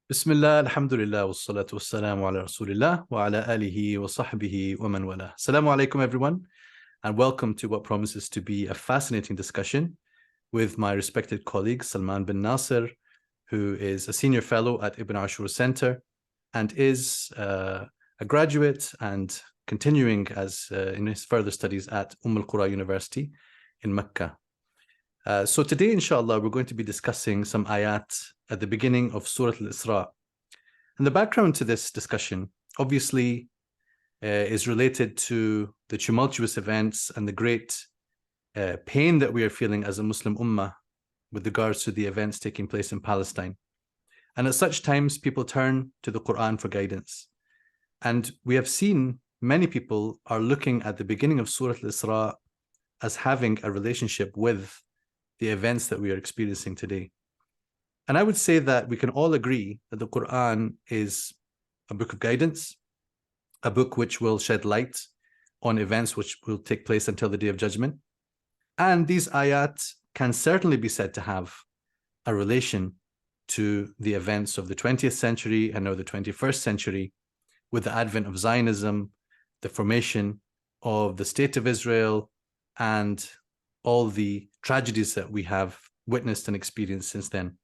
Bismillah, alhamdulillah, wassalatu wassalamu ala rasulillah wa ala alihi wa sahbihi wa man wala. Assalamu alaikum everyone, and welcome to what promises to be a fascinating discussion with my respected colleague Salman bin Nasir, who is a senior fellow at Ibn Ashur Center and is a graduate and continuing as in his further studies at al-Qura University in Mecca. So today, inshallah, we're going to be discussing some ayat at the beginning of Surat al-Isra. And the background to this discussion, obviously, is related to the tumultuous events and the great pain that we are feeling as a Muslim ummah with regards to the events taking place in Palestine. And at such times, people turn to the Quran for guidance. And we have seen many people are looking at the beginning of Surat al-Isra as having a relationship with the events that we are experiencing today. And I would say that we can all agree that the Quran is a book of guidance, a book which will shed light on events which will take place until the Day of Judgment. And these ayat can certainly be said to have a relation to the events of the 20th century and now the 21st century, with the advent of Zionism, the formation of the State of Israel, and all the tragedies that we have witnessed and experienced since then.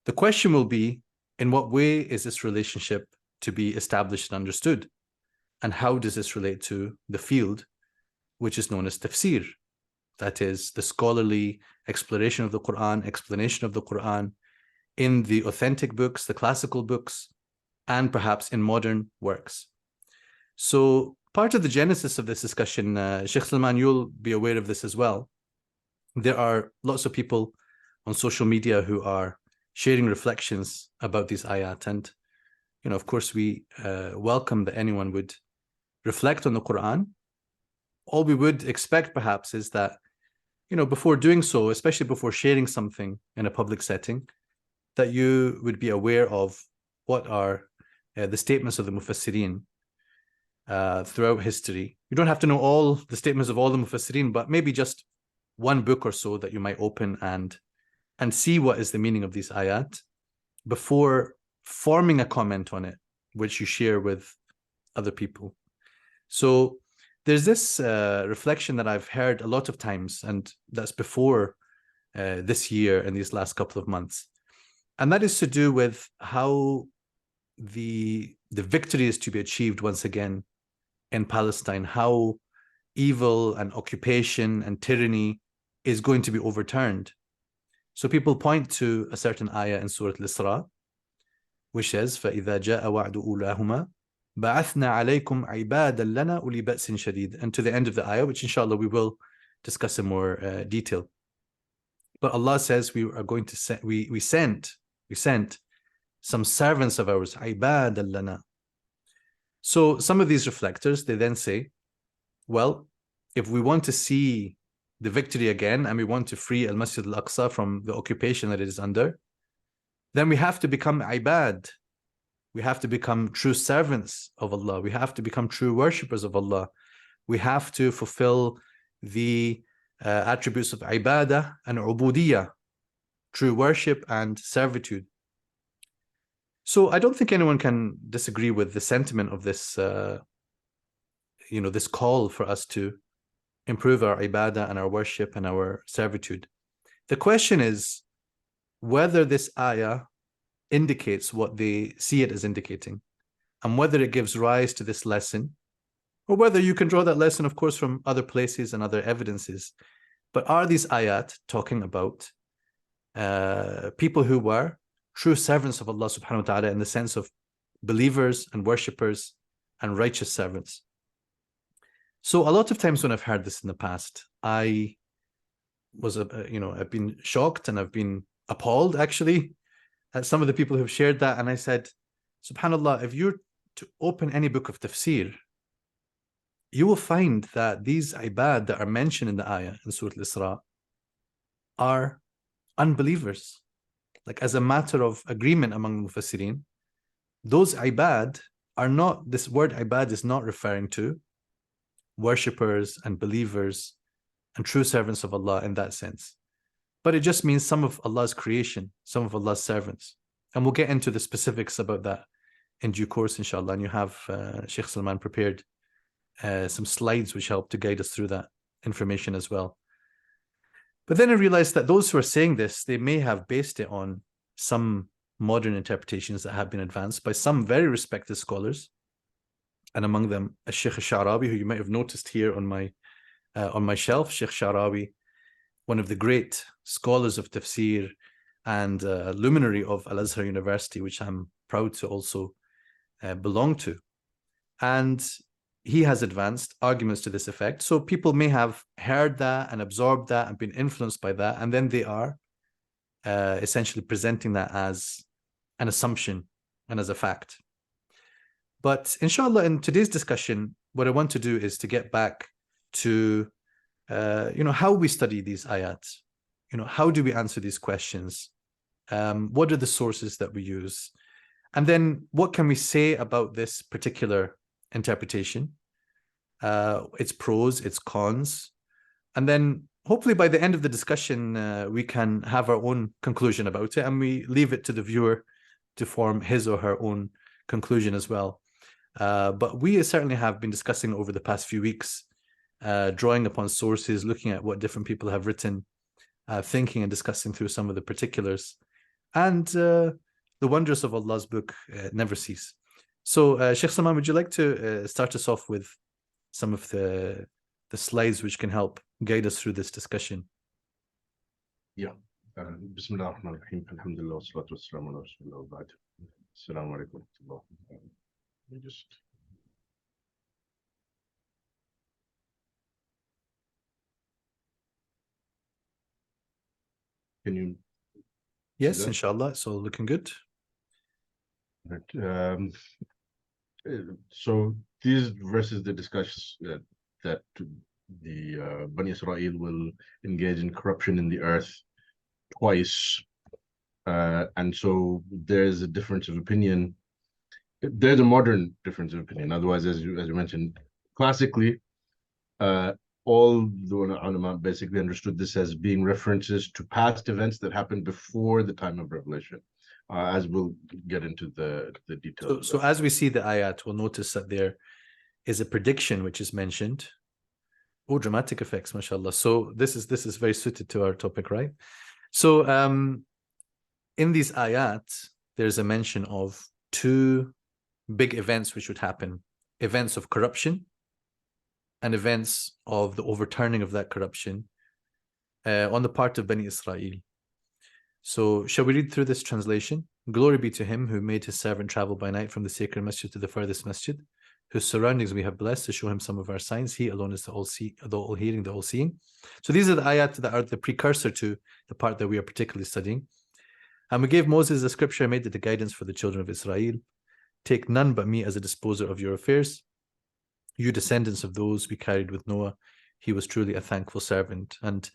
The question will be, in what way is this relationship to be established and understood? And how does this relate to the field which is known as Tafsir? That is the scholarly exploration of the Quran, explanation of the Quran in the authentic books, the classical books, and perhaps in modern works. So part of the genesis of this discussion, Shaykh Salman, you'll be aware of this as well. There are lots of people on social media who are sharing reflections about these ayat. And, you know, of course, we welcome that anyone would reflect on the Quran. All we would expect, perhaps, is that, you know, before doing so, especially before sharing something in a public setting, that you would be aware of what are the statements of the Mufassirin throughout history. You don't have to know all the statements of all the Mufassirin, but maybe just one book or so that you might open and see what is the meaning of these ayat before forming a comment on it, which you share with other people. So there's this reflection that I've heard a lot of times, and that's before this year and these last couple of months. And that is to do with how the victory is to be achieved once again in Palestine, how evil and occupation and tyranny is going to be overturned. So people point to a certain ayah in Surah al-Isra, which says, فَإِذَا جَاءَ وَعْدُ أُولَاهُمَا بَعَثْنَا عَلَيْكُمْ عِبَادًا لَنَا أُولِي بَأْسٍ شَدِيدٍ, and to the end of the ayah, which inshallah we will discuss in more detail. But Allah says we are going to send, we sent some servants of ours, عِبَادًا لَنَا. So some of these reflectors, they then say, well, if we want to see the victory again and we want to free al-Masjid al-Aqsa from the occupation that it is under, then we have to become ibad. We have to become true servants of Allah. We have to become true worshippers of Allah. We have to fulfill the attributes of ibadah and ubudiyah, true worship and servitude. So I don't think anyone can disagree with the sentiment of this, you know, this call for us to improve our ibadah and our worship and our servitude. The question is whether this ayah indicates what they see it as indicating, and whether it gives rise to this lesson, or whether you can draw that lesson, of course, from other places and other evidences. But are these ayat talking about people who were true servants of Allah subhanahu wa ta'ala in the sense of believers and worshippers and righteous servants? So a lot of times when I've heard this in the past, I was, you know, I've been shocked and I've been appalled actually at some of the people who've shared that. And I said, subhanAllah, if you're to open any book of tafsir, you will find that these ibad that are mentioned in the ayah in Surah al-Isra are unbelievers. Like, as a matter of agreement among the Mufassirin, those ibad are not, this word ibad is not referring to worshippers and believers and true servants of Allah in that sense. But it just means some of Allah's creation, some of Allah's servants. And we'll get into the specifics about that in due course, inshallah. And you have Shaykh Salman prepared some slides which help to guide us through that information as well. But then I realized that those who are saying this, they may have based it on some modern interpretations that have been advanced by some very respected scholars, and among them Shaykh al-Sha'rawi, who you might have noticed here on my shelf. Shaykh Sha'rawi, one of the great scholars of Tafsir and luminary of Al-Azhar University, which I'm proud to also belong to. And he has advanced arguments to this effect. So people may have heard that and absorbed that and been influenced by that, and then they are essentially presenting that as an assumption and as a fact. But inshallah, in today's discussion, what I want to do is to get back to how we study these ayats. How do we answer these questions? What are the sources that we use? And then what can we say about this particular interpretation, its pros, its cons, and then hopefully by the end of the discussion we can have our own conclusion about it, and we leave it to the viewer to form his or her own conclusion as well. But we certainly have been discussing over the past few weeks, drawing upon sources, looking at what different people have written, thinking and discussing through some of the particulars, and the wonders of Allah's book never cease. So Shaykh Salman, would you like to start us off with some of the slides which can help guide us through this discussion? Yeah. Bismillah ar-Rahman ar-Rahim. Alhamdulillah wa salatu wa salam ala Rasulullah wa ba'd. Assalamu alaikum wa rahmatullah. Let me just... Can you... Yes, inshallah. It's all looking good. Right. So these verses they discuss that the Banu Isra'il will engage in corruption in the earth twice, and so there's a difference of opinion. There's a modern difference of opinion. Otherwise, as you mentioned, classically, all the ulama basically understood this as being references to past events that happened before the time of revelation. As we'll get into the details. So as we see the ayat, we'll notice that there is a prediction which is mentioned. Oh, dramatic effects, mashallah. So this is very suited to our topic, right? So in these ayat, there's a mention of two big events which would happen: events of corruption and events of the overturning of that corruption on the part of Banu Isra'il. So shall we read through this translation? Glory be to him who made his servant travel by night from the sacred masjid to the furthest masjid, whose surroundings we have blessed to show him some of our signs. He alone is the all-hearing, the all-seeing. So these are the ayat that are the precursor to the part that we are particularly studying. And we gave Moses a scripture made it the guidance for the children of Israel. Take none but me as a disposer of your affairs. You descendants of those we carried with Noah, he was truly a thankful servant. And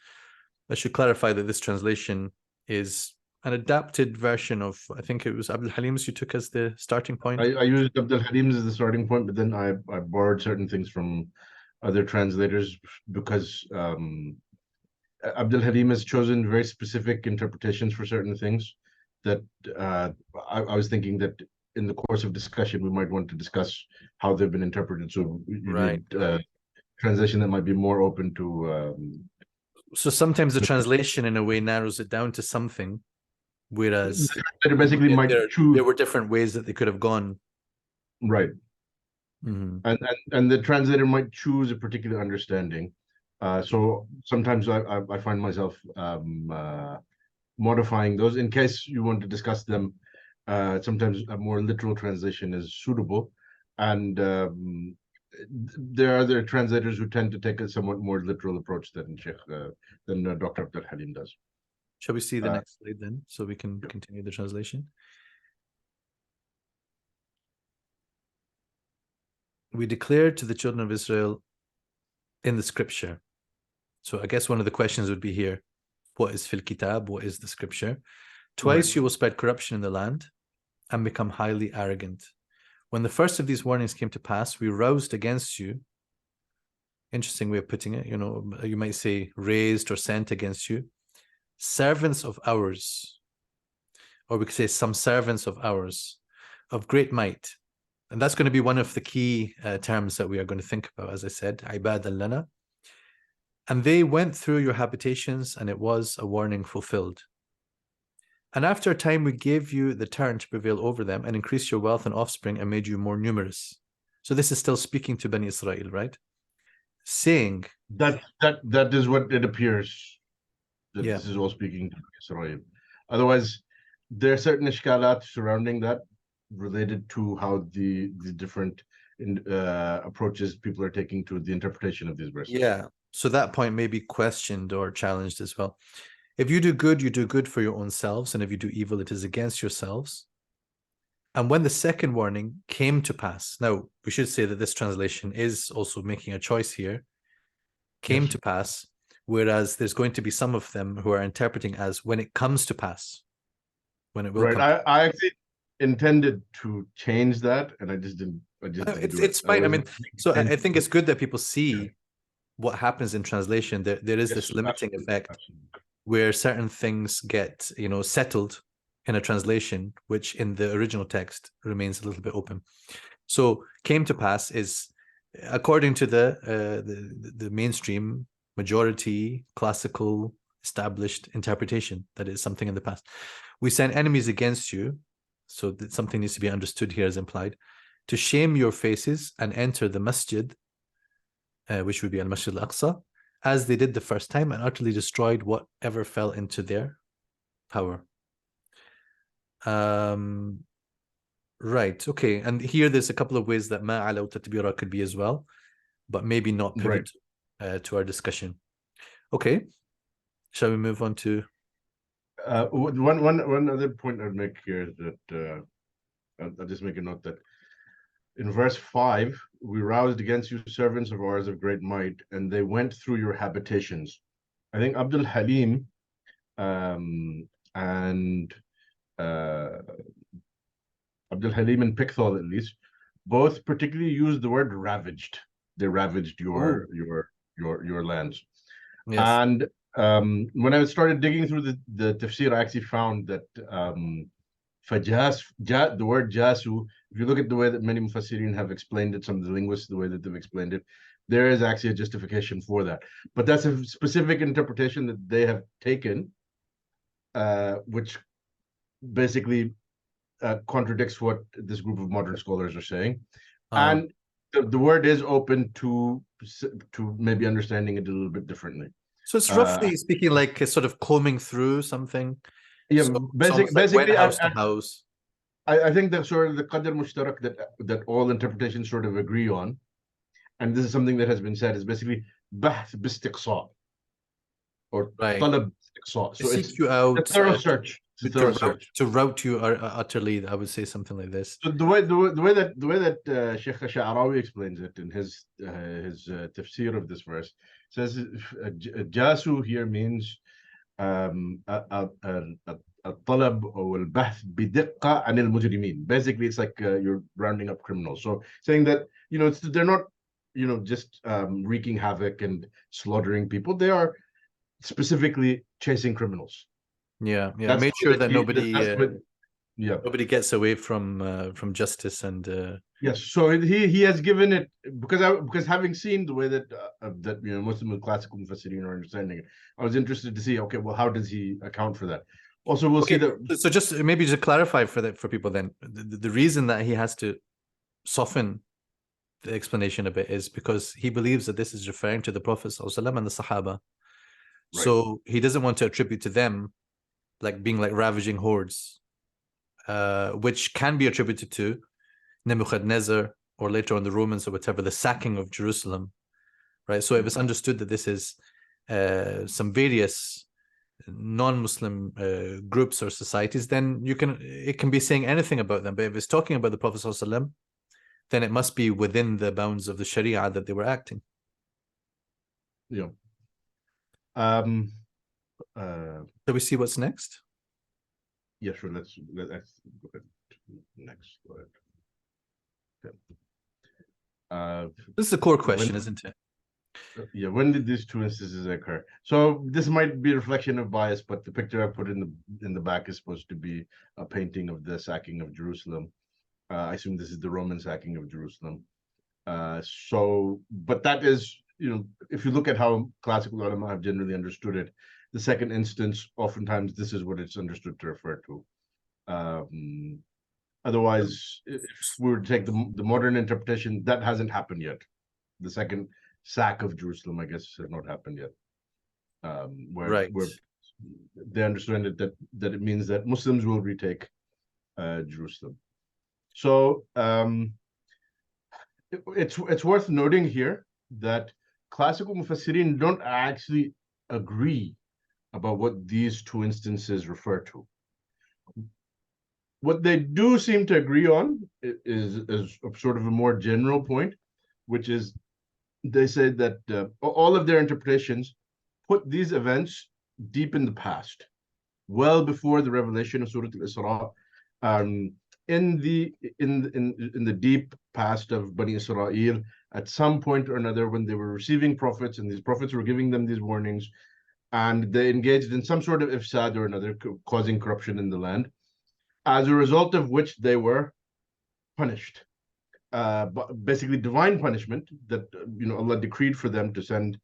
I should clarify that this translation is an adapted version of, I think it was Abdul Halim's you took as the starting point. I used Abdul Halim's as the starting point, but then I borrowed certain things from other translators because Abdul Halim has chosen very specific interpretations for certain things that I was thinking that in the course of discussion we might want to discuss how they've been interpreted. So you need translation that might be more open to so sometimes the translation in a way narrows it down to something, whereas basically there were different ways that they could have gone. Right. Mm-hmm. And the translator might choose a particular understanding. So sometimes I find myself modifying those in case you want to discuss them. Sometimes a more literal translation is suitable, and there are other translators who tend to take a somewhat more literal approach than Dr. Abdul Halim does. Shall we see the next slide then, so we can continue the translation? We declared to the children of Israel in the scripture. So I guess one of the questions would be here, what is fil kitab? What is the scripture? Twice you will spread corruption in the land and become highly arrogant. When the first of these warnings came to pass, we roused against you. Interesting way of putting it. You might say raised or sent against you. Servants of ours. or we could say some servants of ours, of great might. And that's going to be one of the key terms that we are going to think about, as I said, عباد لنا. And they went through your habitations, and it was a warning fulfilled. And after a time, we gave you the turn to prevail over them and increased your wealth and offspring and made you more numerous. So this is still speaking to Banu Isra'il, right? Saying that is what it appears. That Yeah. This is all speaking to Israel. Otherwise, there are certain ishkalat surrounding that related to how the different approaches people are taking to the interpretation of these verses. Yeah. So that point may be questioned or challenged as well. If you do good, you do good for your own selves, and if you do evil, it is against yourselves. And when the second warning came to pass, now we should say that this translation is also making a choice here, came to pass, whereas there's going to be some of them who are interpreting as when it comes to pass, when it will come. I actually intended to change that, and I just didn't. It's fine. I mean, so I think it's good that people see what happens in translation. There is this limiting effect where certain things get, settled in a translation, which in the original text remains a little bit open. So came to pass is, according to the mainstream majority classical established interpretation, that is something in the past. We sent enemies against you, so that something needs to be understood here as implied, to shame your faces and enter the masjid, which would be al-Masjid al-Aqsa, as they did the first time, and utterly destroyed whatever fell into their power. Right, okay. And here there's a couple of ways that ma alaw tatbira could be as well, but maybe not pivot to our discussion. Okay, shall we move on to one other point I'd make here is that I'll just make a note that in verse 5, we roused against you servants of ours of great might, and they went through your habitations. I think Abdul Halim and Abdul Halim and Pickthall, at least, both particularly used the word ravaged. They ravaged your lands. Yes. And when I started digging through the tafsir, I actually found that the word jasu, if you look at the way that many mufassirin have explained it, some of the linguists, the way that they've explained it, there is actually a justification for that. But that's a specific interpretation that they have taken, which basically contradicts what this group of modern scholars are saying. And the word is open to maybe understanding it a little bit differently. So it's roughly speaking like a sort of combing through something. Yeah, so basically like house to house. I think that's sort of the qadr mushtarak that all interpretations sort of agree on, and this is something that has been said, is basically bahth bistiqsa, or talab istiqsa. So seek you out, a thorough search. To route you utterly, I would say something like this. So the way that Shaykh al-Sha'rawi explains it in his tafsir of this verse, says jasu here means الطلب or البحث بدقة عن المجرمين. Basically, it's like you're rounding up criminals. So saying that they're not just wreaking havoc and slaughtering people. They are specifically chasing criminals. Yeah. Make sure that nobody gets away from justice and. Yes, so he has given it because having seen the way that Muslim classical mufassirin are understanding it, I was interested to see, okay, well, how does he account for that? Also, we'll see that. So just maybe to clarify for people then, the reason that he has to soften the explanation a bit is because he believes that this is referring to the Prophet ﷺ and the Sahaba. Right. So he doesn't want to attribute to them like being like ravaging hordes, which can be attributed to Nebuchadnezzar or later on the Romans or whatever, the sacking of Jerusalem, right? So if it's understood that this is some various non-Muslim groups or societies, then it can be saying anything about them. But if it's talking about the Prophet ﷺ, then it must be within the bounds of the Sharia that they were acting. Yeah. So we see what's next. Yeah, sure. Let's go ahead. Next. Go ahead. This is a core question, isn't it? Yeah, when did these two instances occur? So this might be a reflection of bias, but the picture I put in the back is supposed to be a painting of the sacking of Jerusalem. I assume this is the Roman sacking of Jerusalem. But that is, if you look at how classical ulama have generally understood it, the second instance, oftentimes this is what it's understood to refer to. Otherwise, if we were to take the modern interpretation, that hasn't happened yet. The second sack of Jerusalem, I guess, has not happened yet. Where they understand it that it means that Muslims will retake Jerusalem. So it's worth noting here that classical mufassirin don't actually agree about what these two instances refer to. What they do seem to agree on is a sort of a more general point, which is they say that all of their interpretations put these events deep in the past, well before the revelation of Surat al-Isra, in the deep past of Banu Isra'il, at some point or another, when they were receiving prophets and these prophets were giving them these warnings, and they engaged in some sort of ifsad or another, causing corruption in the land, as a result of which they were punished. Basically divine punishment that Allah decreed for them to send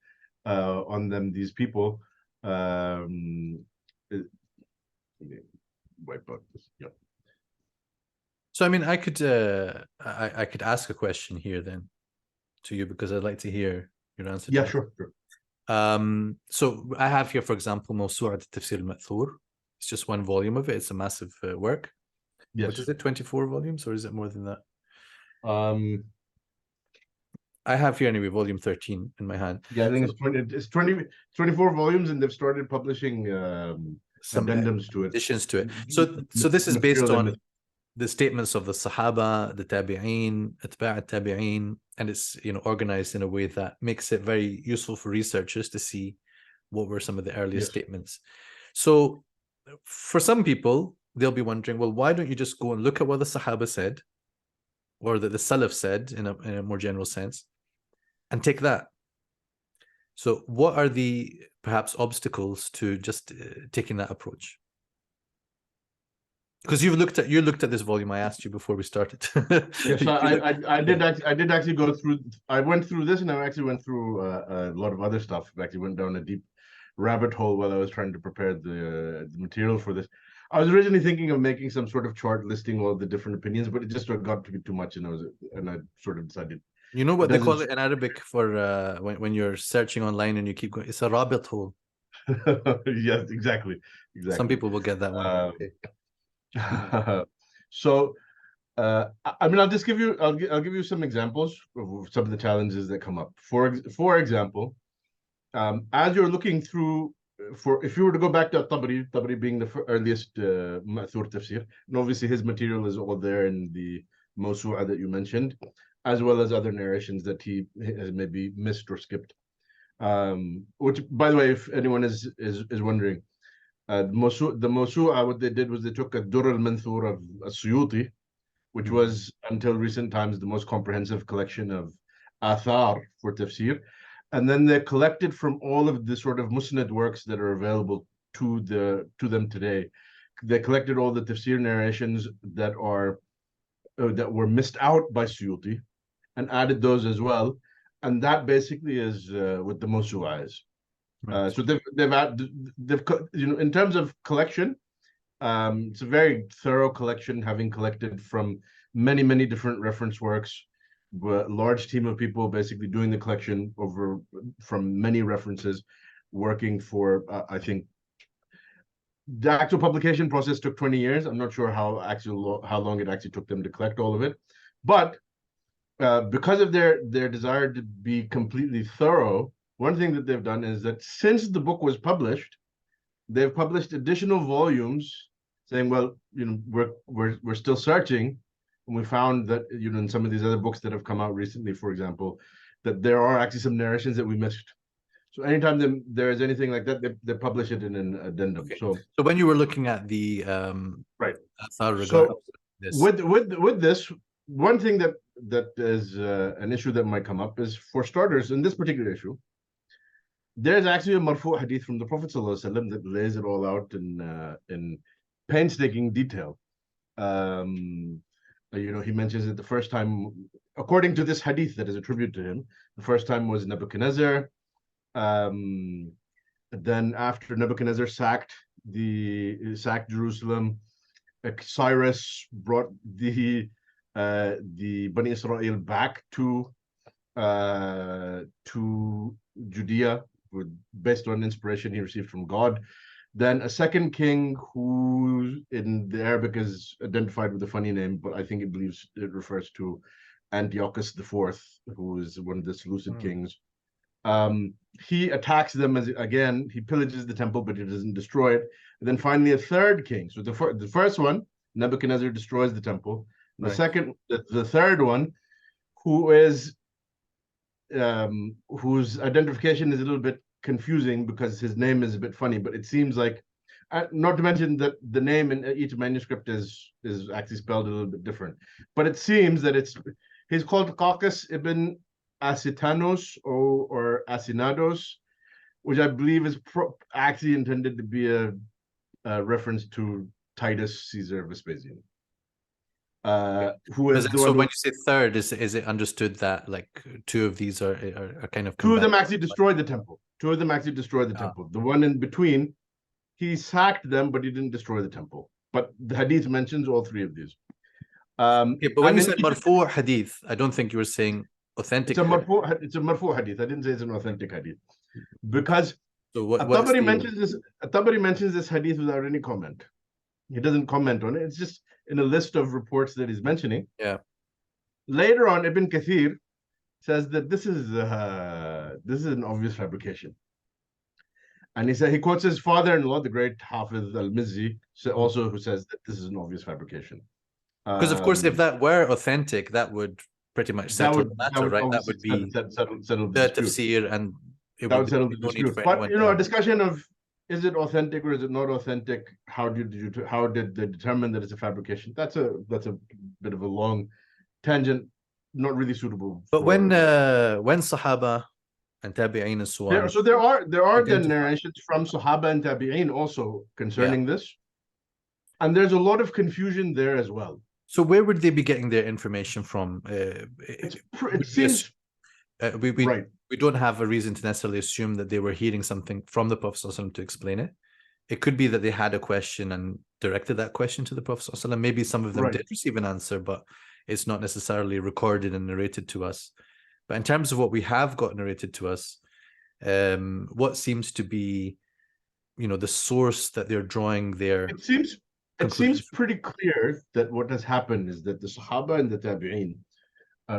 on them these people. Wipe out this. Yeah. So I mean, I could ask a question here then to you, because I'd like to hear your answer. Yeah, sure. So I have here, for example, Surat al-Tafsir al-Ma'thur. It's just one volume of it. It's a massive work. Yes. What is it, 24 volumes, or is it more than that? I have here anyway, volume 13 in my hand. Yeah, I think it's 24 volumes, and they've started publishing some addendums to it. Additions to it. So this is based on the statements of the Sahaba, the Tabi'een, Atba' Tabi'een, and it's organized in a way that makes it very useful for researchers to see what were some of the earliest statements. So for some people, they'll be wondering, well, why don't you just go and look at what the Sahaba said, or that the Salaf said in a more general sense, and take that? So what are the perhaps obstacles to just taking that approach? Because you looked at this volume I asked you before we started. Yes, I did actually go through. I went through this, and I actually went through a lot of other stuff. I actually went down a deep rabbit hole while I was trying to prepare the material for this. I was originally thinking of making some sort of chart listing all the different opinions, but it just got to be too much, and I sort of decided. You know what they call it in Arabic for when you're searching online and you keep going? It's a rabbit hole. Yes, exactly. Some people will get that one. So, I mean, I'll give you some examples of some of the challenges that come up. For example, as you're looking through, if you were to go back to Tabari being the earliest Ma'thur Tafsir, and obviously his material is all there in the Mawsu'a that you mentioned, as well as other narrations that he has maybe missed or skipped. Which, by the way, if anyone is wondering, the Mawsu'a, what they did was they took a Durr al-Manthur of Suyuti, which was until recent times the most comprehensive collection of athar for tafsir, and then they collected from all of the sort of musnad works that are available to them today. They collected all the tafsir narrations that were missed out by Suyuti, and added those as well, and that basically is what the Mawsu'a is. So they've in terms of collection, it's a very thorough collection, having collected from many different reference works, but a large team of people basically doing the collection from many references, working for I think the actual publication process took 20 years. I'm not sure how long it actually took them to collect all of it, but because of their desire to be completely thorough, one thing that they've done is that since the book was published, they've published additional volumes saying, well, we're still searching, and we found that in some of these other books that have come out recently, for example, that there are actually some narrations that we missed. So anytime there is anything like that, they publish it in an addendum. Okay. So when you were looking at the right, so with this, one thing that that is an issue that might come up is, for starters, in this particular issue, there's actually a marfu hadith from the Prophet ﷺ that lays it all out in painstaking detail. He mentions that the first time, according to this hadith that is attributed to him, the first time was Nebuchadnezzar. Then after Nebuchadnezzar sacked Jerusalem, Cyrus brought the Banu Isra'il back to Judea based on inspiration he received from God. Then a second king, who in the Arabic is identified with a funny name, but I think it refers to Antiochus IV, who is one of the Seleucid kings. He attacks them again. He pillages the temple, but he doesn't destroy it. And then finally, a third king. So the first one, Nebuchadnezzar, destroys the temple. The second, the third one, whose identification is a little bit confusing because his name is a bit funny, but it seems like, not to mention that the name in each manuscript is actually spelled a little bit different, but it seems that he's called Caucus ibn Asitanos or Asinados, which I believe is actually intended to be a reference to Titus Caesar Vespasian. Who is so when you say third, is it understood that like two of these are kind of two of them actually destroyed the temple? Two of them actually destroyed the temple. The one in between, he sacked them, but he didn't destroy the temple. But the hadith mentions all three of these. Okay, but when you said marfu hadith, I don't think you were saying authentic. It's a marfu hadith. I didn't say it's an authentic hadith, because At-Tabari mentions this hadith without any comment. He doesn't comment on it. It's just in a list of reports that he's mentioning. Yeah. Later on, Ibn Kathir says that this is an obvious fabrication. And he quotes his father-in-law, the great Hafiz al-Mizzi, also, who says that this is an obvious fabrication. Because of course, if that were authentic, that would pretty much settle the matter, right? That would be settle the Tafsir, and it would settle the dispute. But a discussion of, is it authentic or is it not authentic? How did they determine that it's a fabrication? That's a bit of a long tangent, not really suitable. But when Sahaba and Tabi'een and so on, so there are the narrations from Sahaba and Tabi'een also concerning this, and there's a lot of confusion there as well. So where would they be getting their information from? It seems we don't have a reason to necessarily assume that they were hearing something from the Prophet ﷺ to explain it. It could be that they had a question and directed that question to the Prophet ﷺ. Maybe some of them did receive an answer, but it's not necessarily recorded and narrated to us. But in terms of what we have got narrated to us, what seems to be, the source that they're drawing there. It seems pretty clear that what has happened is that the Sahaba and the Tabi'een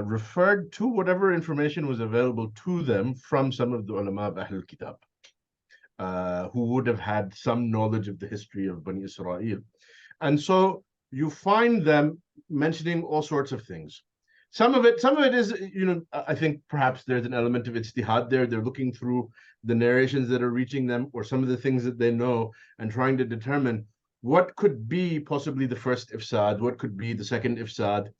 referred to whatever information was available to them from some of the ulama of Ahlul Kitab, who would have had some knowledge of the history of Banu Isra'il. And so you find them mentioning all sorts of things. Some of it is, I think perhaps there's an element of ijtihad there. They're looking through the narrations that are reaching them, or some of the things that they know, and trying to determine what could be possibly the first ifsad, what could be the second ifsad,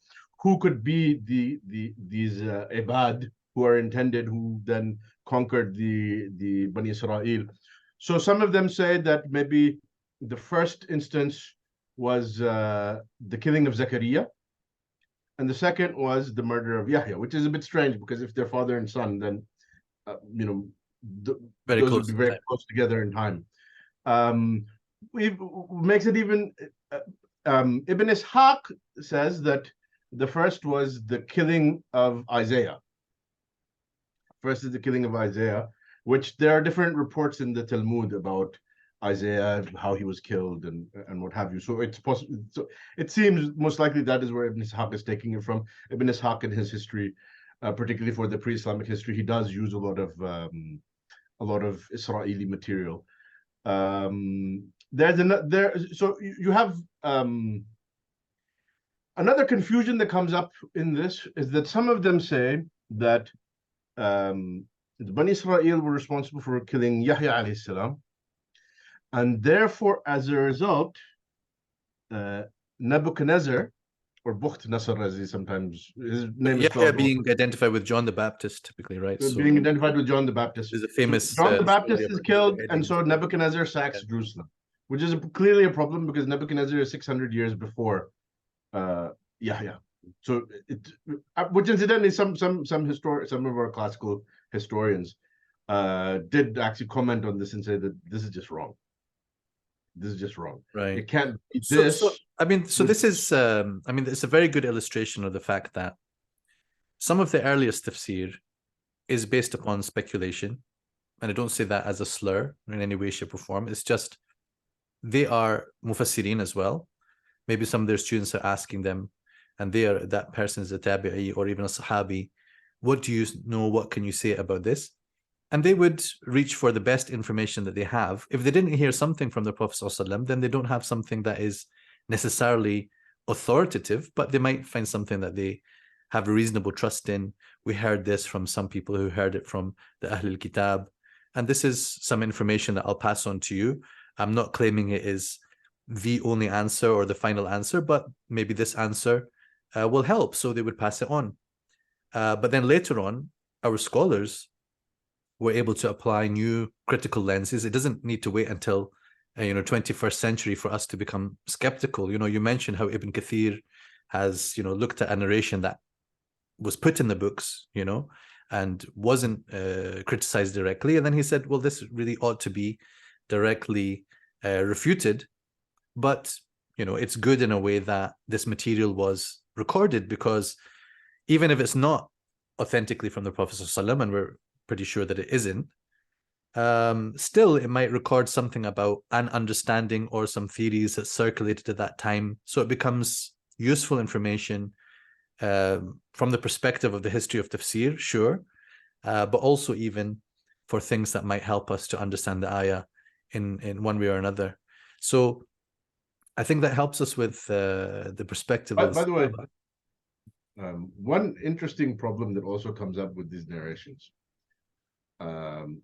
who could be these Ibad who are intended, who then conquered the Banu Isra'il. So some of them say that maybe the first instance was the killing of Zakaria, and the second was the murder of Yahya, which is a bit strange because if they're father and son, then those would be very close together in time. Makes it even. Ibn Ishaq says that the first was the killing of Isaiah. First is the killing of Isaiah, which there are different reports in the Talmud about Isaiah, how he was killed and what have you. So it's possible. So it seems most likely that is where Ibn Ishaq is taking it from. Ibn Ishaq in his history, particularly for the pre-Islamic history, he does use a lot of Israeli material. So you have another confusion that comes up in this is that some of them say that the Banu Isra'il were responsible for killing Yahya alayhi salam, and therefore, as a result, Nebuchadnezzar or Bukht Nasr, as he sometimes, his name is Yahya spelled wrong. being identified with John the Baptist, typically, right? So Being identified with John the Baptist. there's a So famous John the story Baptist is about his killed, beheading and so Nebuchadnezzar sacks Jerusalem, which is clearly a problem because Nebuchadnezzar is 600 years before Yahya. So, which incidentally, some of our classical historians did actually comment on this and say that this is just wrong. This is just wrong. Right. It can't be So, this. this is, it's a very good illustration of the fact that some of the earliest tafsir is based upon speculation. And I don't say that as a slur in any way, shape, or form. It's just they are mufassirin as well. Maybe some of their students are asking them, and that person is a tabi'i or even a sahabi. What do you know? What can you say about this? And they would reach for the best information that they have. If they didn't hear something from the Prophet ﷺ, then they don't have something that is necessarily authoritative, but they might find something that they have a reasonable trust in. We heard this from some people who heard it from the Ahlul Kitab. And this is some information that I'll pass on to you. I'm not claiming it is the only answer or the final answer, but maybe this answer will help. So they would pass it on. But then later on, our scholars were able to apply new critical lenses. It doesn't need to wait until 21st century for us to become skeptical. You mentioned how Ibn Kathir has looked at a narration that was put in the books, and wasn't criticized directly, and then he said, well, this really ought to be directly refuted. But it's good in a way that this material was recorded, because even if it's not authentically from the Prophet ﷺ, and we're pretty sure that it isn't, still it might record something about an understanding or some theories that circulated at that time. So it becomes useful information from the perspective of the history of tafsir, sure, but also even for things that might help us to understand the ayah in one way or another. So I think that helps us with the perspective. By the way, one interesting problem that also comes up with these narrations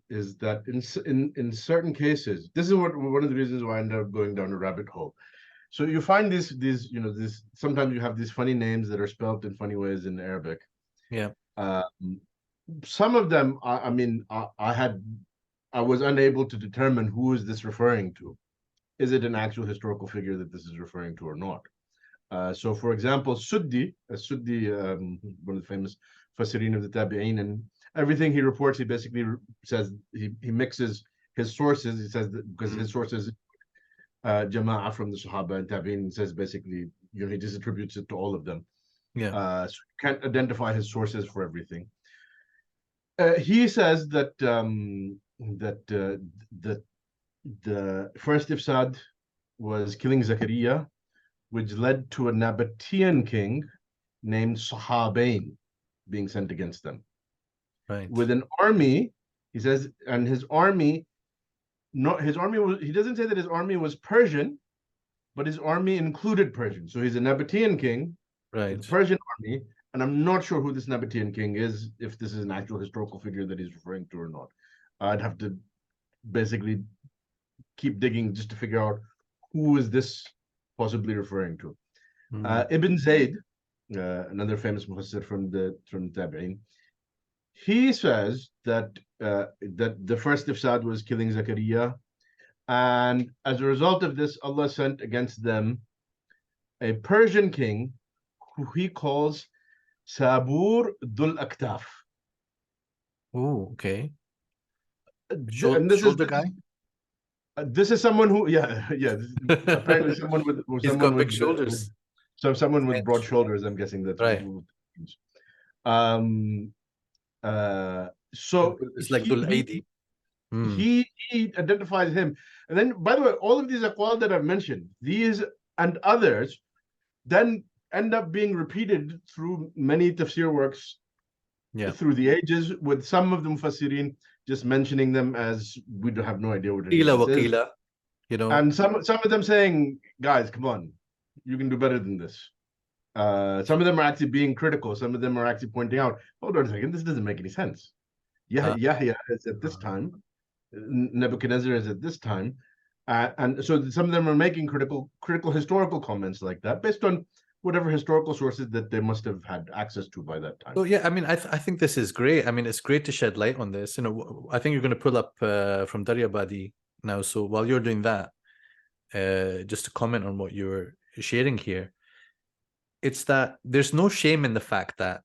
is that in certain cases, this is one of the reasons why I ended up going down a rabbit hole. So you find these sometimes you have these funny names that are spelled in funny ways in Arabic. Yeah. Some of them, I was unable to determine who is this referring to. Is it an actual historical figure that this is referring to or not? So, for example, Suddi, one of the famous Fasirin of the Tabi'in, and everything he reports, he basically says he mixes his sources. He says that because his sources, Jama'ah from the Sahaba and Tabi'in, says basically, he disattributes it to all of them. Yeah. So you can't identify his sources for everything. He says that the first ifsad was killing Zakaria, which led to a Nabatean king named Sahabain being sent against them. Right. With an army, he says, and his army was, he doesn't say that his army was Persian, but his army included Persian. So he's a Nabatean king, right, with a Persian army, and I'm not sure who this Nabatean king is, if this is an actual historical figure that he's referring to or not. I'd have to basically keep digging just to figure out who is this possibly referring to. Ibn Zayd, another famous mufassir from the Tabi'in, he says that that the first ifsad was killing Zakaria, and as a result of this, Allah sent against them a Persian king who he calls Sabur Dhul Aktaf. Oh, okay. And this Shoulder guy. This is someone who, apparently someone with He's someone got with big shoulders. Someone with broad shoulders. I'm guessing that's right. So it's like Dhul Aidi. He identifies him, and then, by the way, all of these aqwal that I've mentioned, these and others, then end up being repeated through many tafsir works through the ages, with some of the mufassirin just mentioning them as we have no idea what it is. And some of them saying, guys, come on, you can do better than this. Some of them are actually being critical. Some of them are actually pointing out, hold on a second, this doesn't make any sense. Yahya is at this time, Nebuchadnezzar is at this time, and so some of them are making critical historical comments like that based on whatever historical sources that they must have had access to by that time. So yeah, I mean, I think this is great. I mean, it's great to shed light on this. You know, I think you're going to pull up from Daryabadi now. So while you're doing that, just to comment on what you're sharing here, it's that there's no shame in the fact that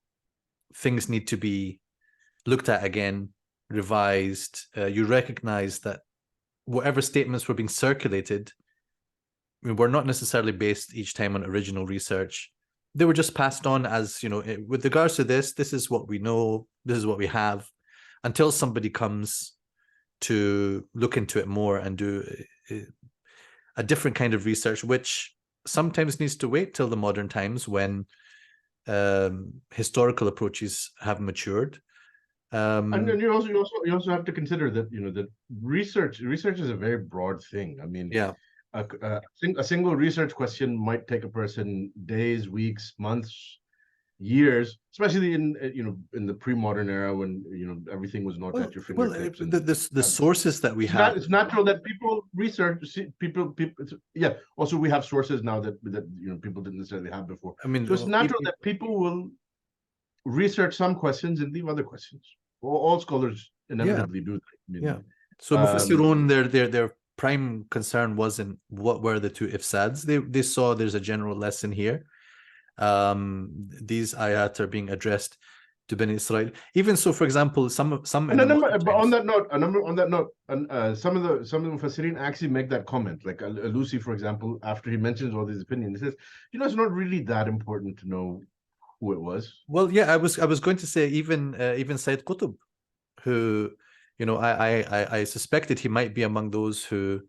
things need to be looked at again, revised. You recognize that whatever statements were being circulated, I mean, were not necessarily based each time on original research. They were just passed on as, you know, with regards to this is what we know, this is what we have, until somebody comes to look into it more and do a different kind of research, which sometimes needs to wait till the modern times when historical approaches have matured. And then you also have to consider that, you know, that research is a very broad thing. I mean, yeah, a single research question might take a person days, weeks, months, years, especially in, you know, in the pre-modern era when, you know, everything was not at your fingertips. Well, the sources that we have, it's natural that people research. Yeah. Also, we have sources now that you know, people didn't necessarily have before. I mean, so it's natural that people will research some questions and leave other questions. All scholars inevitably do that. I mean, yeah. So Mufassirun, their prime concern wasn't what were the two ifsads. They saw there's a general lesson here. These ayat are being addressed to Banu Isra'il. Even so, for example, some on that note, some of the Mufassirin actually make that comment. Like Lucy, for example, after he mentions all these opinions, he says, you know, it's not really that important to know who it was. Well, yeah, I was going to say even Sayyid Qutb, who, you know, I suspected he might be among those who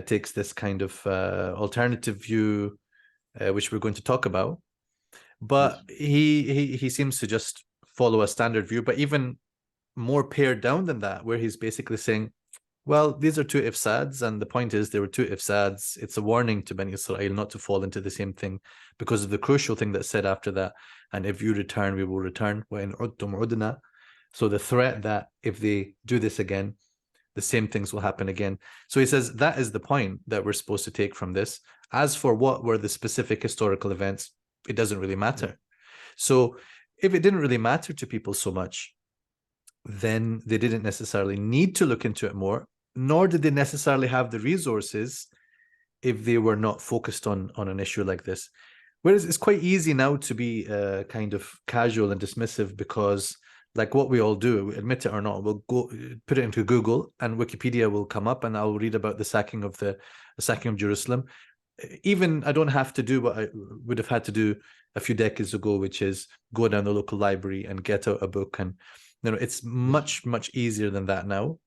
takes this kind of alternative view, which we're going to talk about. But yes, he seems to just follow a standard view, but even more pared down than that, where he's basically saying, well, these are two ifsads, and the point is there were two ifsads. It's a warning to Bani Isra'il not to fall into the same thing because of the crucial thing that's said after that. And if you return, we will return. وَإِنْ عُدْتُمْ عُدْنَا. So the threat that if they do this again, the same things will happen again. So he says that is the point that we're supposed to take from this. As for what were the specific historical events, it doesn't really matter. So if it didn't really matter to people so much, then they didn't necessarily need to look into it more, nor did they necessarily have the resources if they were not focused on an issue like this. Whereas it's quite easy now to be kind of casual and dismissive because, like what we all do, admit it or not, we'll go put it into Google and Wikipedia will come up and I'll read about the sacking of Jerusalem. Even I don't have to do what I would have had to do a few decades ago, which is go down the local library and get out a book. And you know, it's much easier than that now.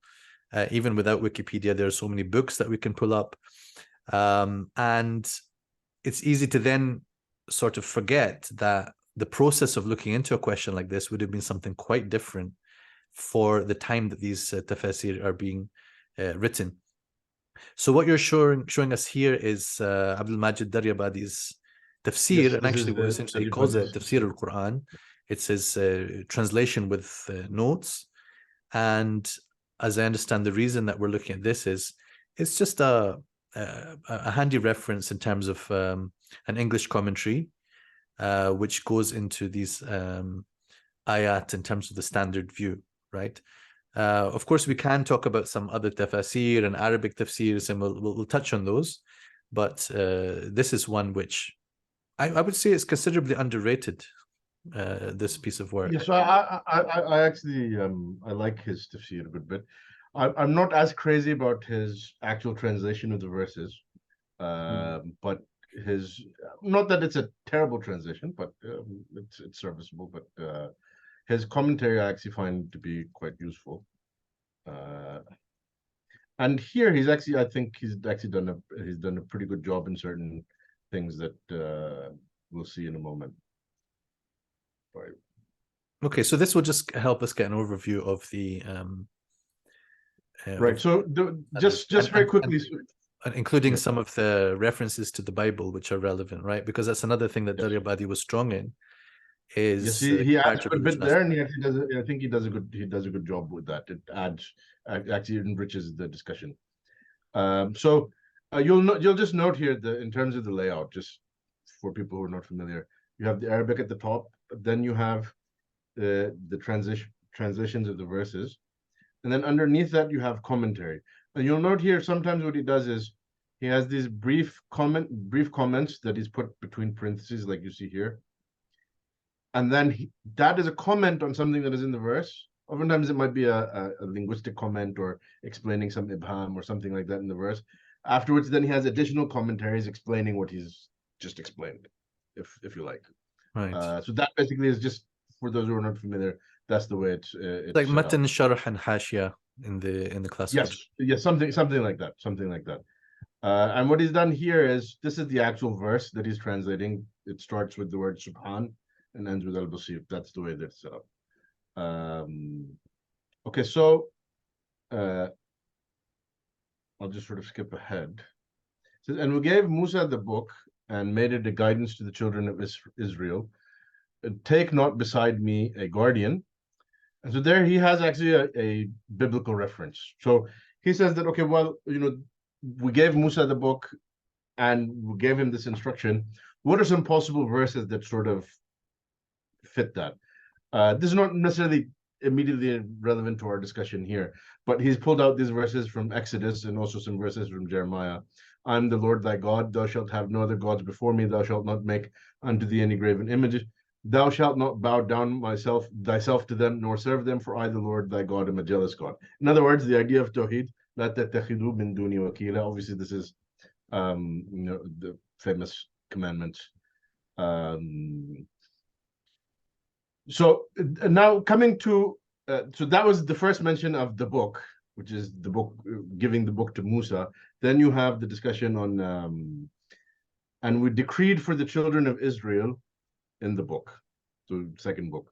Even without Wikipedia, there are so many books that we can pull up, and it's easy to then sort of forget that the process of looking into a question like this would have been something quite different for the time that these tafsir are being written. So what you're showing us here is Abdul Majid Daryabadi's tafsir, and actually what essentially he calls it Tafsir al-Quran. It's his translation with notes. And as I understand, the reason that we're looking at this is it's just a handy reference in terms of an English commentary, which goes into these ayat in terms of the standard view, right? Of course, we can talk about some other tafsir and Arabic tafsirs, and we'll touch on those. But this is one which I would say is considerably underrated. This piece of work. Yeah, so I actually I like his tafsir a good bit. I'm not as crazy about his actual translation of the verses, but his, not that it's a terrible translation, but it's serviceable. But his commentary I actually find to be quite useful. And here I think he's actually done a pretty good job in certain things that we'll see in a moment. Right. Okay, so this will just help us get an overview of the right. So just very quickly, and including some of the references to the Bible which are relevant, right? Because that's another thing that Daryabadi was strong in. Is he adds a bit there, and he actually does. I think he does a good job with that. It actually enriches the discussion. So you'll just note here in terms of the layout, just for people who are not familiar. You have the Arabic at the top, but then you have the translations of the verses. And then underneath that, you have commentary. And you'll note here, sometimes what he does is he has these brief comments that he's put between parentheses, like you see here. And then that is a comment on something that is in the verse. Oftentimes it might be a linguistic comment or explaining some ibham or something like that in the verse. Afterwards, then he has additional commentaries explaining what he's just explained, if you like. Right. So that basically is just, for those who are not familiar, that's the way it's Like set matan, up. sharh, and hashia in the classical. Yes, something like that, and what he's done here is, this is the actual verse that he's translating. It starts with the word subhan and ends with al-basir. That's the way that's set up. Okay, so I'll just sort of skip ahead. It says, and we gave Musa the book and made it a guidance to the children of Israel. Take not beside me a guardian. And so there he has actually a biblical reference. So he says that, okay, well, we gave Musa the book and we gave him this instruction. What are some possible verses that sort of fit that? This is not necessarily immediately relevant to our discussion here, but he's pulled out these verses from Exodus and also some verses from Jeremiah. I'm the Lord thy God, thou shalt have no other gods before me, thou shalt not make unto thee any graven images. Thou shalt not bow down thyself to them, nor serve them, for I, the Lord thy God, am a jealous God. In other words, the idea of Tawheed, la tattakhidu min duni wakila. Obviously, this is the famous commandments. So now coming to so that was the first mention of the book, which is the book, giving the book to Musa. Then you have the discussion on and we decreed for the children of Israel in the book, so second book.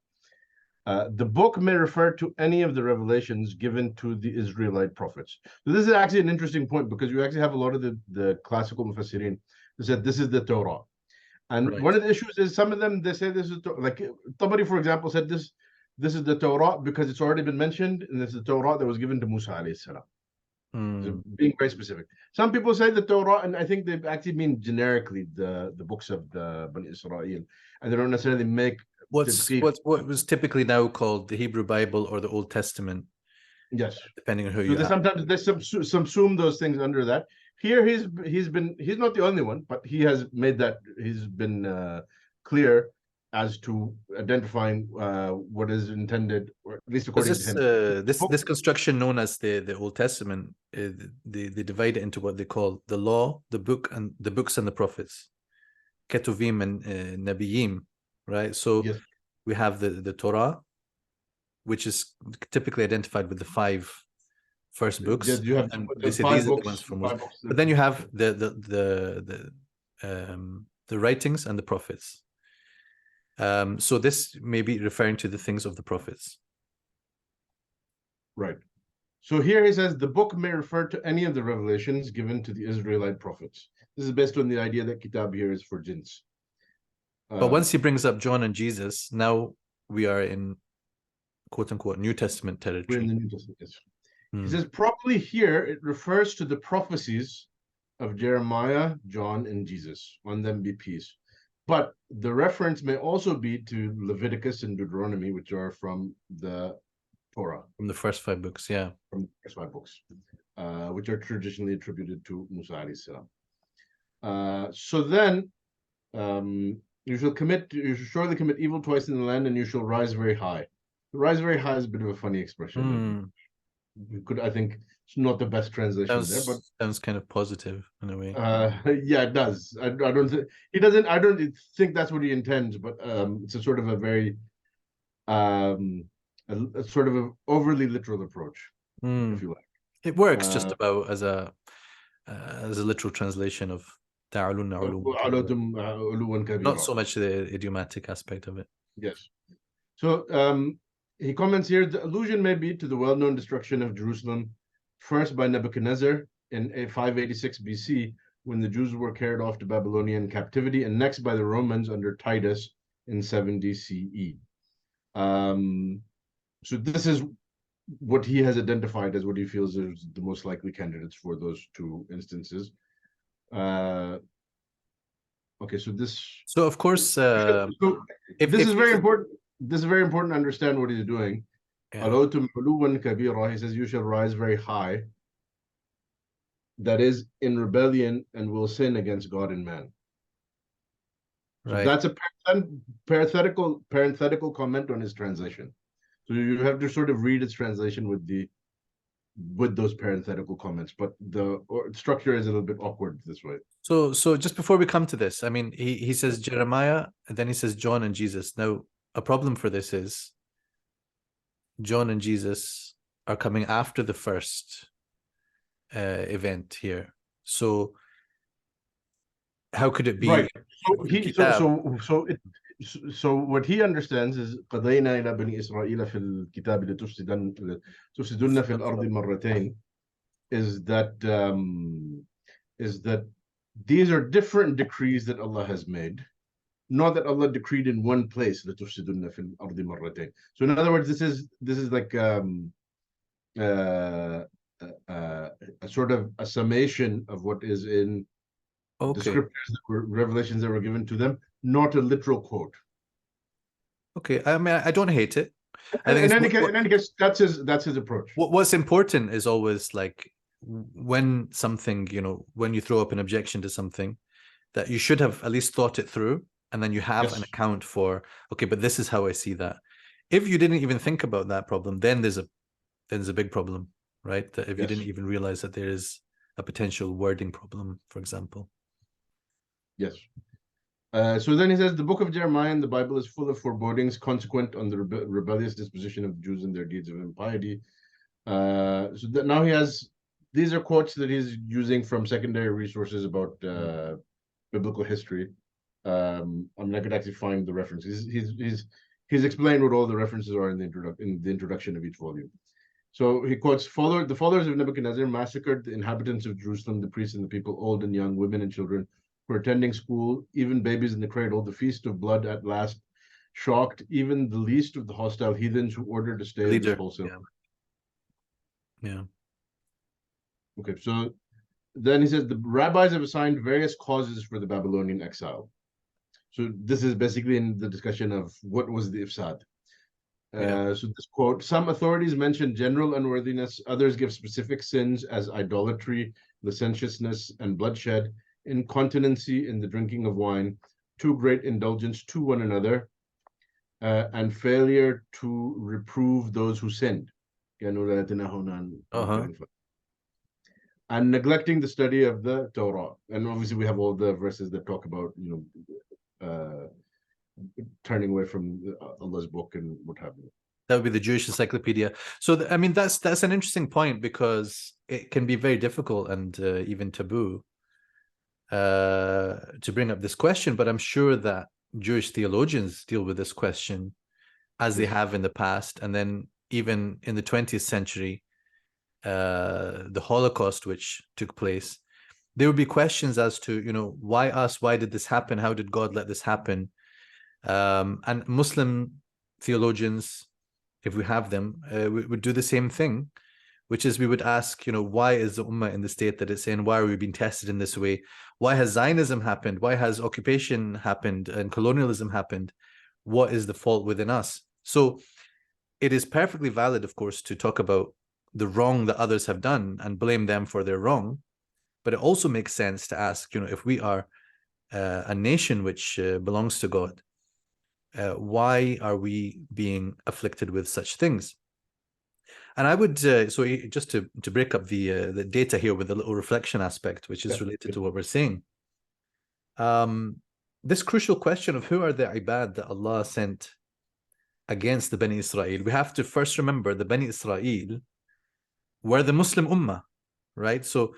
The book may refer to any of the revelations given to the Israelite prophets. So this is actually an interesting point, because you actually have a lot of the classical mufassirin who said this is the Torah. And Right. one of the issues is some of them, they say this is, like Tabari, for example, said this is the Torah because it's already been mentioned, and this is the Torah that was given to Musa alayhi salam. So being very specific. Some people say the Torah, and I think they actually mean generically the books of the Banu Isra'il, and they don't necessarily make what was typically now called the Hebrew Bible or the Old Testament. Yes, depending on who so you they ask. sometimes they subsume those things under that. Here he's not the only one, but he has made that, he's been clear as to identifying what is intended, or at least according to him. This construction known as the Old Testament, they divide it into what they call the law, the book, and the books and the prophets, Ketuvim and Nabiyim, right? So Yes. we have the Torah, which is typically identified with the 5 first books. Yes, you have they say these are the ones from Moses. But then you have the writings and the prophets. So this may be referring to the things of the prophets. Right. So here he says the book may refer to any of the revelations given to the Israelite prophets. This is based on the idea that kitab here is for jins. But once he brings up John and Jesus, now we are in quote-unquote New Testament territory. We're in the New Testament, yes. He says probably here it refers to the prophecies of Jeremiah, John, and Jesus. On them be peace. But the reference may also be to Leviticus and Deuteronomy, which are from the Torah. From the first 5 books, yeah. From the first 5 books, which are traditionally attributed to Musa alayhi salam. So then, you shall surely commit evil twice in the land, and you shall rise very high. Rise very high is a bit of a funny expression. I think it's not the best translation there, but sounds kind of positive in a way. Yeah, it does. I don't think he doesn't. I don't think that's what he intends, but it's a sort of a very a sort of an overly literal approach, if you like. It works just about as a literal translation of ta'alunna uluwan. Not so much the idiomatic aspect of it. Yes. So he comments here, the allusion may be to the well-known destruction of Jerusalem, first by Nebuchadnezzar in 586 BC, when the Jews were carried off to Babylonian captivity, and next by the Romans under Titus in 70 CE. So this is what he has identified as what he feels is the most likely candidates for those 2 instances. Okay, so this. So of course, So if this is you very just- important. This is very important to understand what he's doing. Yeah. Alawtum uluwan kabira, he says you shall rise very high. That is in rebellion and will sin against God and man. So Right. that's a parenthetical comment on his translation. So you have to sort of read its translation with those parenthetical comments, but the structure is a little bit awkward this way. So just before we come to this, I mean, he says Jeremiah, and then he says John and Jesus. Now, a problem for this is John and Jesus are coming after the first event here. So how could it be? Right. So so what he understands is قضينا إلى بني إسرائيل في الكتاب لتفسدن في الأرض مرتين, is that these are different decrees that Allah has made, not that Allah decreed in one place لتفسدن في الأرض مرتين. So in other words, this is like a sort of a summation of what is in the scriptures that were revelations that were given to them, not a literal quote. Okay, I mean, I don't hate it. I think in any case, that's his approach. What's important is always like when something, when you throw up an objection to something, that you should have at least thought it through, and then you have an account for, okay, but this is how I see that. If you didn't even think about that problem, then there's a big problem, right? That if you didn't even realize that there is a potential wording problem, for example. Yes. So then he says, the book of Jeremiah and the Bible is full of forebodings consequent on the rebellious disposition of the Jews and their deeds of impiety. So that now these are quotes that he's using from secondary resources about biblical history. I mean, I could actually find the references. He's explained what all the references are in the introduction of each volume. So he quotes, the followers of Nebuchadnezzar massacred the inhabitants of Jerusalem, the priests and the people, old and young, women and children, were attending school, even babies in the cradle. The feast of blood at last shocked even the least of the hostile heathens who ordered to stay in this wholesale. Yeah. Okay, so then he says the rabbis have assigned various causes for the Babylonian exile. So this is basically in the discussion of what was the ifsad. So this quote, some authorities mention general unworthiness, others give specific sins as idolatry, licentiousness, and bloodshed, incontinency in the drinking of wine, too great indulgence to one another, and failure to reprove those who sinned. And neglecting the study of the Torah. And obviously we have all the verses that talk about, turning away from Allah's book and what have you. That would be the Jewish encyclopedia. So, I mean, that's an interesting point, because it can be very difficult and even taboo to bring up this question, but I'm sure that Jewish theologians deal with this question as they have in the past, and then even in the 20th century, the Holocaust which took place, there would be questions as to, why us? Why did this happen? How did God let this happen? And Muslim theologians, if we have them, we would do the same thing, which is we would ask, why is the Ummah in the state that it's in? Why are we being tested in this way? Why has Zionism happened? Why has occupation happened and colonialism happened? What is the fault within us? So it is perfectly valid, of course, to talk about the wrong that others have done and blame them for their wrong. But it also makes sense to ask, if we are a nation which belongs to God, why are we being afflicted with such things? And I would, so just to break up the data here with a little reflection aspect, which is related to what we're saying. This crucial question of who are the Ibad that Allah sent against the Banu Isra'il, we have to first remember the Banu Isra'il were the Muslim Ummah, right? So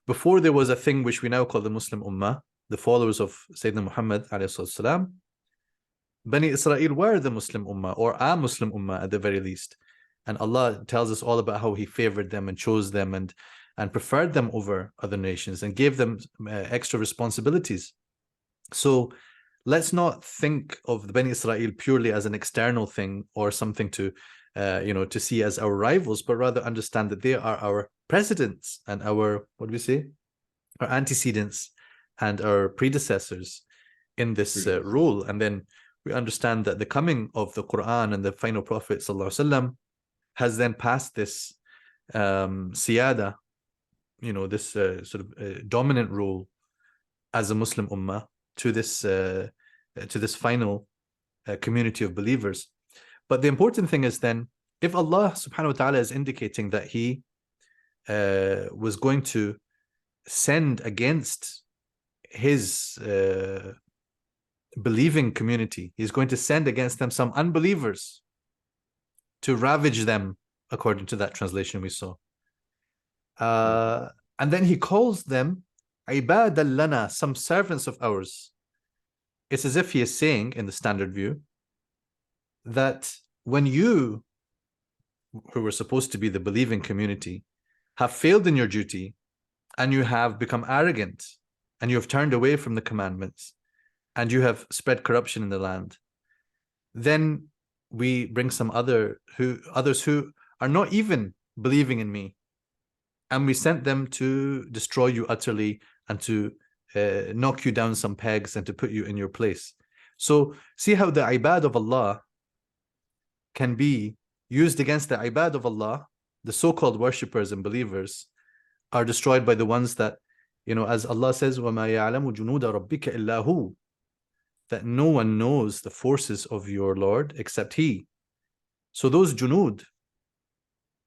before there was a thing which we now call the Muslim Ummah, the followers of Sayyidina Muhammad alayhi Bani Israel were the Muslim Ummah, or a Muslim Ummah at the very least. And Allah tells us all about how He favored them and chose them and preferred them over other nations and gave them extra responsibilities. So let's not think of the Bani Israel purely as an external thing or something to see as our rivals, but rather understand that they are our presidents and our, what do we say? Our antecedents and our predecessors in this rule. And then we understand that the coming of the Quran and the final Prophet ﷺ has then passed this siyada, this sort of dominant rule as a Muslim ummah to this final community of believers. But the important thing is then, if Allah subhanahu wa ta'ala is indicating that He was going to send against His believing community, He's going to send against them some unbelievers to ravage them, according to that translation we saw. And then He calls them عباد لنا, some servants of ours. It's as if He is saying, in the standard view, that when you, who were supposed to be the believing community, have failed in your duty, and you have become arrogant, and you have turned away from the commandments, and you have spread corruption in the land, then we bring some others who are not even believing in me, and we sent them to destroy you utterly and to knock you down some pegs and to put you in your place. So see how the ibad of Allah can be used against the ibad of Allah. The so-called worshippers and believers are destroyed by the ones that, as Allah says, وَمَا يَعْلَمُ جُنُودَ رَبِّكَ إِلَّا هُ, that no one knows the forces of your Lord except He. So those junud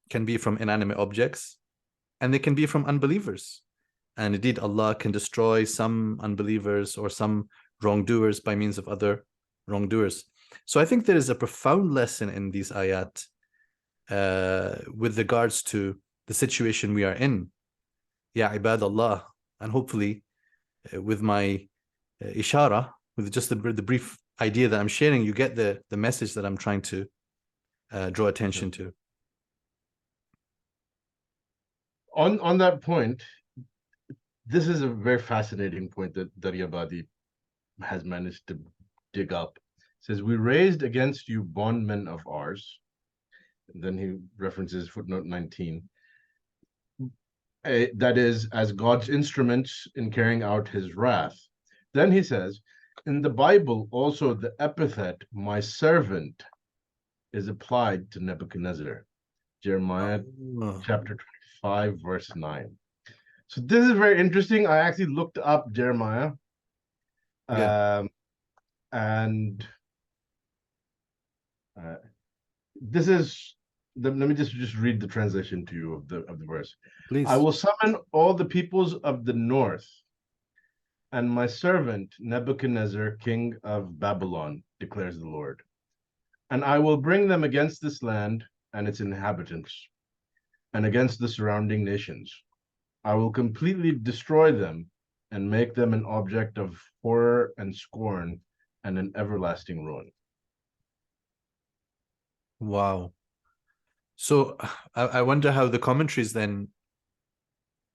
can be from inanimate objects, and they can be from unbelievers. And indeed, Allah can destroy some unbelievers or some wrongdoers by means of other wrongdoers. So I think there is a profound lesson in these ayat with regards to the situation we are in. Ya ibad Allah. And hopefully with my ishara, with just the brief idea that I'm sharing, you get the message that I'm trying to draw attention to. On that point, this is a very fascinating point that Daryabadi has managed to dig up. It says, we raised against you bondmen of ours. And then he references footnote 19. That is, as God's instruments in carrying out His wrath. Then he says, in the Bible also the epithet, my servant, is applied to Nebuchadnezzar. Jeremiah chapter 25, verse 9. So this is very interesting. I actually looked up Jeremiah. And this is, let me just read the translation to you of the verse. Please. I will summon all the peoples of the north, and my servant Nebuchadnezzar, king of Babylon, declares the Lord. And I will bring them against this land and its inhabitants, and against the surrounding nations. I will completely destroy them and make them an object of horror and scorn and an everlasting ruin. Wow. So I wonder how the commentaries then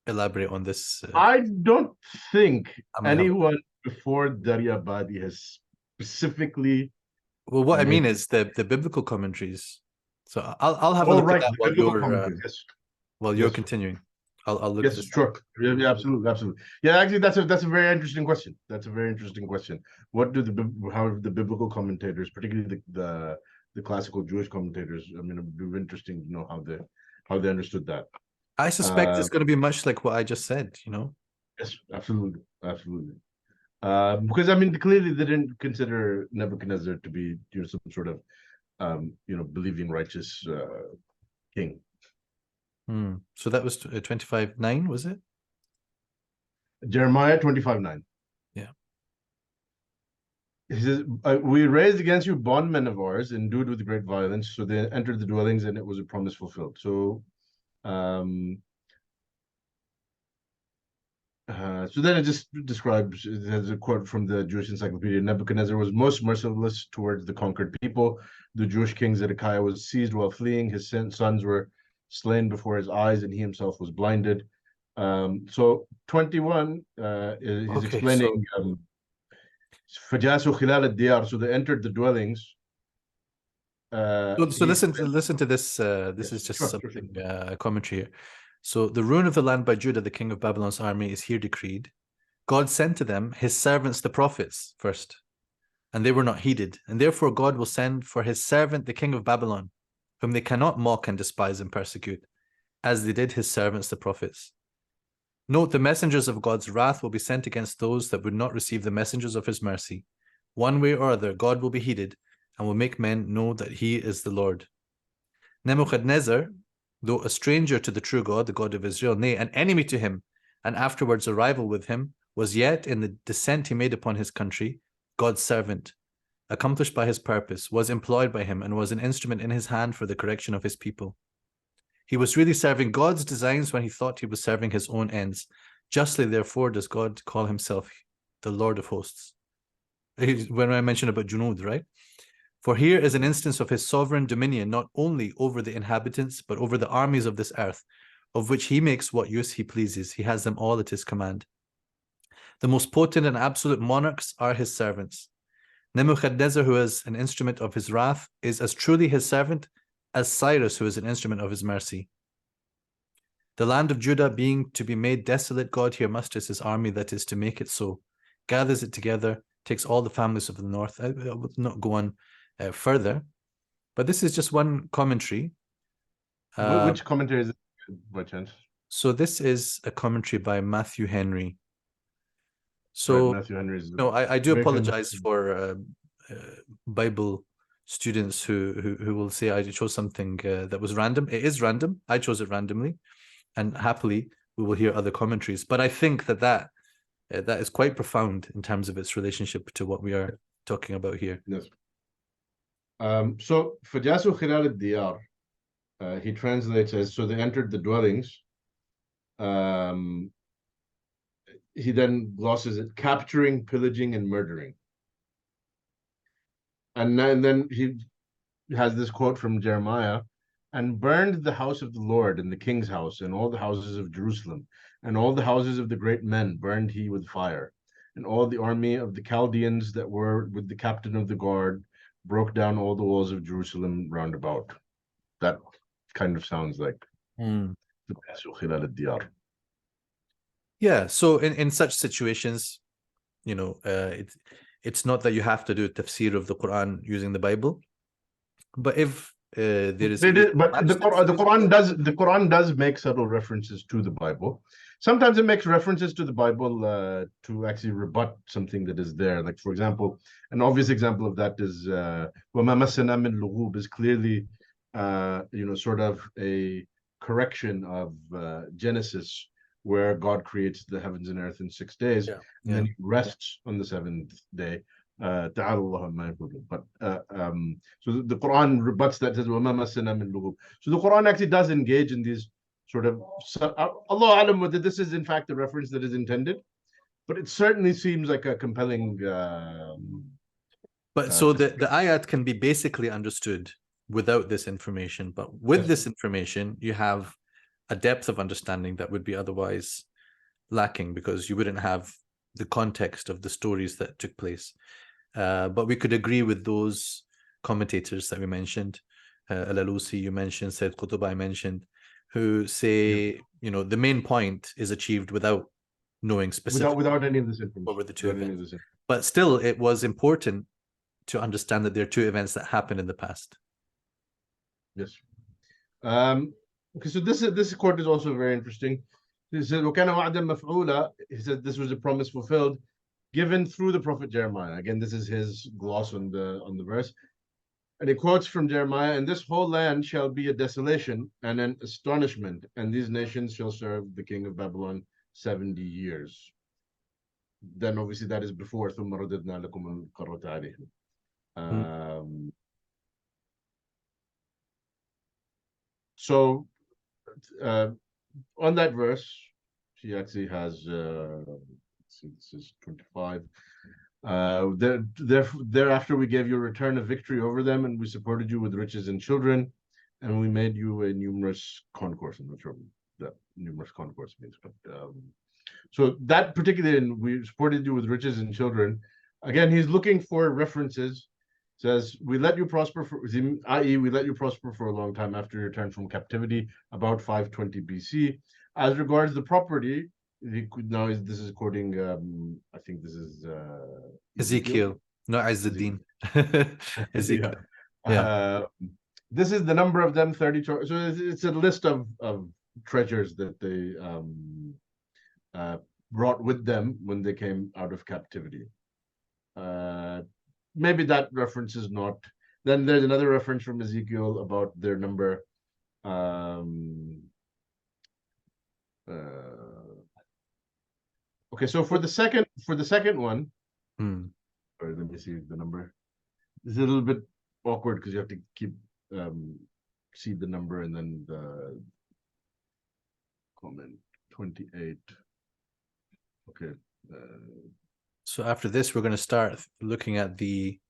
elaborate on this. I don't think anyone before Daryabadi has specifically. Well, what I mean is the biblical commentaries. So I'll have a look at that while you're continuing. I'll look at this. Sure. Yeah, absolutely. Yeah, actually, that's a very interesting question. That's a very interesting question. What do how the biblical commentators, particularly the classical Jewish commentators, I mean, it would be interesting to know how they understood that. I suspect it's going to be much like what I just said. Yes, absolutely. Because I mean, clearly they didn't consider Nebuchadnezzar to be some sort of believing righteous king. So that was 25:9, was it? Jeremiah 25:9. Yeah. He says, we raised against you bondmen of ours, endued with great violence, so they entered the dwellings and it was a promise fulfilled. So so then it just describes, there's a quote from the Jewish Encyclopedia, Nebuchadnezzar was most merciless towards the conquered people. The Jewish king Zedekiah was seized while fleeing. His sons were slain before his eyes, and he himself was blinded. So 21 is explaining Fajasu khilal ad-diyar, so they entered the dwellings. So listen to this. This is just something commentary here. So the ruin of the land by Judah, the king of Babylon's army, is here decreed. God sent to them his servants, the prophets, first, and they were not heeded. And therefore God will send for his servant, the king of Babylon, whom they cannot mock and despise and persecute, as they did his servants, the prophets. Note, the messengers of God's wrath will be sent against those that would not receive the messengers of his mercy. One way or other, God will be heeded and will make men know that he is the Lord. Nebuchadnezzar, though a stranger to the true God, the God of Israel, nay, an enemy to him, and afterwards a rival with him, was yet, in the descent he made upon his country, God's servant, accomplished by his purpose, was employed by him, and was an instrument in his hand for the correction of his people. He was really serving God's designs when he thought he was serving his own ends. Justly, therefore, does God call himself the Lord of hosts. When I mentioned about Junud, right? For here is an instance of his sovereign dominion, not only over the inhabitants, but over the armies of this earth, of which he makes what use he pleases. He has them all at his command. The most potent and absolute monarchs are his servants. Nebuchadnezzar, who is an instrument of his wrath, is as truly his servant as Cyrus, who is an instrument of his mercy. The land of Judah being to be made desolate, God here musters his army that is to make it so, gathers it together, takes all the families of the north. I will not go on further, but this is just one commentary. Which commentary is it, by chance? So this is a commentary by Matthew Henry. So, right, Matthew Henry is no, I do apologize for Bible students who will say I chose something that was random. It is random. I chose it randomly, and happily we will hear other commentaries. But I think that is quite profound in terms of its relationship to what we are talking about here. Yes. So Fajasu Khilal al-Diyar, he translates as, so they entered the dwellings. He then glosses it, capturing, pillaging, and murdering. And then he has this quote from Jeremiah, and burned the house of the Lord and the king's house and all the houses of Jerusalem and all the houses of the great men burned he with fire, and all the army of the Chaldeans that were with the captain of the guard broke down all the walls of Jerusalem round about. That kind of sounds like the Khilal al-Diyar. Yeah, so in such situations, you know, it's not that you have to do tafsir of the Quran using the Bible, but if there is, but the Quran does make subtle references to the Bible. Sometimes it makes references to the Bible to actually rebut something that is there. Like, for example, an obvious example of that is وَمَا مَسَّنَا مِن لُغُوبٍ is clearly sort of a correction of Genesis, where God creates the heavens and earth in 6 days, and then he rests on the seventh day. But so the Quran rebuts that, says وَمَا مَسَّنَا مِن لُغُوبٍ. So the Quran actually does engage in these sort of, Allah alam whether this is in fact the reference that is intended, but it certainly seems like a compelling so the ayat can be basically understood without this information, but with this information you have a depth of understanding that would be otherwise lacking, because you wouldn't have the context of the stories that took place. But we could agree with those commentators that we mentioned, Al-Alusi you mentioned, Sayyid Qutb I mentioned, who say, the main point is achieved without knowing specifically without any of this information. What were the two events. But still, it was important to understand that there are two events that happened in the past. Yes. Okay, so this quote is also very interesting. He said, وَكَانَ وَعْدًا مَفْعُولًا. He said this was a promise fulfilled, given through the prophet Jeremiah. Again, this is his gloss on the verse. And he quotes from Jeremiah, and this whole land shall be a desolation and an astonishment, and these nations shall serve the king of Babylon 70 years. Then obviously that is before ثُمَّ رَدَدْنَا لَكُمُ الْقَرَّةَ عَلَيْهِمْ. So on that verse, she actually has, let's see, this is 25. Thereafter we gave you a return of victory over them, and we supported you with riches and children, and we made you a numerous concourse. I'm not sure what that numerous concourse means, but so that particularly, we supported you with riches and children. Again, he's looking for references. Says, we let you prosper, i.e., we let you prosper for a long time after your return from captivity, about 520 BC. As regards the property, now this is quoting, I think this is Ezekiel, not Ezekiel. Izzuddin. Ezekiel. Yeah. This is the number of them, 32. So it's a list of treasures that they brought with them when they came out of captivity. Maybe that reference is not. Then there's another reference from Ezekiel about their number. Okay, so for the second one, sorry, let me see the number. It's a little bit awkward because you have to keep see the number and then the comment 28. Okay. So after this, we're going to start looking at the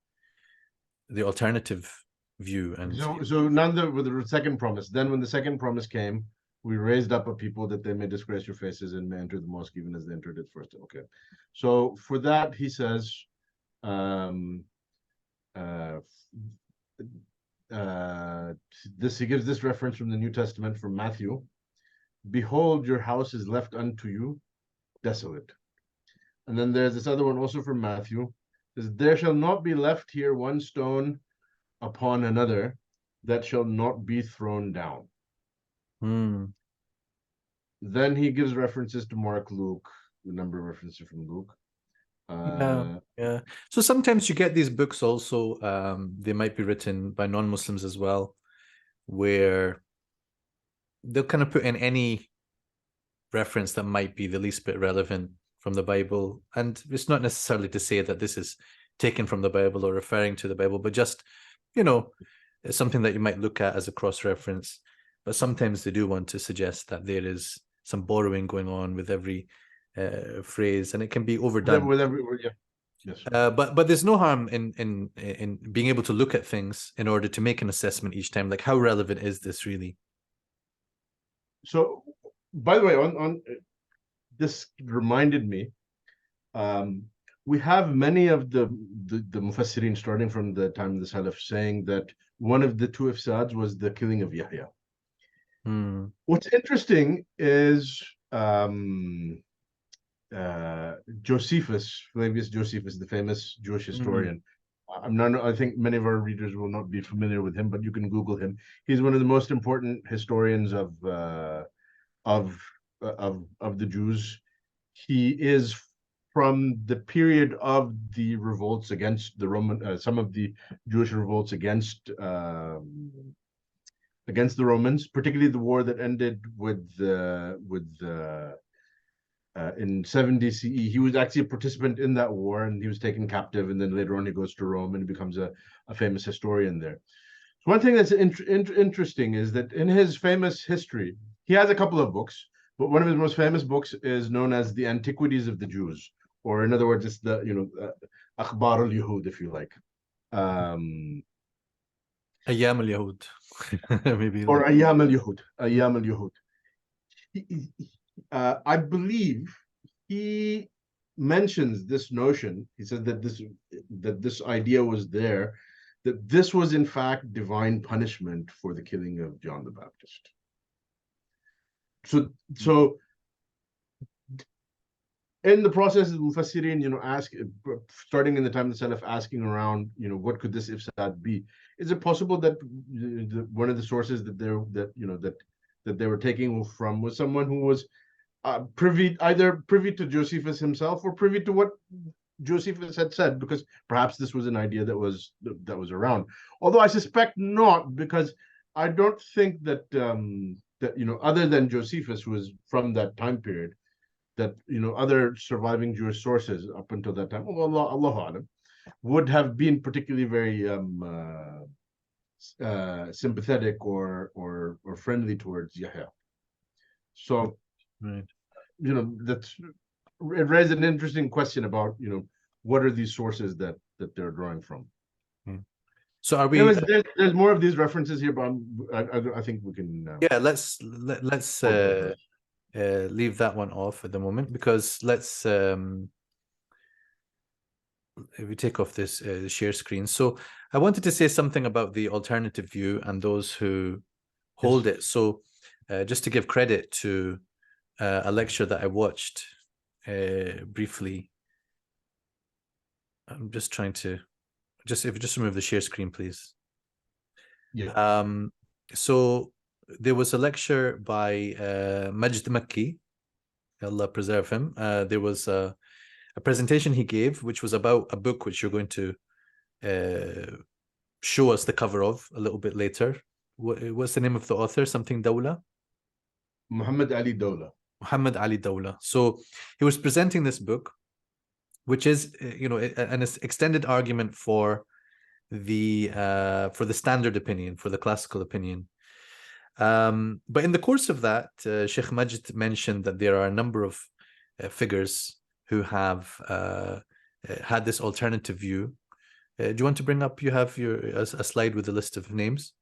alternative view. And so now with the second promise. Then when the second promise came, we raised up a people that they may disgrace your faces and may enter the mosque even as they entered it first. Okay. So for that, he says, he gives this reference from the New Testament from Matthew. Behold, your house is left unto you desolate. And then there's this other one also from Matthew. There shall not be left here one stone upon another that shall not be thrown down. Then he gives references to Mark, Luke, the number of references from Luke. Yeah. So sometimes you get these books also, they might be written by non-Muslims as well, where they'll kind of put in any reference that might be the least bit relevant from the Bible. And it's not necessarily to say that this is taken from the Bible or referring to the Bible, but just, it's something that you might look at as a cross-reference. But sometimes they do want to suggest that there is some borrowing going on with every phrase, and it can be overdone. With every word, yeah. Yes. But there's no harm in being able to look at things in order to make an assessment each time. Like, how relevant is this really? So, by the way, on this reminded me, we have many of the Mufassirin, starting from the time of the Salaf, saying that one of the two ifsads was the killing of Yahya. What's interesting is Josephus, Flavius Josephus, the famous Jewish historian. I think many of our readers will not be familiar with him, but you can Google him. He's one of the most important historians of the Jews. He is from the period of the revolts against the Roman, some of the Jewish revolts against the Romans, particularly the war that ended in 70 CE. He was actually a participant in that war, and he was taken captive, and then later on he goes to Rome and becomes a famous historian there. So one thing that's interesting is that in his famous history, he has a couple of books, but one of his most famous books is known as the Antiquities of the Jews, or in other words, it's the Akhbar al-Yahud, if you like. Ayyam al-Yahud. Maybe. Or Ayyam al-Yahud. Ayyam al-Yahud. I believe he mentions this notion. He said that this idea was there, that this was in fact divine punishment for the killing of John the Baptist. So in the process of Mufassirin, starting in the time of the Salaf, asking around, what could this ifsad be? Is it possible that one of the sources that they were taking from was someone who was privy to Josephus himself, or privy to what Josephus had said, because perhaps this was an idea that was around. Although I suspect not, because I don't think that other than Josephus, who was from that time period, that other surviving Jewish sources up until that time, Allahu A'lam, would have been particularly very sympathetic or friendly towards Yahya. So, right. It raised an interesting question about what are these sources that they're drawing from. So are we? There's more of these references here, but I think we can. Yeah, let's leave that one off at the moment, because let's if we take off this share screen. So I wanted to say something about the alternative view and those who hold it. So just to give credit to a lecture that I watched briefly. I'm just trying to if you just remove the share screen, please. Yeah. So there was a lecture by Majd Makki, Allah preserve him. There was a presentation he gave, which was about a book which you're going to show us the cover of a little bit later. What's the name of the author? Something Dawla? Muhammad Ali Dawla. Muhammad Ali Dawla. So he was presenting this book, which is, an extended argument for the standard opinion, for the classical opinion. But in the course of that, Sheikh Majd mentioned that there are a number of figures who have had this alternative view. Do you want to bring up? You have a slide with a list of names.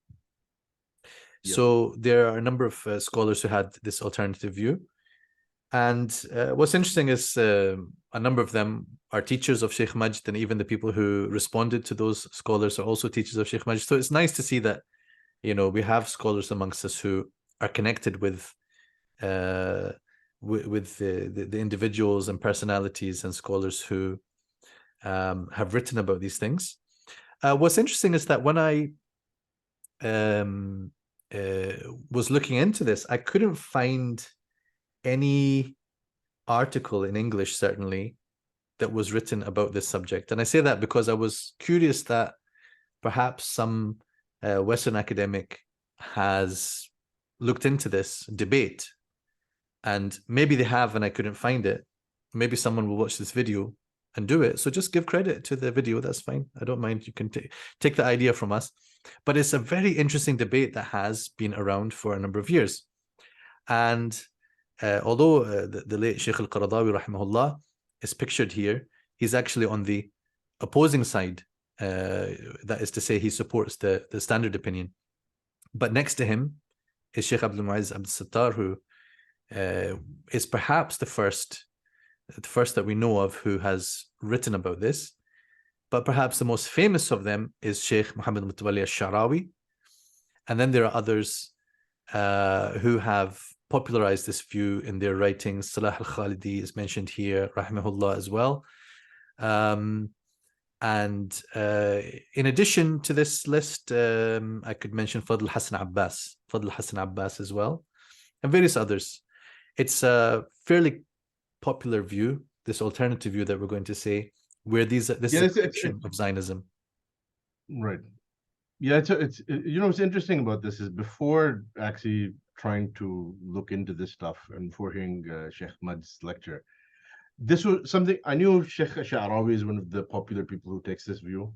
Yep. So there are a number of scholars who had this alternative view. And what's interesting is a number of them are teachers of Sheikh Majd, and even the people who responded to those scholars are also teachers of Sheikh Majd. So it's nice to see that, we have scholars amongst us who are connected with the individuals and personalities and scholars who have written about these things. What's interesting is that when I was looking into this, I couldn't find any article in English, certainly, that was written about this subject. And I say that because I was curious that perhaps some Western academic has looked into this debate, and maybe they have and I couldn't find it. Maybe someone will watch this video and do it. So just give credit to the video. That's fine. I don't mind. You can take the idea from us. But it's a very interesting debate that has been around for a number of years. And although the late Shaykh al-Qaradawi rahimahullah is pictured here, he's actually on the opposing side. That is to say, he supports the standard opinion. But next to him is Shaykh Abdul Mu'izz Abdul Sattar, who is perhaps the first that we know of who has written about this. But perhaps the most famous of them is Shaykh Muhammad Mutawalli al-Sha'rawi. And then there are others who have popularized this view in their writings. Salah al-Khalidi is mentioned here, rahimahullah, as well. And in addition to this list, I could mention Fadl Hassan Abbas as well, and various others. It's a fairly popular view, this alternative view that we're going to say, where this is a section of Zionism. Right. Yeah, it's what's interesting about this is before actually trying to look into this stuff and before hearing Sheikh Majd's lecture, this was something I knew. Sheikh al-Sha'rawi is one of the popular people who takes this view,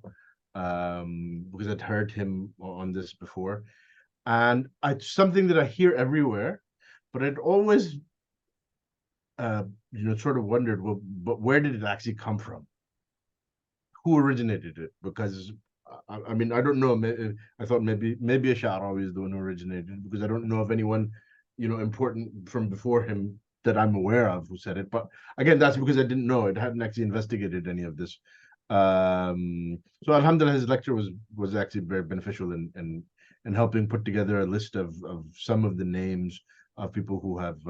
because I'd heard him on this before, and it's something that I hear everywhere, but I'd always sort of wondered, well, but where did it actually come from? Who originated it? Because I mean, I don't know. I thought maybe a Sha'rawi is the one who originated it, because I don't know of anyone, important from before him that I'm aware of who said it. But again, that's because I didn't know. I hadn't actually investigated any of this. So Alhamdulillah, his lecture was actually very beneficial in helping put together a list of some of the names of people who have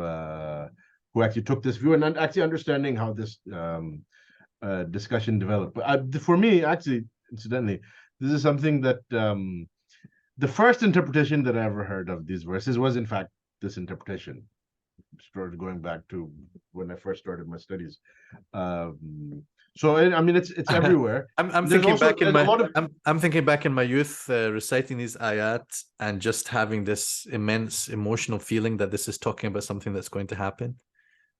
who actually took this view, and actually understanding how this discussion developed. But for me, actually, incidentally, this is something that the first interpretation that I ever heard of these verses was, in fact, this interpretation. Started going back to when I first started my studies. So I mean, it's everywhere. I'm thinking back in my youth, reciting these ayat and just having this immense emotional feeling that this is talking about something that's going to happen.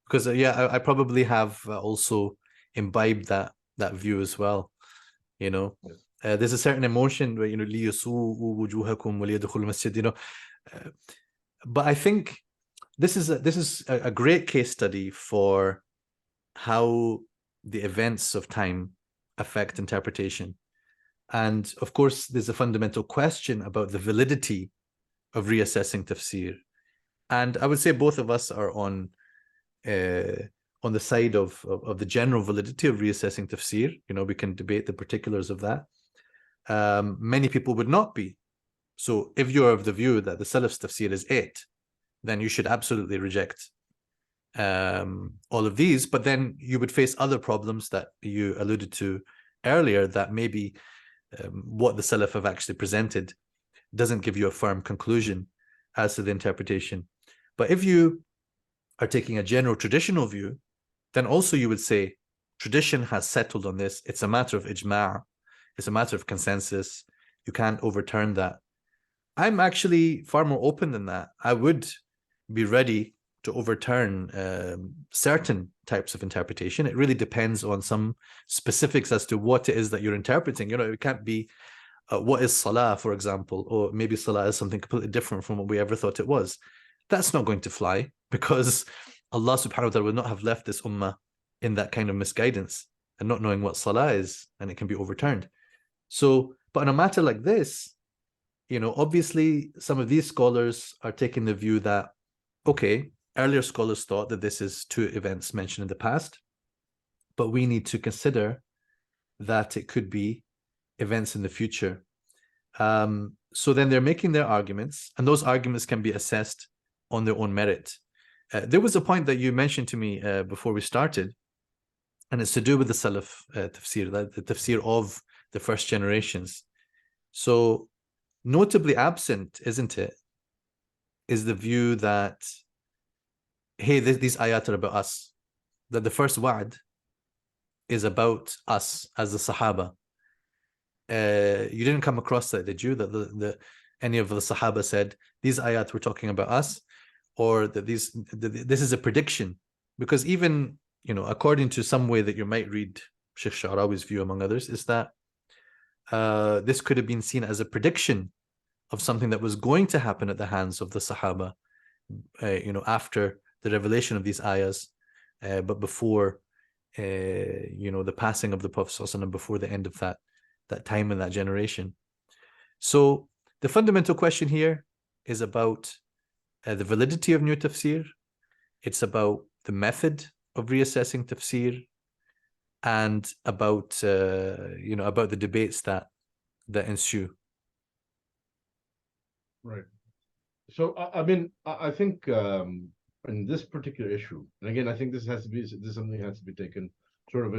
Because I probably have also imbibed that view as well. There's a certain emotion where but I think this is a great case study for how the events of time affect interpretation. And of course, there's a fundamental question about the validity of reassessing tafsir. And I would say both of us are on the side of the general validity of reassessing tafsir. We can debate the particulars of that. Many people would not be. So if you're of the view that the Salaf's tafsir is 8, then you should absolutely reject all of these, but then you would face other problems that you alluded to earlier, that maybe what the Salaf have actually presented doesn't give you a firm conclusion as to the interpretation. But if you are taking a general traditional view, then also you would say tradition has settled on this. It's a matter of ijma'. It's a matter of consensus. You can't overturn that. I'm actually far more open than that. I would be ready to overturn certain types of interpretation. It really depends on some specifics as to what it is that you're interpreting. You know, it can't be what is salah, for example, or maybe salah is something completely different from what we ever thought it was. That's not going to fly, because Allah subhanahu wa ta'ala would not have left this ummah in that kind of misguidance and not knowing what salah is, and it can be overturned. So, but in a matter like this, you know, obviously some of these scholars are taking the view that, okay, earlier scholars thought that this is two events mentioned in the past, but we need to consider that it could be events in the future. So then they're making their arguments, and those arguments can be assessed on their own merit. There was a point that you mentioned to me before we started, and it's to do with the Salaf tafsir, the tafsir of the first generations. So notably absent, isn't it, is the view that, hey, these ayat are about us, that the first wa'd is about us as the Sahaba. You didn't come across that, did you? That any of the Sahaba said these ayat were talking about us, or that this is a prediction? Because even, you know, according to some way that you might read Shaykh Sha'rawi's view, among others, is that this could have been seen as a prediction of something that was going to happen at the hands of the Sahaba, you know, after the revelation of these ayahs, but before, you know, the passing of the Prophet ﷺ, before the end of that time in that generation. So the fundamental question here is about the validity of new tafsir. It's about the method of reassessing tafsir, and about you know, about the debates that ensue. Right. So I mean, I think in this particular issue, and again, I think this something has to be taken sort of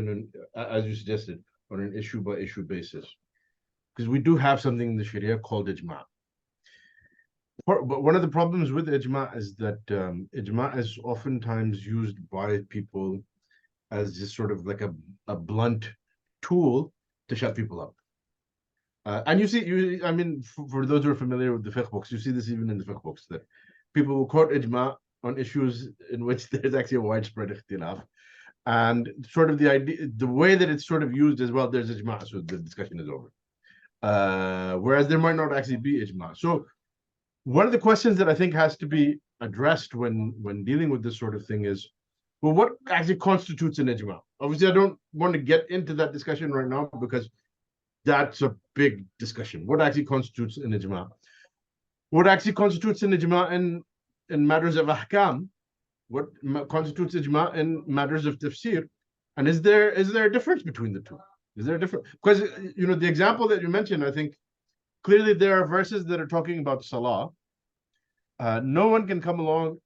as you suggested, on an issue by issue basis, because we do have something in the Sharia called ijma'. But one of the problems with ijma' is that ijma' is oftentimes used by people as just sort of like a blunt tool to shut people up. And you see, I mean, for those who are familiar with the fiqh books, you see this even in the fiqh books, that people will quote ijma' on issues in which there's actually a widespread ikhtilaf. And sort of the idea, the way that it's sort of used as well, there's ijma', so the discussion is over. Whereas there might not actually be ijma'. So one of the questions that I think has to be addressed when dealing with this sort of thing is, well, what actually constitutes an ijma'? Obviously, I don't want to get into that discussion right now, because that's a big discussion. What actually constitutes an ijma'? What actually constitutes an ijma' in matters of ahkam? What constitutes ijma' in matters of tafsir? And is there a difference between the two? Is there a difference? Because, you know, the example that you mentioned, I think clearly there are verses that are talking about salah. No one can come along,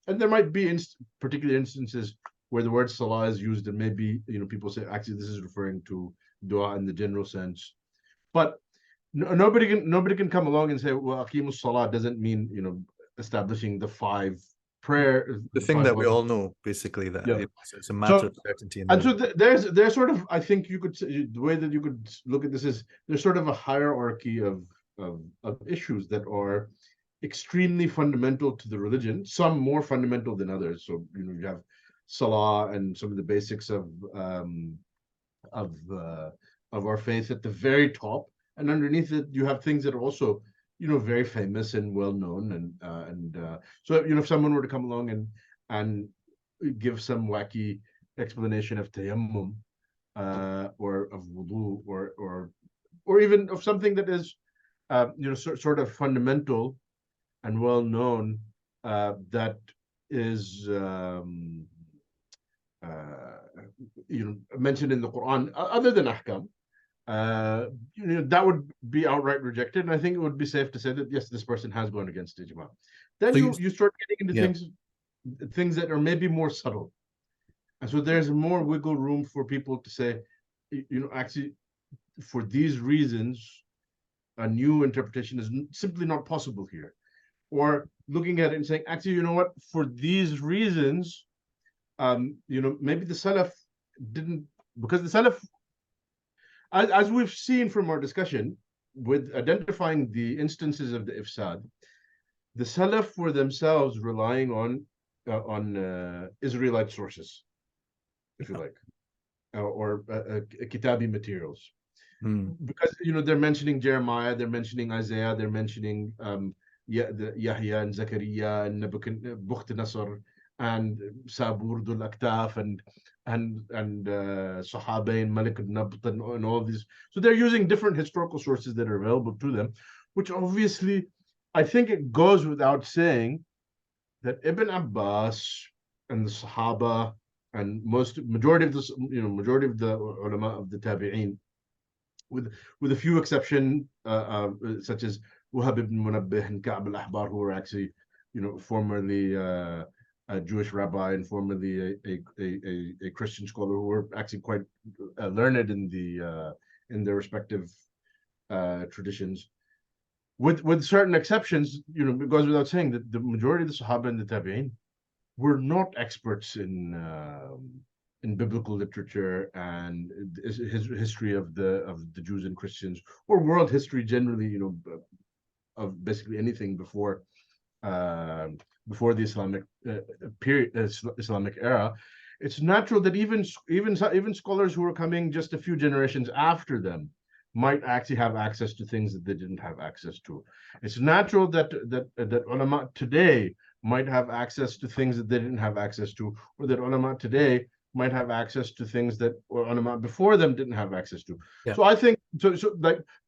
and there might be particular instances where the word salah is used, and maybe, you know, people say actually this is referring to dua in the general sense, but nobody can come along and say, well, aqimus salah doesn't mean, you know, establishing the five prayer. The thing that we all know, basically, that it's a matter of certainty. And so there's sort of, I think you could say, the way that you could look at this is, there's sort of a hierarchy of issues that are extremely fundamental to the religion, some more fundamental than others. So, you know, you have salah and some of the basics of our faith at the very top, and underneath it you have things that are also, you know, very famous and well known, and so, you know, if someone were to come along and give some wacky explanation of tayammum, or of wudu, or even of something that is, you know, sort of fundamental and well known, that is, you know, mentioned in the Quran, other than ahkam, you know, that would be outright rejected. And I think it would be safe to say that yes, this person has gone against ijma'. Then so you start getting into things. things that are maybe more subtle. And so there's more wiggle room for people to say, actually, for these reasons, a new interpretation is simply not possible here. Or looking at it and saying, actually, you know what, for these reasons, maybe the Salaf didn't, because the Salaf, as we've seen from our discussion, with identifying the instances of the ifsad, the Salaf were themselves relying on Israelite sources, if you like, or kitabi materials. Because they're mentioning Jeremiah, they're mentioning Isaiah, they're mentioning Yahya and Zakaria and Bukhtanasar and Sabur Dul Aktaf and Sahabain, Malik al-Nabt and all these. So they're using different historical sources that are available to them, which obviously, I think it goes without saying that Ibn Abbas and the Sahaba and majority of the ulama of the Tabi'een, with a few exceptions, such as Wahab ibn Munabbih and Ka'b al-Ahbar, who were actually, formerly a Jewish rabbi and formerly a Christian scholar, who were actually quite learned in their respective traditions. With certain exceptions, it goes without saying that the majority of the Sahaba and the Tabi'in were not experts in biblical literature and history of the Jews and Christians, or world history generally, of basically anything before the Islamic Islamic era. It's natural that even scholars who are coming just a few generations after them might actually have access to things that they didn't have access to. It's natural that ulama today might have access to things that they didn't have access to, or that ulama today might have access to things that ulama before them didn't have access to. Yeah. So I think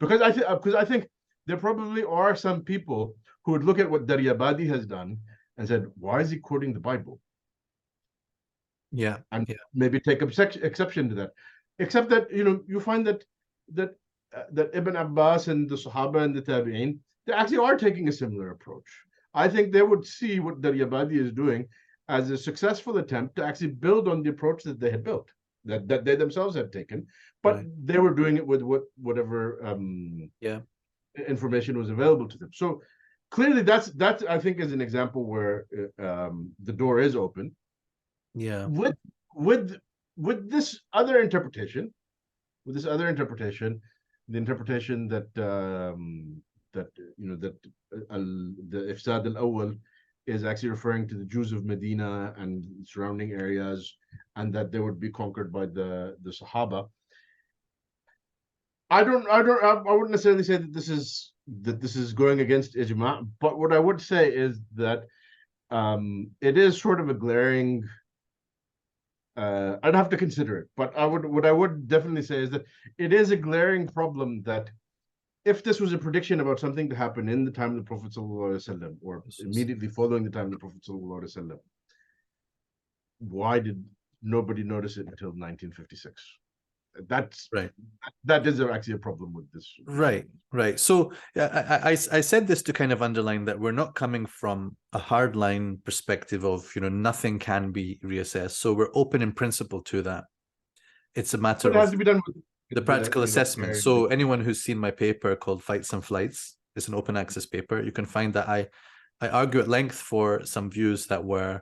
because I think there probably are some people who would look at what Daryabadi has done and said, why is he quoting the Bible? Yeah. And maybe take exception to that. Except that you find that Ibn Abbas and the Sahaba and the Tabi'in, they actually are taking a similar approach. I think they would see what Daryabadi is doing as a successful attempt to actually build on the approach that they had built, that they themselves had taken, but they were doing it with whatever information was available to them. So clearly, that's I think is an example where the door is open. Yeah. With this other interpretation, the interpretation that the Ifsad al-Awwal is actually referring to the Jews of Medina and surrounding areas, and that they would be conquered by the Sahaba. I wouldn't necessarily say that this is going against ijma, but what I would say is that it is sort of a glaring. I'd have to consider it, but what I would definitely say is that it is a glaring problem that if this was a prediction about something to happen in the time of the Prophet ﷺ, or immediately following the time of the Prophet ﷺ, why did nobody notice it until 1956? That's right. That is actually a problem with this. Right. So I said this to kind of underline that we're not coming from a hardline perspective of, nothing can be reassessed. So we're open in principle to that. It's a matter of... It has to be done with the practical assessment. So anyone who's seen my paper called Fights and Flights, it's an open access paper. You can find that I argue at length for some views that were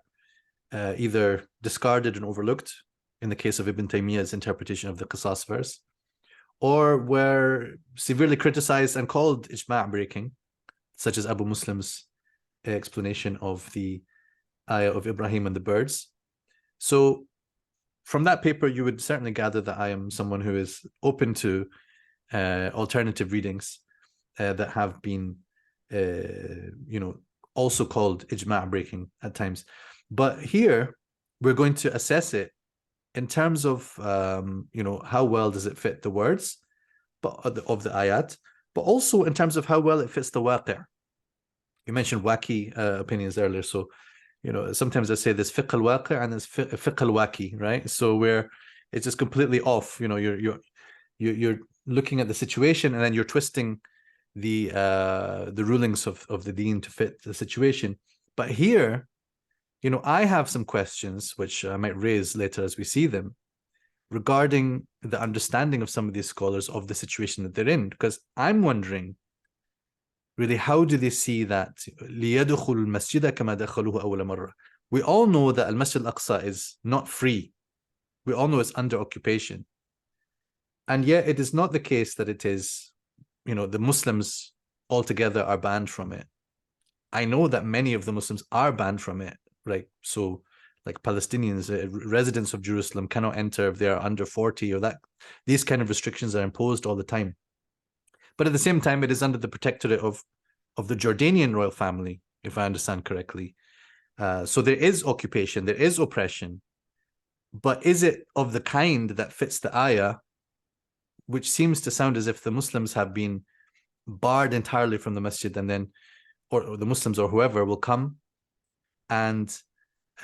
either discarded and overlooked in the case of Ibn Taymiyyah's interpretation of the Qisas verse, or were severely criticized and called ijma' breaking, such as Abu Muslim's explanation of the ayah of Ibrahim and the birds. So from that paper, you would certainly gather that I am someone who is open to alternative readings that have been, also called ijma' breaking at times. But here, we're going to assess it in terms of, how well does it fit the words of the ayat, but also in terms of how well it fits the waqi'. You mentioned wacky opinions earlier, so sometimes I say this fiqh al-waqi' and this fiqh al-waqi', right? So where it's just completely off. You're looking at the situation and then you're twisting the rulings of the deen to fit the situation. But here, I have some questions which I might raise later as we see them regarding the understanding of some of these scholars of the situation that they're in, because I'm wondering, really, how do they see that? لِيَدْخُلُوا الْمَسْجِدَ كَمَا دَخَلُوهُ أَوَّلَ مَرَّةٍ. We all know that Al-Masjid al-Aqsa is not free. We all know it's under occupation. And yet it is not the case that it is, the Muslims altogether are banned from it. I know that many of the Muslims are banned from it, right? So like Palestinians, residents of Jerusalem cannot enter if they are under 40 or that. These kind of restrictions are imposed all the time. But at the same time, it is under the protectorate of the Jordanian royal family, if I understand correctly. So there is occupation, there is oppression. But is it of the kind that fits the ayah, which seems to sound as if the Muslims have been barred entirely from the masjid, and then, or the Muslims or whoever will come and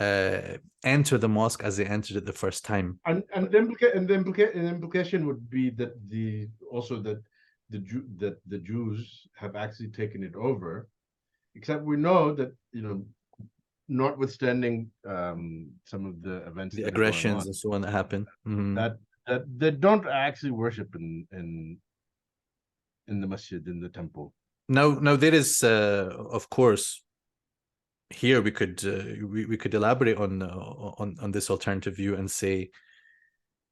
enter the mosque as they entered it the first time. And the implication would be that the Jews have actually taken it over, except we know that notwithstanding some of the events, the aggressions and so on that happen, that they don't actually worship in the masjid, in the temple. Now there is, of course, here we could elaborate on this alternative view and say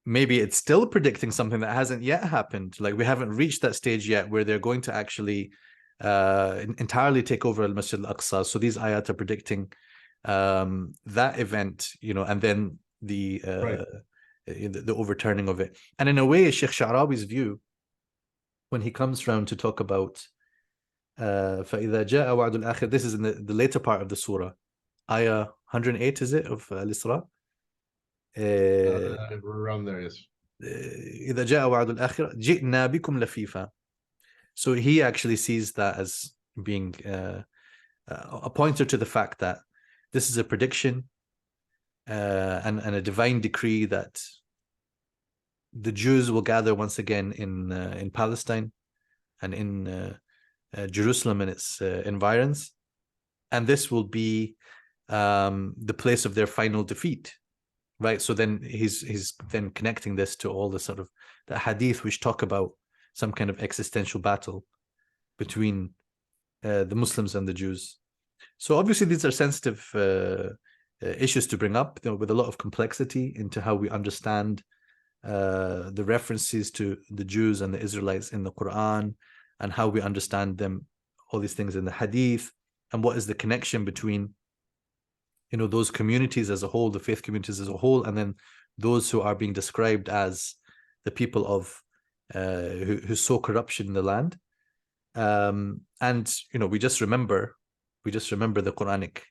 maybe it's still predicting something that hasn't yet happened. Like we haven't reached that stage yet where they're going to actually entirely take over al-Masjid al-Aqsa. So these ayat are predicting that event, and then the overturning of it. And in a way, Shaykh Sha'rawi's view, when he comes round to talk about فَإِذَا جَاءَ وَعْدُ الْآخِرِ, this is in the later part of the surah, ayah 108, is it, of al-Isra? Around there, yes. إِذَا جَاءَ وَعْدُ الْآخِرِ جِئْنَا بِكُمْ لَفِيفًا. So he actually sees that as being a pointer to the fact that this is a prediction and a divine decree that the Jews will gather once again in Palestine and in Jerusalem and its environs, and this will be the place of their final defeat, right? So then he's then connecting this to all the sort of the hadith which talk about some kind of existential battle between the Muslims and the Jews. So obviously these are sensitive issues to bring up, with a lot of complexity into how we understand the references to the Jews and the Israelites in the Quran, and how we understand them, all these things in the hadith, and what is the connection between those communities as a whole, the faith communities as a whole, and then those who are being described as the people of who sow corruption in the land. And we just remember the Quranic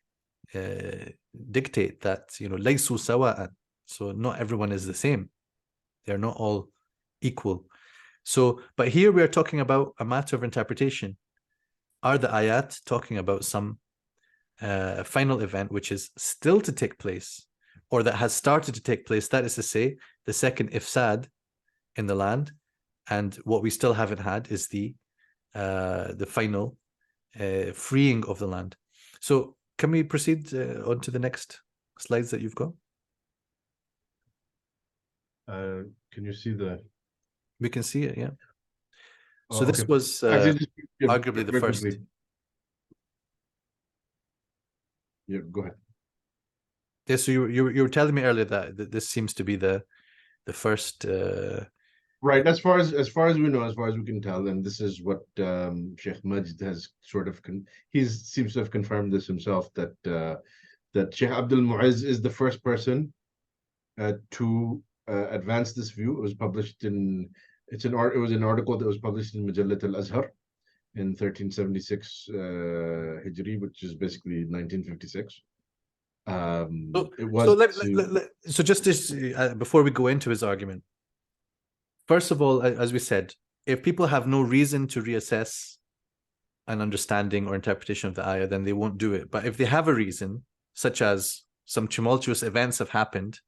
dictate that laysu sawa'an, so not everyone is the same, they're not all equal. So, but here we are talking about a matter of interpretation. Are the ayat talking about some final event which is still to take place, or that has started to take place? That is to say, the second ifsad in the land, and what we still haven't had is the final freeing of the land. So, can we proceed on to the next slides that you've got? Can you see the? We can see it, yeah. Oh, so this okay. was arguably the first. Yeah, go ahead. Yeah, so you were telling me earlier that this seems to be the first. Right, as far as we know, as far as we can tell, and this is what Shaykh Majd has sort of seems to have confirmed this himself, that Shaykh Abdul Mu'izz is the first person to advance this view. It was published in it was an article that was published in Majallat al-Azhar in 1376 Hijri, which is basically 1956. It was so just this, before we go into his argument, first of all, as we said, if people have no reason to reassess an understanding or interpretation of the ayah, then they won't do it. But if they have a reason, such as some tumultuous events have happened,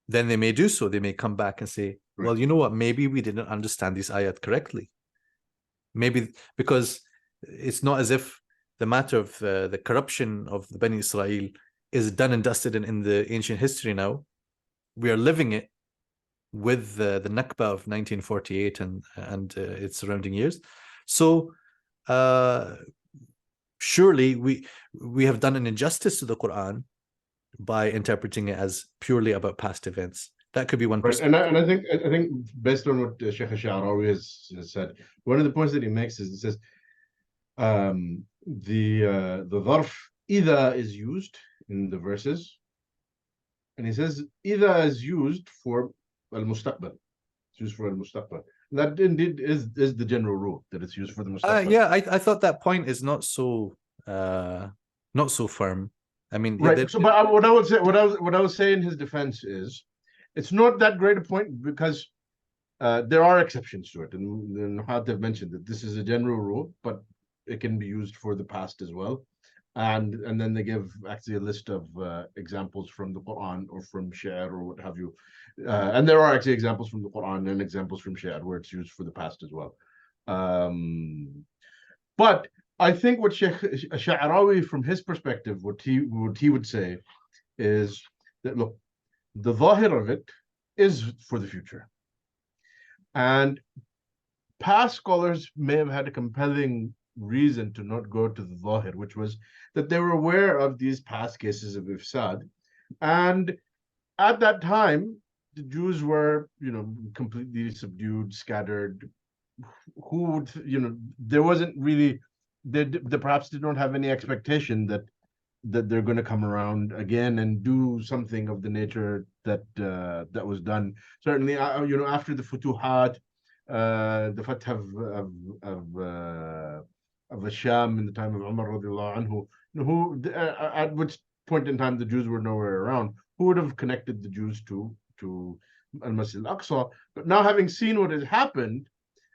then they may do so. They may come back and say, right, well, you know what, maybe we didn't understand this ayat correctly. Maybe because it's not as if the matter of the corruption of the Banu Isra'il is done and dusted in the ancient history now. We are living it with the Nakba of 1948 and its surrounding years. So surely we have done an injustice to the Quran by interpreting it as purely about past events. That could be one perspective. And I think based on what Shaykh al-Sha'rawi has said, one of the points that he makes is, he says the dharf إذا is used in the verses, and he says إذا is used for al-mustaqbal. It's used for al-mustaqbal. That indeed is the general rule, that it's used for the mustaqbal. Yeah, I thought that point is not so firm. I mean, right. So, but what I would say in his defense is, it's not that great a point, because there are exceptions to it, and Had mentioned that this is a general rule, but it can be used for the past as well. And then they give actually a list of examples from the Quran or from Sha'r or what have you. And there are actually examples from the Quran and examples from Sha'r where it's used for the past as well. But I think what Shaykh Sha'rawi, from his perspective, what he would say is that, look, the zahir of it is for the future. And past scholars may have had a compelling reason to not go to the zahir, which was that they were aware of these past cases of ifsad. And at that time, the Jews were, completely subdued, scattered. Who would, there wasn't really, they perhaps did not have any expectation that they're going to come around again and do something of the nature that that was done. Certainly, after the Futuhat, the Fath of Sham in the time of Umar radiallahu anhu, at which point in time the Jews were nowhere around, who would have connected the Jews to Al-Masjid al-Aqsa. But now, having seen what has happened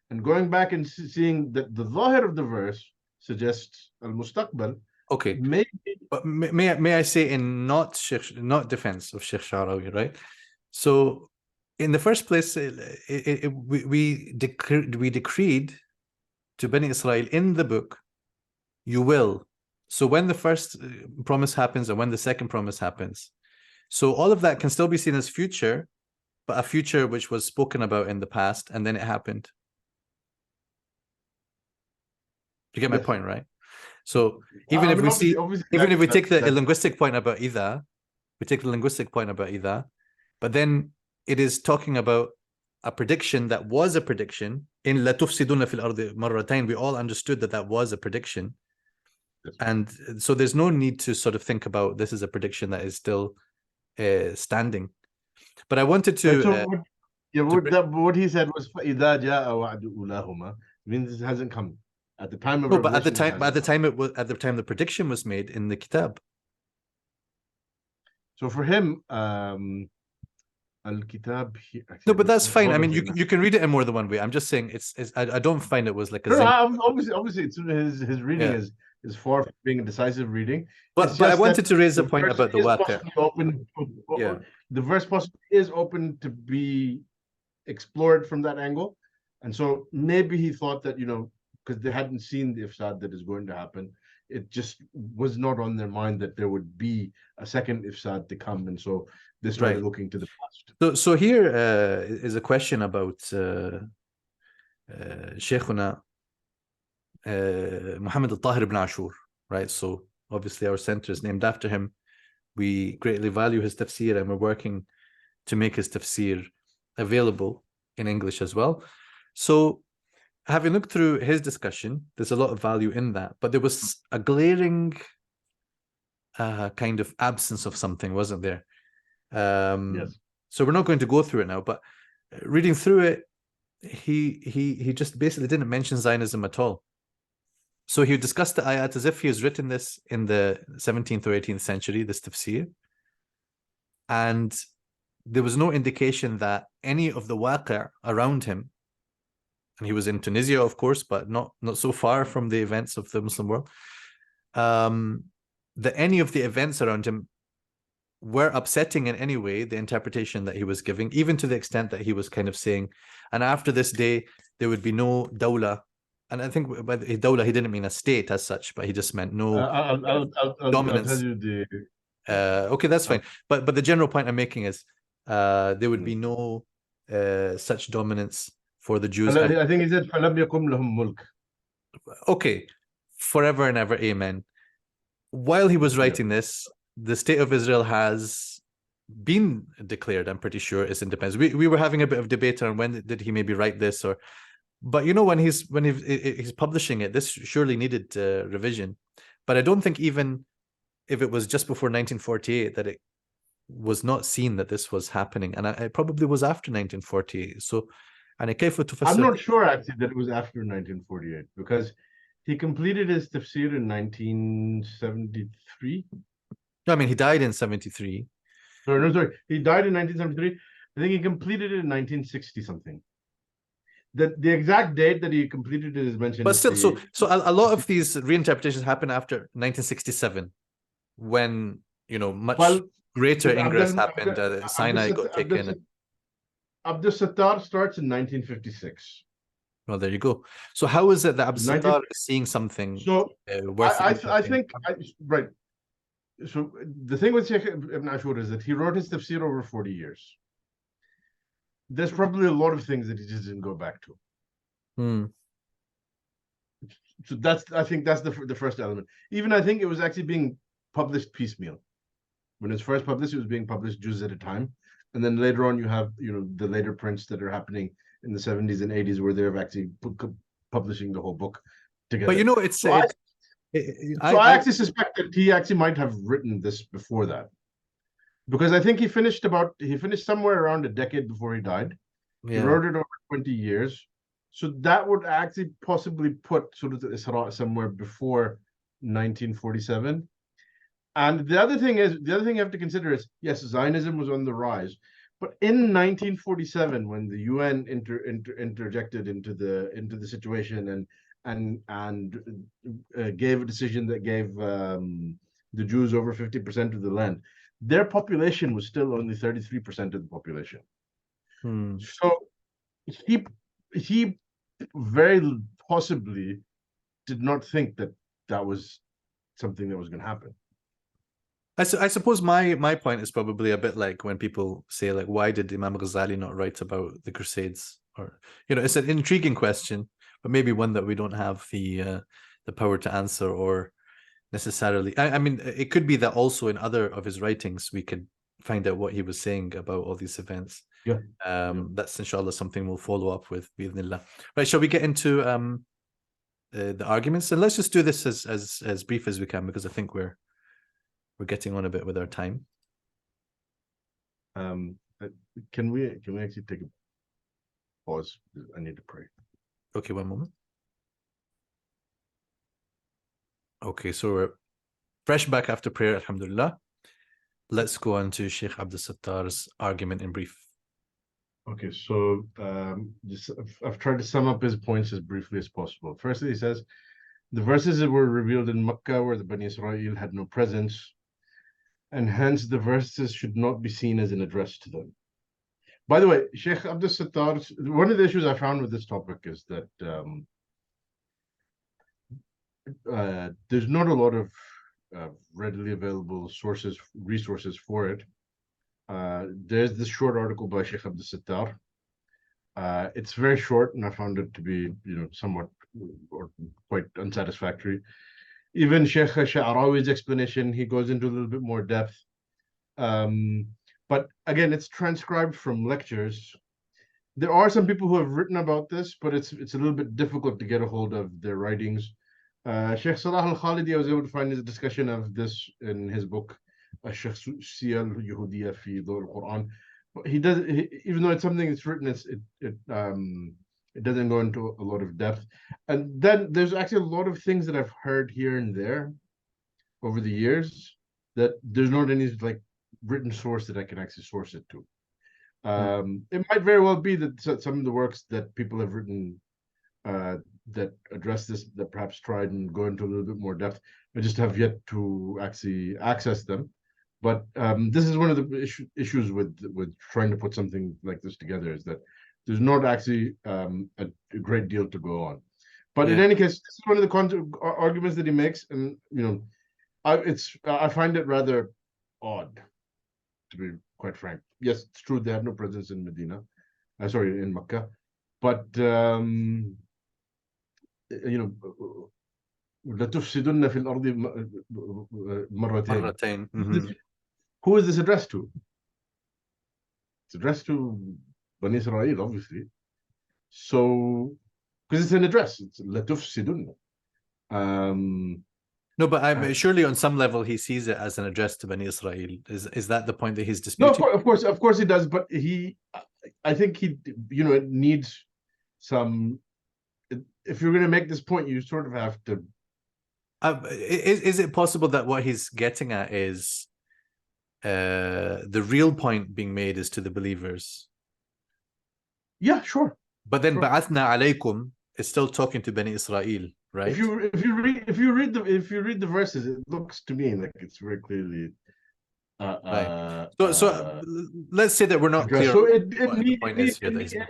and going back and seeing that the zahir of the verse suggests al-mustaqbal. Okay, maybe. But may I say, in not defense of Shaykh Sha'rawi, right? So in the first place, we decreed to Banu Isra'il in the book, you will. So when the first promise happens and when the second promise happens, so all of that can still be seen as future, but a future which was spoken about in the past and then it happened. You get my point, right? So even if we see, even if we take the linguistic point about idha, but then it is talking about a prediction that was a prediction. In la tufsiduna fil ardi marratayn, we all understood that was a prediction. And so there's no need to sort of think about this is a prediction that is still standing. But I wanted to... what he said was فَإِذَا جَاءَ وَعْدُ أُولَاهُمَا, means it hasn't come. At the time of no, but at the time the prediction was made in the kitab. So for him, al-kitab. No, but that's fine. I mean, you can read it in more than one way. I'm just saying I don't find it was like a. No, obviously, it's his reading is far from being a decisive reading. But I wanted to raise a point about the waqi'. The verse possibly is open to be explored from that angle, and so maybe he thought that because they hadn't seen the ifsad that is going to happen, it just was not on their mind that there would be a second ifsad to come, and so they started looking to the past. So here is a question about Shaykhuna Muhammad al-Tahir ibn Ashur, right? So obviously our center is named after him. We greatly value his tafsir, and we're working to make his tafsir available in English as well. So having looked through his discussion, there's a lot of value in that, but there was a glaring kind of absence of something, wasn't there? Yes. So we're not going to go through it now, but reading through it, he just basically didn't mention Zionism at all. So he discussed the ayat as if he has written this in the 17th or 18th century, this tafsir, and there was no indication that any of the waqi' around him, and he was in Tunisia, of course, but not so far from the events of the Muslim world, that any of the events around him were upsetting in any way the interpretation that he was giving, even to the extent that he was kind of saying, and after this day, there would be no dawla. And I think by dawla, he didn't mean a state as such, but he just meant no I'll dominance. tell you Okay, that's fine. But the general point I'm making is there would be no such dominance for the Jews. I think he said فَلَمْ يَكُمْ لَهُمْ مُلْكٌ. Okay, forever and ever, amen. While he was writing this, the state of Israel has been declared, I'm pretty sure, its independence. We were having a bit of debate on when did he maybe write this, or, but you know, when he's publishing it, this surely needed revision. But I don't think even if it was just before 1948 that it was not seen that this was happening, and it probably was after 1948. So, and I'm not sure actually that it was after 1948 because he completed his tafsir in 1973. No, I mean he died in 73. No, sorry. He died in 1973. I think he completed it in 1960 something. The exact date that he completed it is mentioned. But still, so a lot of these reinterpretations happen after 1967, when much greater ingress happened. Sinai got taken. Abdus Sattar starts in 1956. Well, there you go. So how is it that Abdus Sattar is seeing something? So I think right. So the thing with Shaykh Ibn Ashur is that he wrote his tafsir over 40 years. There's probably a lot of things that he just didn't go back to. So I think that's the first element. Even I think it was actually being published piecemeal. When it was first published, it was being published juz at a time. And then later on, you have the later prints that are happening in the 70s and 80s where they're actually publishing the whole book together. But it's I actually suspect that he actually might have written this before that, because I think he finished somewhere around a decade before he died. Yeah. He wrote it over 20 years, so that would actually possibly put Surat al-Isra somewhere before 1947. And the other thing you have to consider is, yes, Zionism was on the rise, but in 1947, when the UN interjected into the situation and gave a decision that gave the Jews over 50% of the land, their population was still only 33% of the population. So he very possibly did not think that was something that was going to happen. I suppose my point is probably a bit like when people say, like, why did Imam Ghazali not write about the Crusades? Or it's an intriguing question, but maybe one that we don't have the power to answer, or necessarily. I mean, it could be that also in other of his writings we could find out what he was saying about all these events. Yeah. That's inshallah something we'll follow up with, bi'idhnillah. Right, shall we get into the arguments? And let's just do this as brief as we can, because I think we're getting on a bit with our time. Can we actually take a pause? I need to pray. Okay, one moment. Okay, so we're fresh back after prayer, alhamdulillah. Let's go on to Shaykh Abdus Sattar's argument in brief. Okay, so I've tried to sum up his points as briefly as possible. Firstly, he says, the verses that were revealed in Makkah where the Banu Isra'il had no presence, and hence the verses should not be seen as an address to them. By the way, Shaykh Abdus Sattar, one of the issues I found with this topic is that there's not a lot of readily available resources for it. There's this short article by Shaykh Abdus Sattar. It's very short, and I found it to be, somewhat or quite unsatisfactory. Even Shaykh al-Sha'rawi's explanation, he goes into a little bit more depth. But again, it's transcribed from lectures. There are some people who have written about this, but it's a little bit difficult to get a hold of their writings. Shaykh Salah al-Khalidi, I was able to find his discussion of this in his book, Al-Shakhsiyya al-Yahudiyya fi Daw al-Quran. But even though it's something that's written, it doesn't go into a lot of depth. And then there's actually a lot of things that I've heard here and there over the years that there's not any written source that I can actually source it to. It might very well be that some of the works that people have written that address this, that perhaps tried and go into a little bit more depth, I just have yet to actually access them. But this is one of the issues with trying to put something like this together, is that there's not actually a great deal to go on. But in any case, this is one of the arguments that he makes, and I find it rather odd, to be quite frank. Yes, it's true they have no presence in Medina. Sorry, in Makkah, but you know, لَتُفْسِدُنَّ فِي الْأَرْضِ مَرَّتَيْنِ. مرتين. Who is this addressed to? It's addressed to Banu Isra'il, obviously. So, because it's an address, it's لَتُفْسِدُنَّ. No, but I'm surely on some level he sees it as an address to Bani Israel. Is that the point that he's No, disputing? of course he does, but I think he, it needs some. If you're going to make this point, you sort of have to. Is it possible that what he's getting at is the real point being made is to the believers? Yeah, sure. But then sure. ba'athna alaykum is still talking to Bani Israel, right? If you read the verses, it looks to me like it's very clearly. Right. So let's say that we're not clear. So at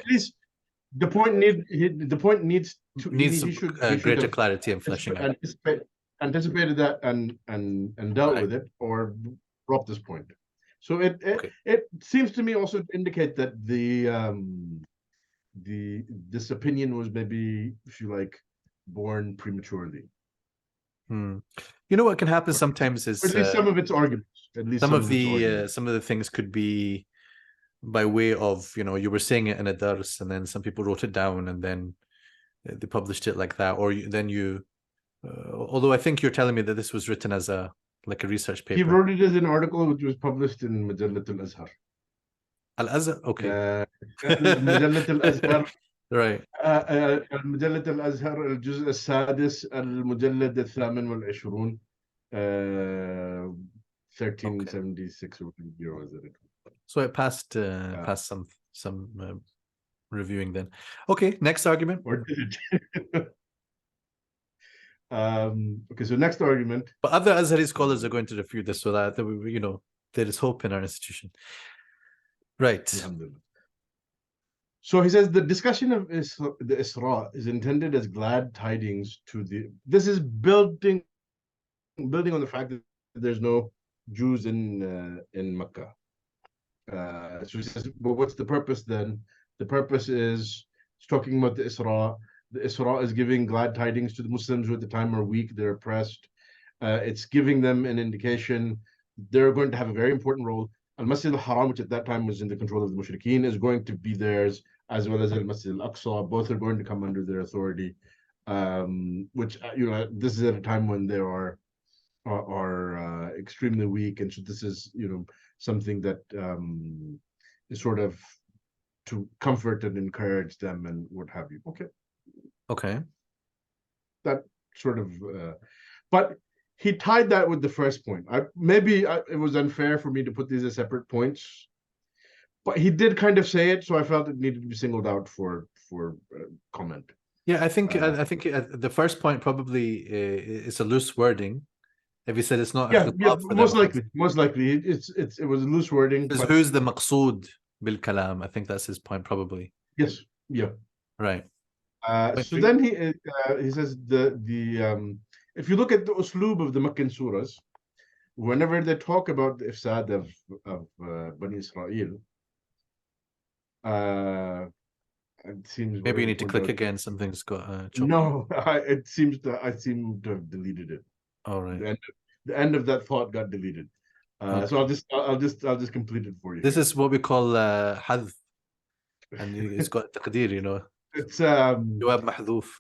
least the point needs to greater clarity and fleshing out. Anticipated that and dealt with it, or dropped this point. So it seems to me also to indicate that this opinion was maybe, if you like, born prematurely. You know what can happen sometimes is at least some of its arguments. At least some of the things could be by way of, you were saying it in a dars and then some people wrote it down and then they published it like that, or although I think you're telling me that this was written as a research paper. He wrote it as an article which was published in Majallat al-Azhar. Al-Azhar, okay. Majallat al-Azhar. Right. مجلة الأزهر الجزء السادس المجلد الثامن والعشرون 1376 euros. So it passed some reviewing then. Okay, next argument. Or did it? Okay, so next argument. But other Azhari scholars are going to refute this, so that there is hope in our institution. Right. So he says the discussion of the Isra is intended as glad tidings to the. This is building on the fact that there's no Jews in Mecca. So he says, well, what's the purpose then? The purpose is talking about the Isra. The Isra is giving glad tidings to the Muslims who at the time are weak, they're oppressed. It's giving them an indication they're going to have a very important role. Al-Masjid al-Haram, which at that time was in the control of the Mushrikeen, is going to be theirs, as well as Al-Masjid al-Aqsa. Both are going to come under their authority, which, this is at a time when they are extremely weak. And so this is, something that is sort of to comfort and encourage them and what have you. Okay. That sort of, but he tied that with the first point. It was unfair for me to put these as separate points, but he did kind of say it, so I felt it needed to be singled out for comment. Yeah, I think the first point probably is a loose wording. If he said it's not, most likely it was loose wording. Who's the maqsood bil kalam? I think that's his point, probably. Yes. Yeah. Right. So then he says if you look at the usloob of the Meccan surahs, whenever they talk about the ifsad of Banu Isra'il, it seems maybe you need to click again. Something's got chopped. No, I seem to have deleted it. All right. The end of that thought got deleted. Okay. So I'll just complete it for you. This is what we call hadh, and it's got taqdeer, It's جواب محذوف.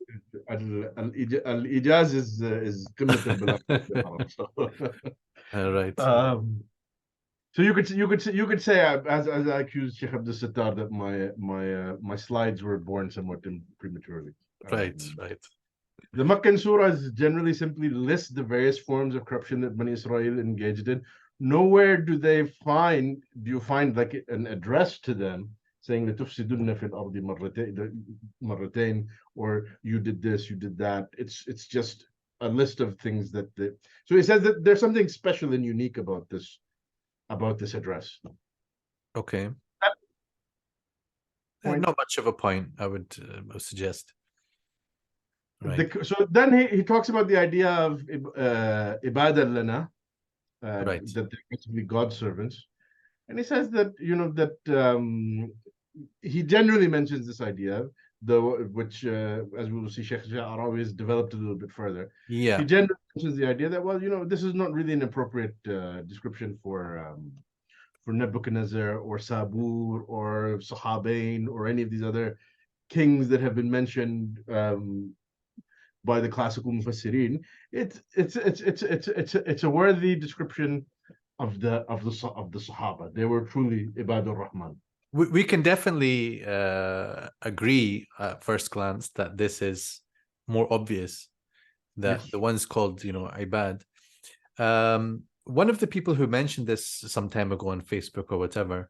الإيجاز is قمة البلاغة. Right. So you could say as I accused Shaykh Abdul Sattar that my slides were born somewhat prematurely. Right. The Meccan surahs generally simply list the various forms of corruption that Bani Israel engaged in. Nowhere do you find like an address to them saying that تفسدن في الأرض مرتين, or you did this, you did that. It's just a list of things that so he says that there's something special and unique about this address. Okay. Not much of a point, I would suggest. Right. So then he talks about the idea of عباد لنا, Right. that they're basically God's servants. And he says that, he generally mentions this idea, which, as we will see, Shaykh al-Sha'rawi has developed a little bit further. Yeah. He generally mentions the idea that, well, this is not really an appropriate description for Nebuchadnezzar or Sabur or Sahabain or any of these other kings that have been mentioned by the classical mufassirin. It's a worthy description of the Sahaba. They were truly Ibadur Rahman. We can definitely agree at first glance that this is more obvious, that Yes. the ones called, Ibad. One of the people who mentioned this some time ago on Facebook or whatever,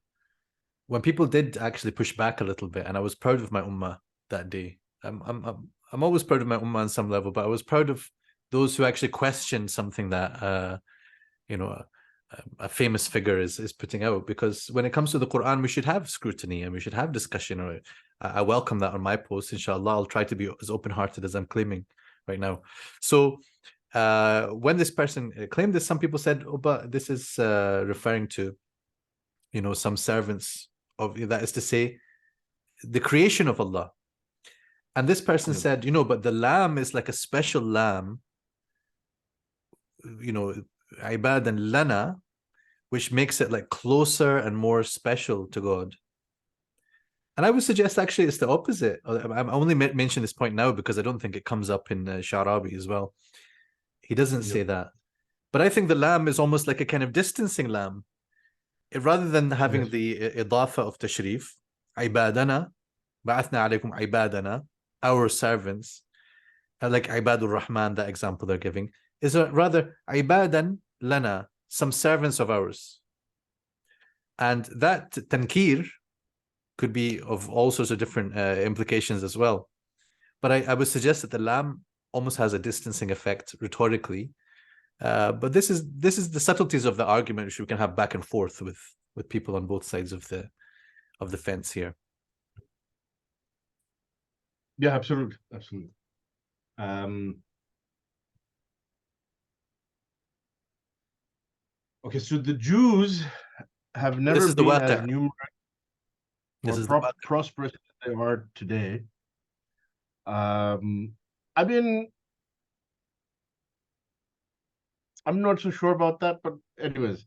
when people did actually push back a little bit, and I was proud of my ummah that day. I'm always proud of my ummah on some level, but I was proud of those who actually questioned something that a famous figure is putting out, because when it comes to the Quran, we should have scrutiny and we should have discussion. Or I welcome that on my post, inshallah. I'll try to be as open-hearted as I'm claiming right now. So when this person claimed this, some people said, oh, but this is referring to some servants of, that is to say, the creation of Allah. And this person said, but the lamb is like a special lamb, ibadan lana, which makes it like closer and more special to God. And I would suggest actually it's the opposite. I'm only mentioning this point now because I don't think it comes up in Sha'rawi as well. He doesn't say that. But I think the lamb is almost like a kind of distancing lamb. Rather than having the idafa of tashrif, ibadana, ba'athna alaykum ibadana, our servants, like Ibadur Rahman, that example they're giving, is rather ibadan lana, some servants of ours. And that tankir could be of all sorts of different implications as well. But I would suggest that the lamb almost has a distancing effect rhetorically. But this is the subtleties of the argument which we can have back and forth with people on both sides of the fence here. Yeah, absolutely. Okay, so the Jews have never been as numerous or prosperous as they are today. I mean, I'm not so sure about that, but anyways,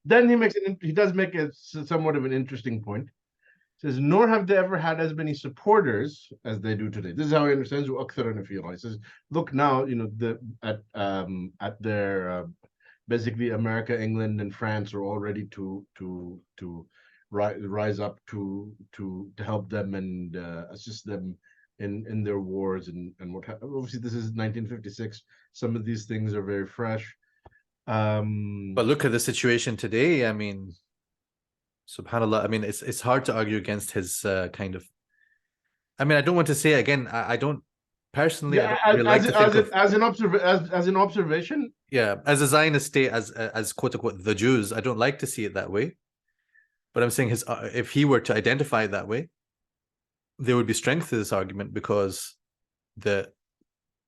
then he does make a somewhat of an interesting point. He says, nor have they ever had as many supporters as they do today. This is how he understands He says, look now, at their basically America, England, and France are all ready to rise up to help them and assist them in their wars and what happened. Obviously, this is 1956. Some of these things are very fresh. But look at the situation today. I mean, subhanallah. I mean, it's hard to argue against his kind of. I mean, I don't want to say again. I don't personally. Yeah, I don't really like to think of as an observation. Yeah, as a Zionist state, as quote unquote the Jews, I don't like to see it that way. But I'm saying if he were to identify it that way, there would be strength to this argument because the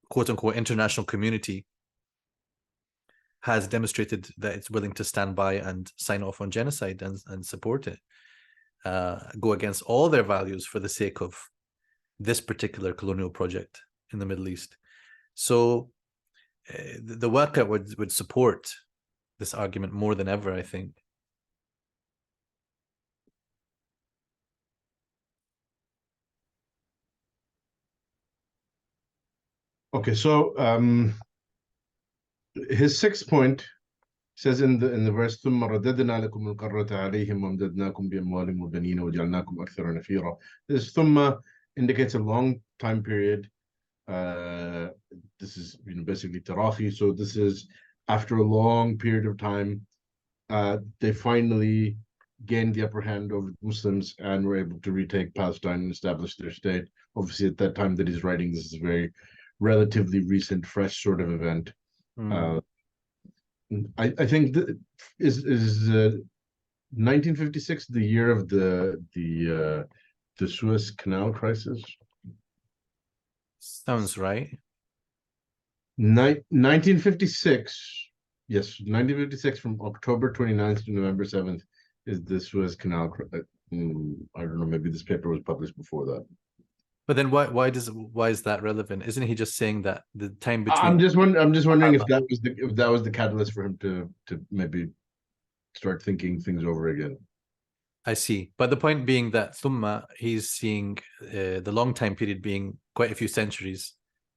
quote unquote international community has demonstrated that it's willing to stand by and sign off on genocide and support it, go against all their values for the sake of this particular colonial project in the Middle East. So the Waqa would support this argument more than ever, I think. Okay, so his sixth point says in the verse, ثم رددنا لكم القرة عليهم وامددناكم بأموال وبنين وجعلناكم أكثر نفيرا. This thumma indicates a long time period. This is basically tarahi. So this is after a long period of time, they finally gained the upper hand over the Muslims and were able to retake Palestine and establish their state. Obviously, at that time that he's writing, this is a very relatively recent, fresh sort of event. I think that is 1956 the year of the Suez Canal crisis. Sounds right. 1956 Yes, 1956 from October 29th to November 7th is the Suez Canal. I don't know, maybe this paper was published before that. But then why is that relevant? Isn't he just saying that the time between I'm just wondering if that was the catalyst for him to maybe start thinking things over again. I see. But the point being that thumma, he's seeing the long time period being quite a few centuries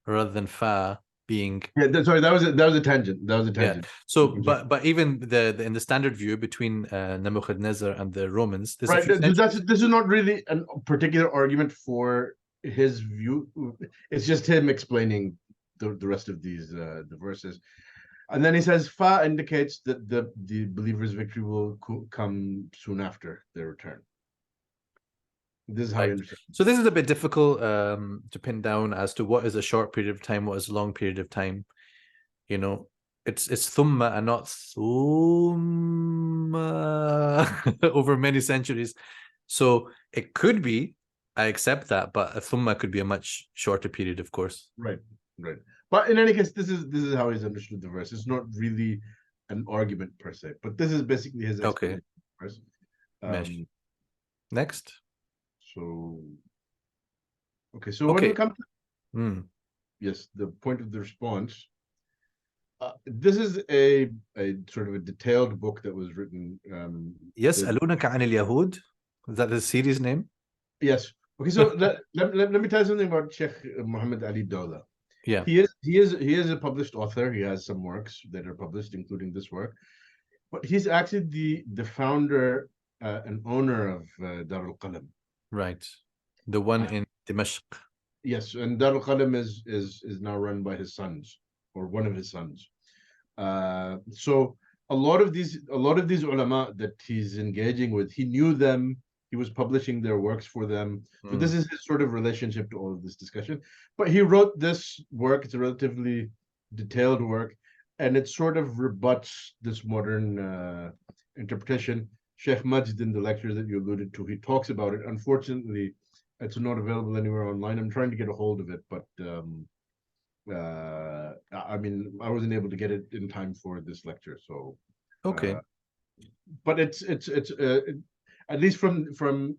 rather than fa being. Yeah, sorry, that was a tangent. That was a tangent. Yeah. So, but even the in the standard view between Nebuchadnezzar and the Romans, there's right. This is not really a particular argument for his view. It's just him explaining the rest of these the verses. And then he says, Fa indicates that the believer's victory will come soon after their return. This is how I understand. So this is a bit difficult to pin down as to what is a short period of time, what is a long period of time. You know, it's thumma and not thumma over many centuries. So it could be, I accept that, but a thumma could be a much shorter period, of course. Right. But in any case, this is how he's understood the verse. It's not really an argument per se, but this is basically his explanation. Okay. Next. So, when we come to yes, the point of the response. This is a sort of a detailed book that was written. يسألونك عن اليهود. Is that the series name? Yes. Okay, so let me tell you something about Sheikh Muhammad Ali Dawla. Yeah. He is a published author. He has some works that are published, including this work. But he's actually the founder and owner of Dar al-Qalam. Right. The one in Dimashq. Yes, and Dar al-Qalam is now run by his sons, or one of his sons. So a lot of these ulama that he's engaging with, he knew them. He was publishing their works for them. So this is his sort of relationship to all of this discussion. But he wrote this work. It's a relatively detailed work, and it sort of rebuts this modern interpretation. Sheikh Majd, in the lecture that you alluded to, he talks about it. Unfortunately, it's not available anywhere online. I'm trying to get a hold of it, but I mean, I wasn't able to get it in time for this lecture. So okay, but it's at least from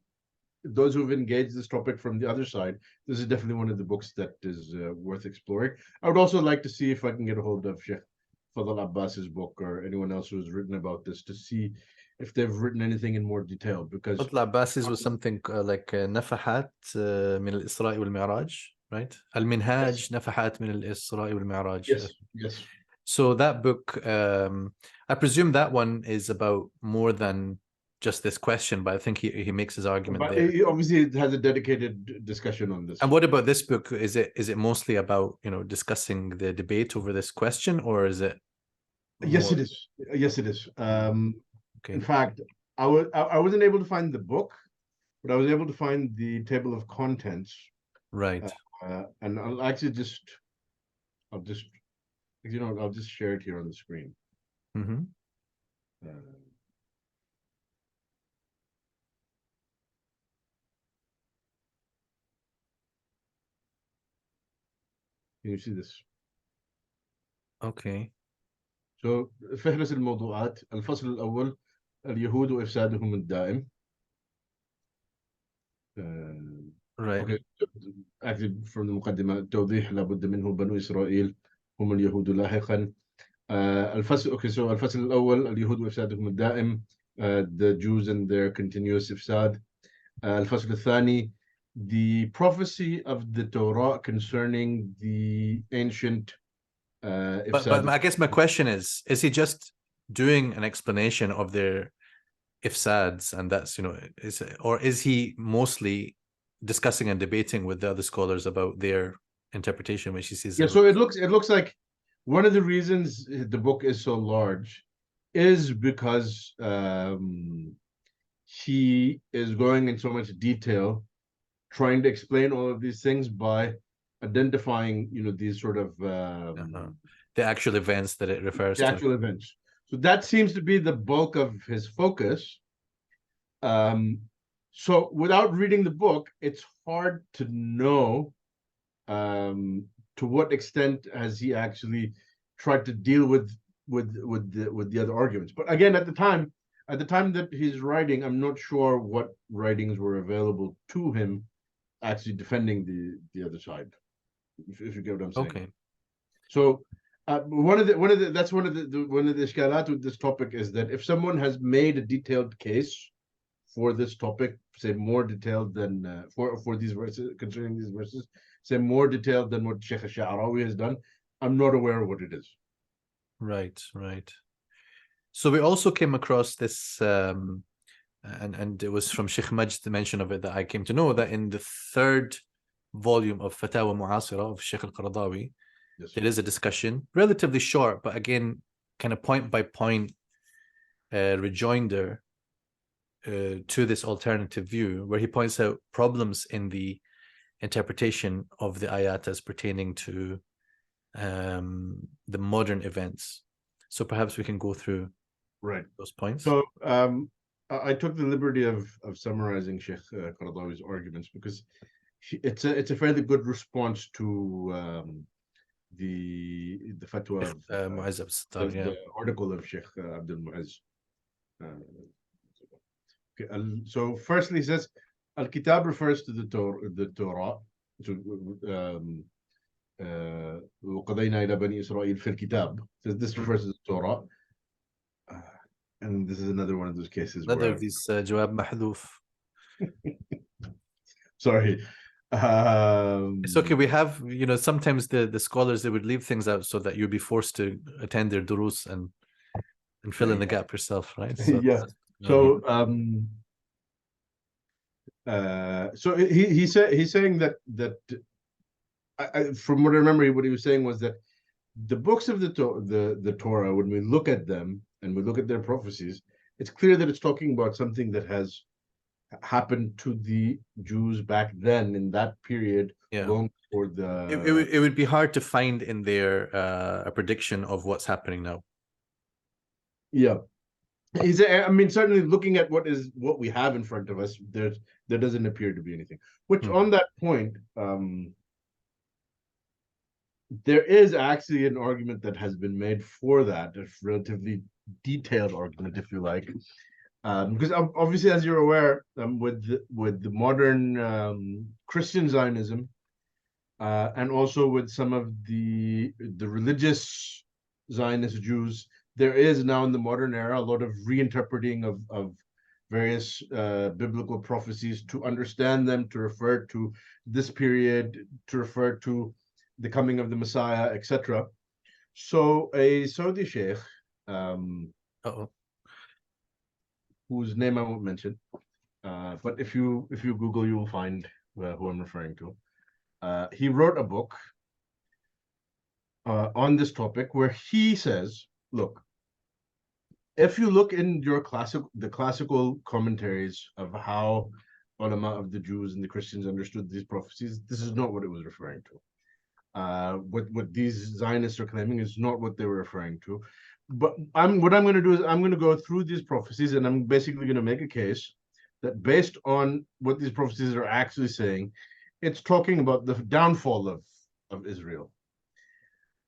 those who've engaged this topic from the other side, this is definitely one of the books that is worth exploring. I would also like to see if I can get a hold of Sheikh Fadl Abbas's book or anyone else who's written about this to see if they've written anything in more detail. Because Fadl Abbas's was something like نفحات من الإسراء والمعراج, right? المنهاج نفحات من الإسراء والمعراج. Yes. So that book, I presume that one is about more than just this question, but I think he makes his argument but there. Obviously, it has a dedicated discussion on this. And what about this book? Is it mostly about, you know, discussing the debate over this question, or is it? Yes, it is. Yes, it is. Okay. In fact, I wasn't able to find the book, but I was able to find the table of contents. Right. And I'll just share it here on the screen. Mm-hmm. Can you see this? Okay. So فهرس الموضوعات الفصل الأول اليهود وإفسادهم الدائم. Right. Okay. Actually, from the مقدمة التوضيح لابد منه بنو إسرائيل هم اليهود لاحقا. الفصل so الفصل الأول اليهود وإفسادهم الدائم, the Jews and their continuous إفساد. الفصل الثاني, the prophecy of the Torah concerning the ancient but I guess my question is he just doing an explanation of their ifsads, and that's, you know, is he mostly discussing and debating with the other scholars about their interpretation when she sees so it looks like one of the reasons the book is so large is because he is going in so much detail trying to explain all of these things by identifying, you know, these sort of the actual events that it refers to. The actual events. So that seems to be the bulk of his focus. So without reading the book, it's hard to know to what extent has he actually tried to deal with the other arguments. But again, at the time that he's writing, I'm not sure what writings were available to him actually defending the other side, if you get what I'm saying. Okay. So one of the ishkalat with this topic is that if someone has made a detailed case for this topic, say more detailed than for these verses, concerning these verses, say more detailed than what Shaykh al-Sha'rawi has done, I'm not aware of what it is. Right. So we also came across this, and it was from Sheikh Majd, the mention of it, that I came to know that in the third volume of Fatawa Mu'asira of Shaykh al-Qaradawi, yes, there is a discussion, relatively short, but again, kind of point by point rejoinder to this alternative view, where he points out problems in the interpretation of the ayat as pertaining to the modern events. So perhaps we can go through those points. So I took the liberty of summarizing Sheikh Qaradawi's arguments because it's a fairly good response to the fatwa of the article of Sheikh Abdul Mu'izz. So firstly, he says Al-Kitab refers to the Torah. وقضينا إلى بني إسرائيل في الكتاب. So this refers to the Torah. And this is another one of those cases. Another of these جواب محذوف. Sorry. It's okay. We have, sometimes the scholars, they would leave things out so that you'd be forced to attend their durus and fill in the gap yourself, right? So, yeah. So so he's saying that from what I remember, what he was saying was that the books of the Torah, when we look at them and we look at their prophecies, it's clear that it's talking about something that has happened to the Jews back then in that period, long before the. It would be hard to find in there a prediction of what's happening now. Yeah, I mean, certainly looking at what we have in front of us, there doesn't appear to be anything. Which on that point, there is actually an argument that has been made for that, a relatively detailed argument, if you like, because obviously, as you're aware, with the modern Christian Zionism, and also with some of the religious Zionist Jews, there is now in the modern era a lot of reinterpreting of various biblical prophecies to understand them, to refer to this period, to refer to the coming of the Messiah, etc. So a Saudi sheikh, whose name I won't mention, but if you Google, you will find who I'm referring to. He wrote a book on this topic where he says, look, if you look in the classical commentaries of how ulama of the Jews and the Christians understood these prophecies, this is not what it was referring to. What these Zionists are claiming is not what they were referring to. But what I'm going to do is I'm going to go through these prophecies, and I'm basically going to make a case that based on what these prophecies are actually saying, it's talking about the downfall of Israel.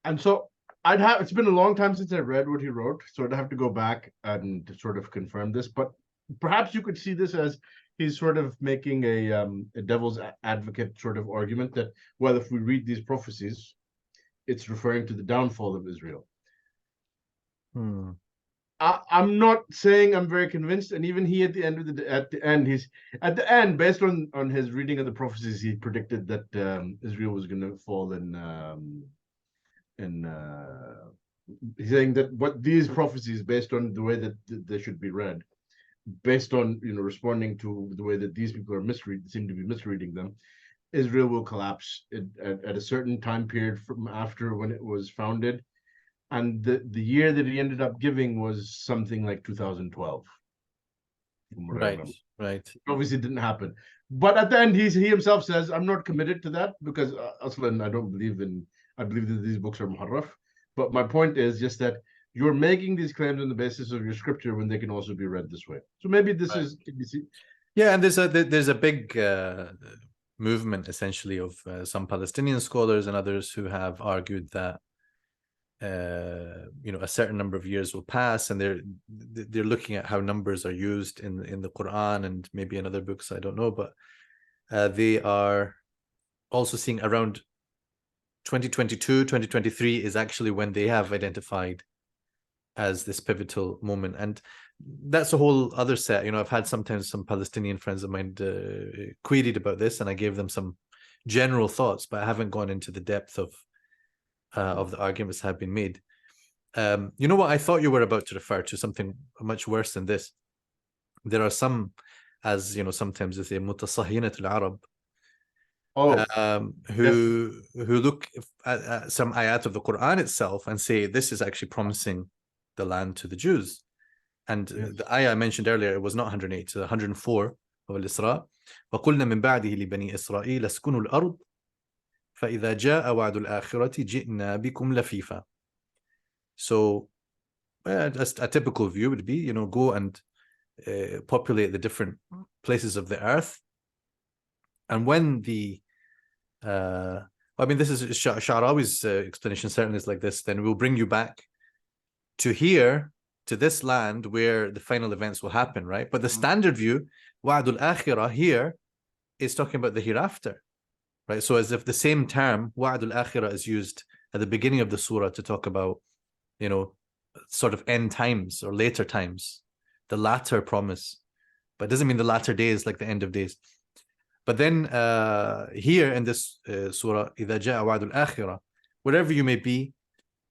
And so it's been a long time since I read what he wrote, so I'd have to go back and sort of confirm this. But perhaps you could see this as he's sort of making a devil's advocate sort of argument that, well, if we read these prophecies, it's referring to the downfall of Israel. I'm not saying I'm very convinced, and even he at the end, based on his reading of the prophecies, he predicted that Israel was going to fall in he's saying that what these prophecies, based on the way that they should be read, based on responding to the way that these people seem to be misreading them, Israel will collapse at a certain time period from after when it was founded. And the year that he ended up giving was something like 2012. Right. Obviously, it didn't happen. But at the end, he himself says, "I'm not committed to that because Aslan, I believe that these books are muharraf." But my point is just that you're making these claims on the basis of your scripture when they can also be read this way. So maybe this is. Yeah, and there's a big movement essentially of some Palestinian scholars and others who have argued that a certain number of years will pass, and they're looking at how numbers are used in the Quran and maybe in other books, I don't know, but they are also seeing around 2022, 2023 is actually when they have identified as this pivotal moment. And that's a whole other set. I've had sometimes some Palestinian friends of mine queried about this, and I gave them some general thoughts, but I haven't gone into the depth of the arguments that have been made. What I thought you were about to refer to, something much worse than this. There are some, as sometimes they say, mutasahinat al-Arab, who look at some ayat of the Quran itself and say this is actually promising the land to the Jews. And the ayah I mentioned earlier, it was not 108, it's 104 of al-Isra. وَقُلْنَا مِنْ بَعْدِهِ لِبَنِي إِسْرَائِيلَ اسْكُنُوا الْأَرْضِ فَإِذَا جَاءَ وَعْدُ الْآخِرَةِ جِئْنَا بِكُمْ لَفِيفًا. So a typical view would be, go and populate the different places of the earth. And when this is Sha'rawi's explanation, certainly is like this, then we'll bring you back to here, to this land where the final events will happen, right? But the standard view, Wa'dul Akhirah, here is talking about the hereafter, right? So as if the same term, Wa'dul Akhirah, is used at the beginning of the surah to talk about, sort of end times or later times, the latter promise. But it doesn't mean the latter days like the end of days. But then here in this surah, إِذَا جَاءَ وَعْدُ الْآخِرَةِ, wherever you may be,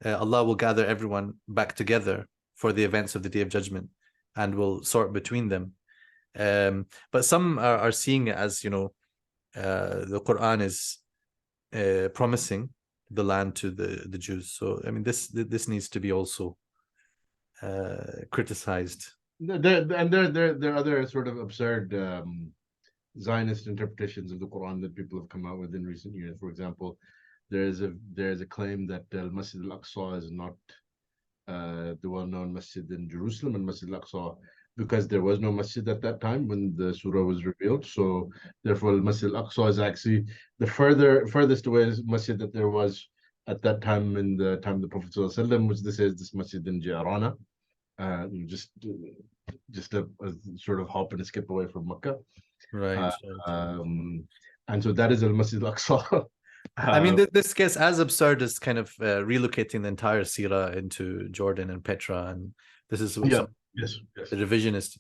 Allah will gather everyone back together for the events of the Day of Judgment and will sort between them. But some are seeing it as, the Quran is promising the land to the Jews. So, this needs to be also criticized. There are other sort of absurd Zionist interpretations of the Quran that people have come out with in recent years. For example, there is a claim that Masjid al-Aqsa is not the well-known masjid in Jerusalem, and Masjid al-Aqsa, because there was no masjid at that time when the surah was revealed. So therefore, Masjid al-Aqsa is actually the furthest away masjid that there was at that time, in the time of the Prophet ﷺ, which this masjid in Jarana, just a sort of hop and a skip away from Mecca. Right. And so that is al-Masjid al-Aqsa. This gets as absurd as kind of relocating the entire Sirah into Jordan and Petra, and this is yes. The revisionist,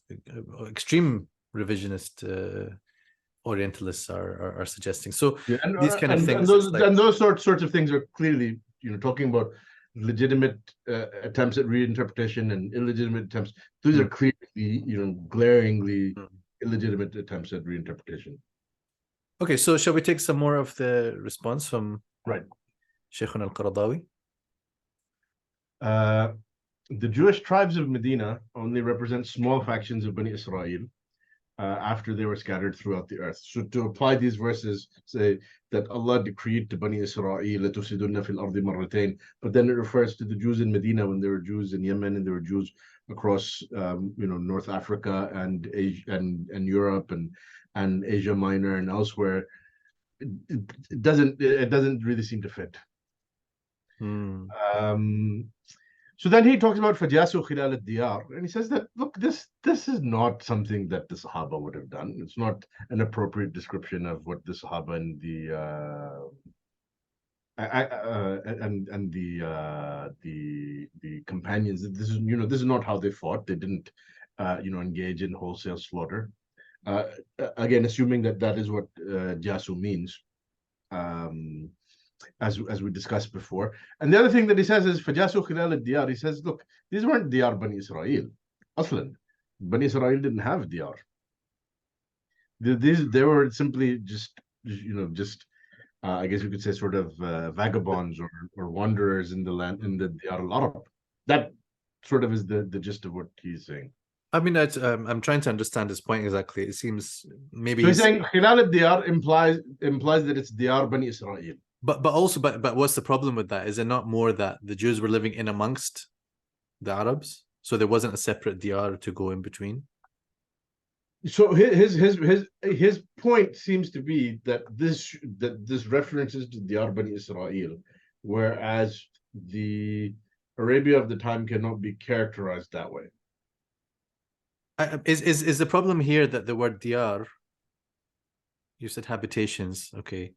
extreme revisionist Orientalists are suggesting. So these kind of things, and those sorts of things are clearly, talking about legitimate attempts at reinterpretation and illegitimate attempts. These are clearly, glaringly illegitimate attempts at reinterpretation. Okay, so shall we take some more of the response from Shaykh al-Qaradawi? The Jewish tribes of Medina only represent small factions of Banu Isra'il after they were scattered throughout the earth. So to apply these verses, say that Allah decreed to Banu Isra'il, لَتُفْسِدُنَّ فِي الْأَرْضِ مَرَّتَيْنِ, but then it refers to the Jews in Medina when there were Jews in Yemen and there were Jews across North Africa and Asia and Europe and Asia Minor and elsewhere. It doesn't really seem to fit. So then he talks about Fajasu Khilal al-Diyar, and he says that, look, this is not something that the Sahaba would have done. It's not an appropriate description of what the Sahaba and the companions. This is not how they fought. They didn't engage in wholesale slaughter. Again, assuming that is what Jasu means. As we discussed before. And the other thing that he says is Fajasu Khilal al-Diyar. He says, look, these weren't Diyar Bani Isra'il. Aslan, Bani Isra'il didn't have Diyar. They were simply just I guess you could say sort of vagabonds or wanderers in the land, in the Diyar al-Arab. That sort of is the gist of what he's saying. I'm trying to understand his point exactly. It seems maybe he's saying Khilal al-Diyar implies that it's Diyar Bani Isra'il. But what's the problem with that? Is it not more that the Jews were living in amongst the Arabs, so there wasn't a separate diyar to go in between? So his point seems to be that this references to Diyar Bani Isra'il whereas the Arabia of the time cannot be characterized that way. Is the problem here that the word diyar, you said habitations, okay.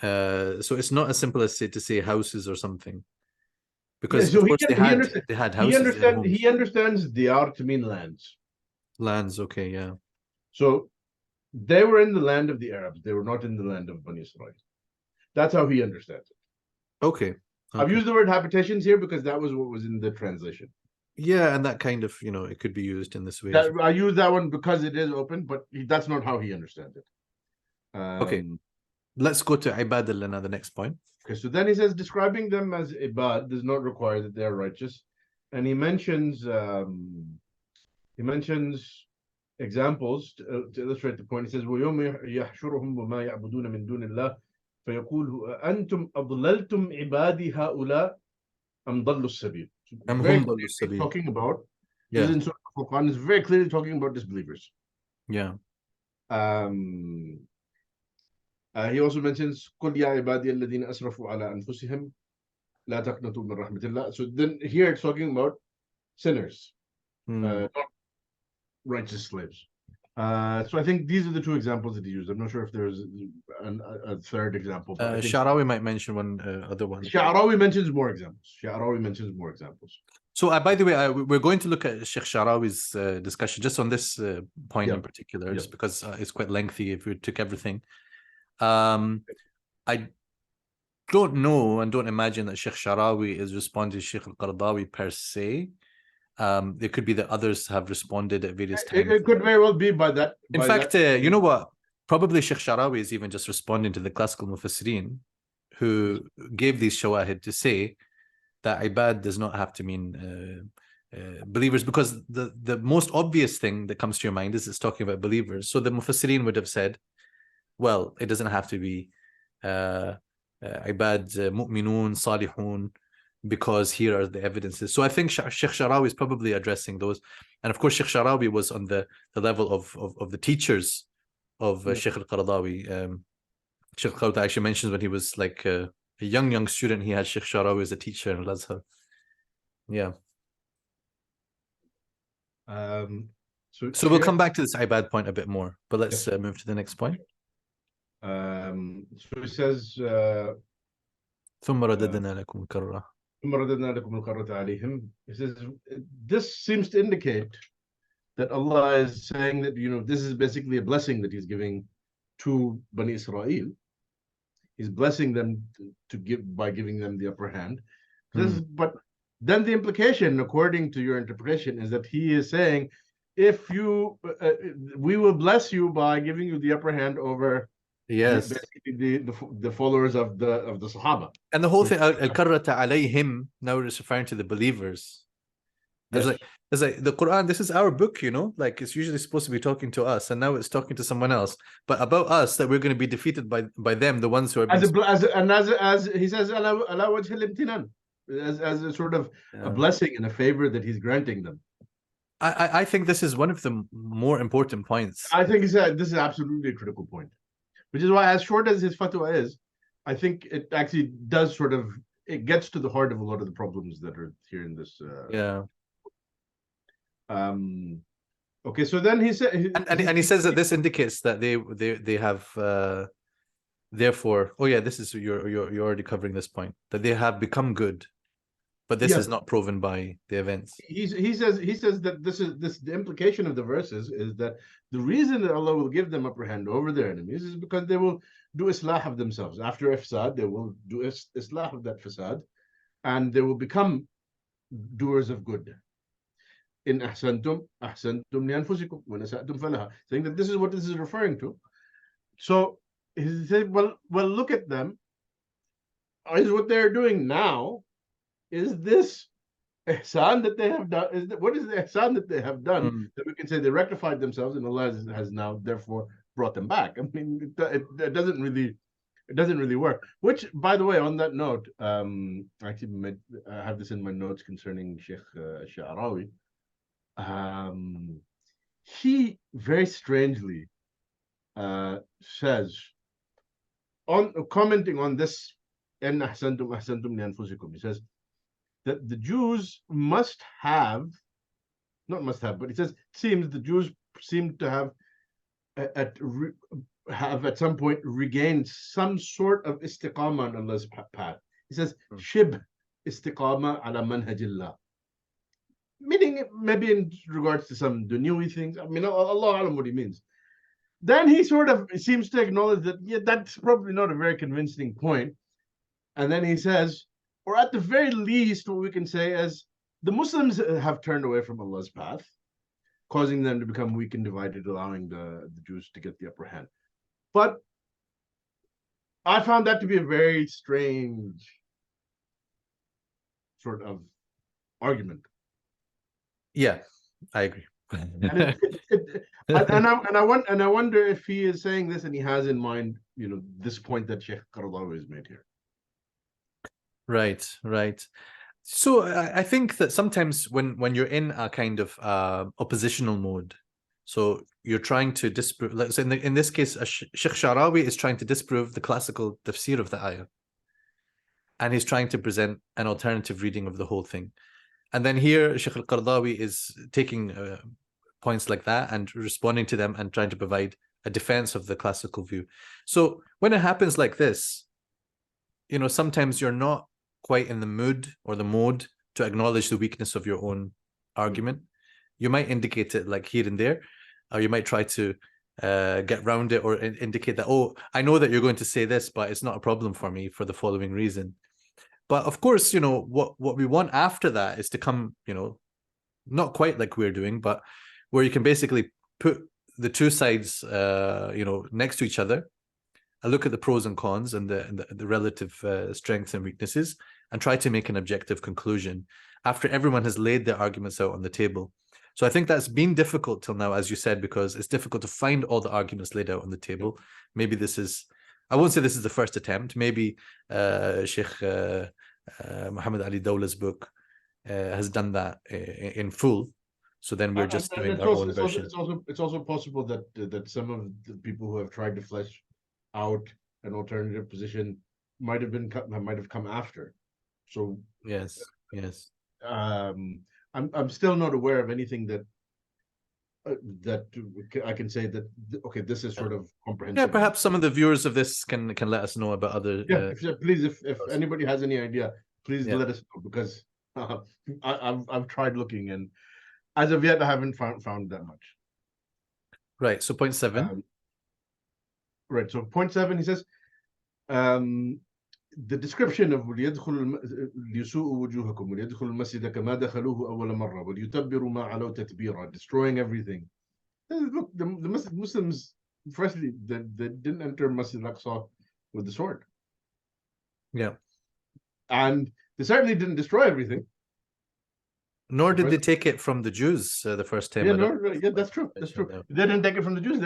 So it's not as simple as to say houses or something. Because so of course they had houses, they had homes. he understands diyar to mean lands. Lands, okay, yeah. So they were in the land of the Arabs. They were not in the land of Banu Isra'il. That's how he understands it. Okay. I've used the word habitations here because that was what was in the translation. Yeah, and that kind of, it could be used in this way. I use that one because it is open, but that's not how he understands it. Okay. Let's go to Ibad al-Lana, the next point. Okay, so then he says describing them as Ibad does not require that they are righteous. And he mentions examples to illustrate the point. He says, وَيَوْمَ يَحْشُرُهُمْ وَمَا يَعْبُدُونَ مِن دُونِ اللَّهِ فَيَقُولُ أَنْتُمْ أَضْلَلْتُمْ عِبَادِي هَؤُلَاءِ أَمْ ضَلُّوا السَّبِيلِ. Talking about, this is in Surah al-Furqan, is very clearly talking about disbelievers. Yeah. He also mentions قُلْ يَا عِبَادِيَ الَّذِينَ أَسْرَفُوا عَلَى أَنفُسِهِمْ لَا تَقْنَطُوا مِنْ رَحْمَةِ اللَّهِ. So then here it's talking about sinners, not righteous slaves. So I think these are the two examples that he used. I'm not sure if there's a third example. Sha'rawi might mention one other one. Sha'rawi mentions more examples. So by the way, we're going to look at Sheikh Sha'rawi's discussion just on this point in particular, just because it's quite lengthy if we took everything. I don't know and don't imagine that Sheikh Sha'rawi is responding to Sheikh al-Qaradawi per se. It could be that others have responded at various times. It could very well be by that. In fact, you know what? Probably Sheikh Sha'rawi is even just responding to the classical Mufassirin who gave these shawahid to say that Ibad does not have to mean believers, because the most obvious thing that comes to your mind is it's talking about believers. So the Mufassirin would have said, well, it doesn't have to be Ibad, mu'minun, salihun, because here are the evidences. So I think Sheikh Sha'rawi is probably addressing those. And of course, Sheikh Sha'rawi was on the level of the teachers of Sheikh al-Qaradawi. Sheikh al-Qaradawi actually mentions when he was like a young student, he had Sheikh Sha'rawi as a teacher in Al-Azhar. Yeah. So we'll come back to this Ibad point a bit more, but let's move to the next point. So he says, ثم رددنا لكم الكرة. He says, this seems to indicate that Allah is saying that, this is basically a blessing that he's giving to Banu Isra'il. He's blessing them by giving them the upper hand. But then the implication, according to your interpretation, is that he is saying, if you, we will bless you by giving you the upper hand over basically the followers of the Sahaba. And the whole thing, al-karrata alayhim, now it's referring to the believers. There's like the Quran, this is our book, like it's usually supposed to be talking to us, and now it's talking to someone else. But about us, that we're going to be defeated by them, the ones who are as he says, ala wajh al-imtinan, as a sort of a blessing and a favor that he's granting them. I think this is one of the more important points. I think this is absolutely a critical point, which is why, as short as his fatwa is, I think it actually does it gets to the heart of a lot of the problems that are here in this. Okay, so then he said, and he says that this indicates that they have therefore. Oh yeah, this is you're already covering this point, that they have become good, but this is not proven by the events. He says that the implication of the verses is that the reason that Allah will give them upper hand over their enemies is because they will do islah of themselves. After ifsad, they will do islah of that fasad, and they will become doers of good. In ahsantum li anfusikum wa nasa'tum falaha, saying that this is what this is referring to. So he said, well, look at them. Is what they're doing now, is this ihsan that they have done? What is the ihsan that they have done that we can say they rectified themselves and Allah has now therefore brought them back? I mean, it doesn't really work. Which, by the way, on that note, actually I have this in my notes concerning Sheikh Sha'rawi. He very strangely says, on commenting on this إن أحسنتم أحسنتم لأنفسكم. He says that the Jews must have, not must have, but he says, seems the Jews seem to have at some point regained some sort of istiqamah on Allah's path. He says, shib istiqamah ala manhajillah. Meaning maybe in regards to some dunyawi things. I mean, Allah alam what he means. Then he sort of seems to acknowledge that, yeah, that's probably not a very convincing point. And then he says, or at the very least, what we can say is the Muslims have turned away from Allah's path, causing them to become weak and divided, allowing the Jews to get the upper hand. But I found that to be a very strange sort of argument. Yeah, I agree. And I wonder if he is saying this and he has in mind, you know, this point that Shaykh Qaradawi has made here. Right, right. So I think that sometimes when you're in a kind of oppositional mode, so you're trying to disprove, let's say in this case, Shaykh Sha'rawi is trying to disprove the classical tafsir of the ayah. And he's trying to present an alternative reading of the whole thing. And then here, Shaykh al-Qaradawi is taking points like that and responding to them and trying to provide a defense of the classical view. So when it happens like this, you know, sometimes you're not quite in the mood or the mode to acknowledge the weakness of your own argument. You might indicate it like here and there, or you might try to get around it or indicate that, oh, I know that you're going to say this, but it's not a problem for me for the following reason. But of course, you know, what we want after that is to come, you know, not quite like we're doing, but where you can basically put the two sides, you know, next to each other, and look at the pros and cons and the relative strengths and weaknesses, and try to make an objective conclusion after everyone has laid their arguments out on the table. So I think that's been difficult till now, as you said, because it's difficult to find all the arguments laid out on the table. Maybe this is, I won't say this is the first attempt. Maybe Sheikh Muhammad Ali Dawla's book has done that in full. So then we're just doing our own version. It's also possible that some of the people who have tried to flesh out an alternative position might have come after. So yes. I'm still not aware of anything that I can say that okay, this is sort of comprehensive. Yeah, perhaps some of the viewers of this can let us know about other. Yeah, please, if anybody has any idea, please let us know, because I've tried looking, and as of yet I haven't found that much. Right. So point 7. Right. So point 7, he says, the description of ليسوء وجوهكم وليدخل المسجد كما دخلوه أول مرة وليتبروا ما علوا تتبيرا, destroying everything. Look, the Muslims, firstly, they didn't enter Masjid al-Aqsa with the sword. Yeah. And they certainly didn't destroy everything. Nor did they take it from the Jews the first time. Yeah, that's true. That's true. They didn't take it from the Jews.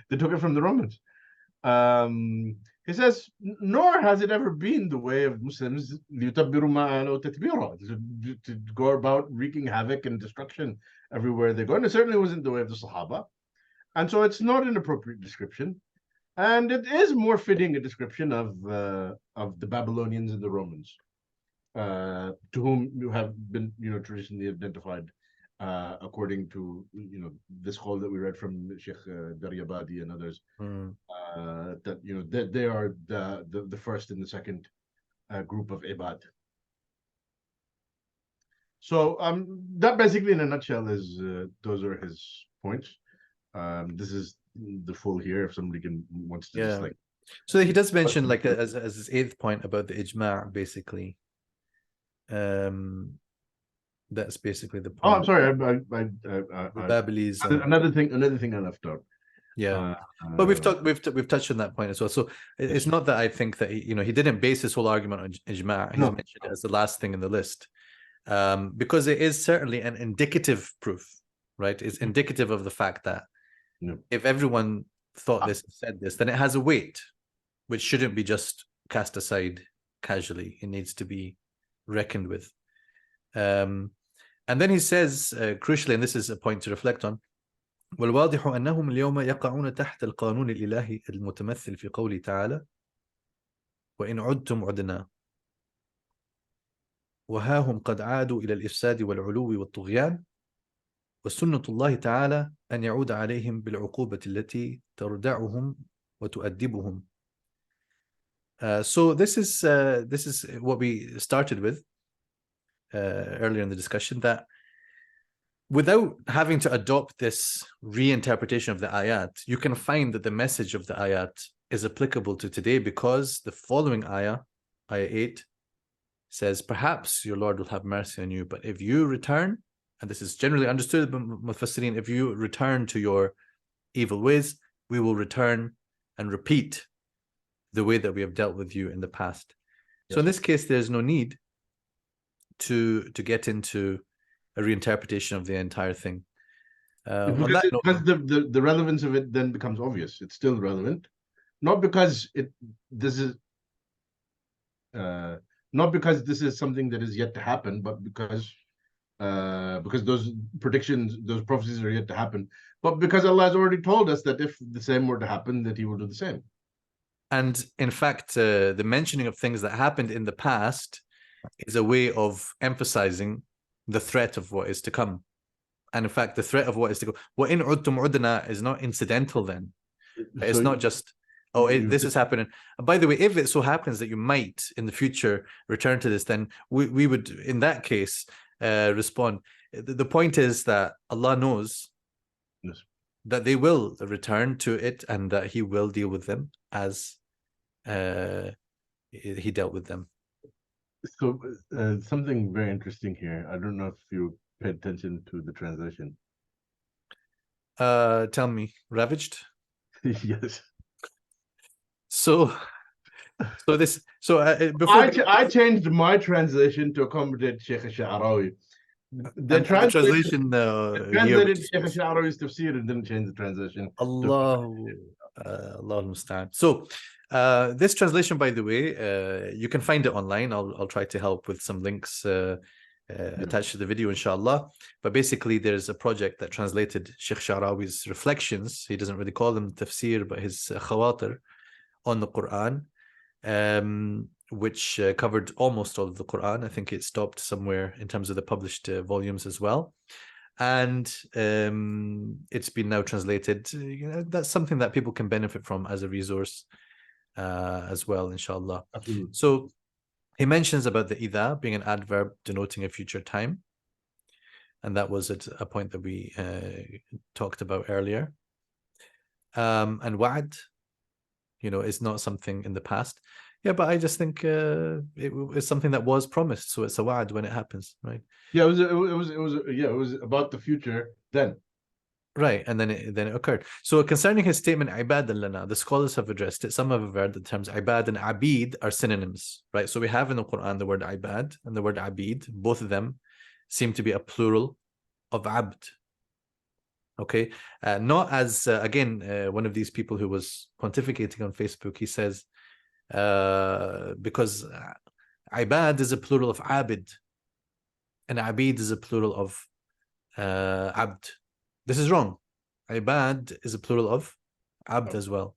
They took it from the Romans. He says, nor has it ever been the way of Muslims to go about wreaking havoc and destruction everywhere they go. And it certainly wasn't the way of the Sahaba. And so it's not an appropriate description. And it is more fitting a description of the Babylonians and the Romans, to whom you have been, you know, traditionally identified according to, you know, this call that we read from Sheikh Daryabadi and others, that, you know, they are the first and the second group of Ibad. So that basically in a nutshell is those are his points. This is the full here if somebody wants to just like. So he does mention like as his 8th point about the ijma, basically. That's basically the point. Oh, I'm sorry. Babylese. Another thing I left out. Yeah, but we've touched on that point as well. So it's not that I think that he didn't base his whole argument on ijma. He's mentioned it as the last thing in the list, because it is certainly an indicative proof, right? It's indicative of the fact that if everyone thought this and said this, then it has a weight, which shouldn't be just cast aside casually. It needs to be reckoned with. And then he says, crucially, and this is a point to reflect on, والواضح أنهم اليوم يقعون تحت القانون الإلهي المتمثل في قوله تعالى وإن عدتم عدنا وها هم قد عادوا إلى الإفساد والعلو والطغيان وسنة الله تعالى أن يعود عليهم بالعقوبة التي تردعهم وتؤدبهم. So this is what we started with earlier in the discussion, that without having to adopt this reinterpretation of the ayat, you can find that the message of the ayat is applicable to today, because the following ayah 8, says, perhaps your Lord will have mercy on you, but if you return, and this is generally understood by Mufassirin, if you return to your evil ways, we will return and repeat the way that we have dealt with you in the past. Yes. So in this case, there's no need to get into a reinterpretation of the entire thing. Because the relevance of it then becomes obvious. It's still relevant, not because this is something that is yet to happen, but because those predictions, those prophecies are yet to happen, but because Allah has already told us that if the same were to happen, that He will do the same. And in fact, the mentioning of things that happened in the past is a way of emphasizing the threat of what is to come. And in fact, the threat of what is to go, وَإِنْ عُدْتُمْ عُدْنَا is not incidental then. It's not just, this is happening. By the way, if it so happens that you might in the future return to this, then we would, in that case, respond. The point is that Allah knows that they will return to it and that He will deal with them as He dealt with them. So something very interesting here. I don't know if you paid attention to the translation. Tell me, ravaged? Yes. So before I changed my translation to accommodate Shaykh al-Sha'rawi. The translation translated Shaykh al-Sha'rawi's Tafsir and didn't change the translation. Allah musta'an. So this translation, by the way, you can find it online. I'll try to help with some links attached to the video, inshallah. But basically, there's a project that translated Shaykh Sha'rawi's reflections. He doesn't really call them tafsir, but his khawatir on the Quran, which covered almost all of the Quran. I think it stopped somewhere in terms of the published volumes as well. And it's been now translated. That's something that people can benefit from as a resource as well, inshallah. Absolutely. So he mentions about the idha being an adverb denoting a future time. And that was at a point that we talked about earlier. And wa'ad, is not something in the past. Yeah, but I just think it's something that was promised, so it's a wa'ad when it happens, right? Yeah, it was about the future then. Right, and then it occurred. So concerning his statement, Ibad lana, the scholars have addressed it. Some have averred the terms Ibad and Abid are synonyms, right? So we have in the Quran the word Ibad and the word Abid. Both of them seem to be a plural of Abd. Okay, not as again one of these people who was pontificating on Facebook, he says because Ibad is a plural of Abid and Abid is a plural of Abd. This is wrong. Ibad is a plural of Abd as well.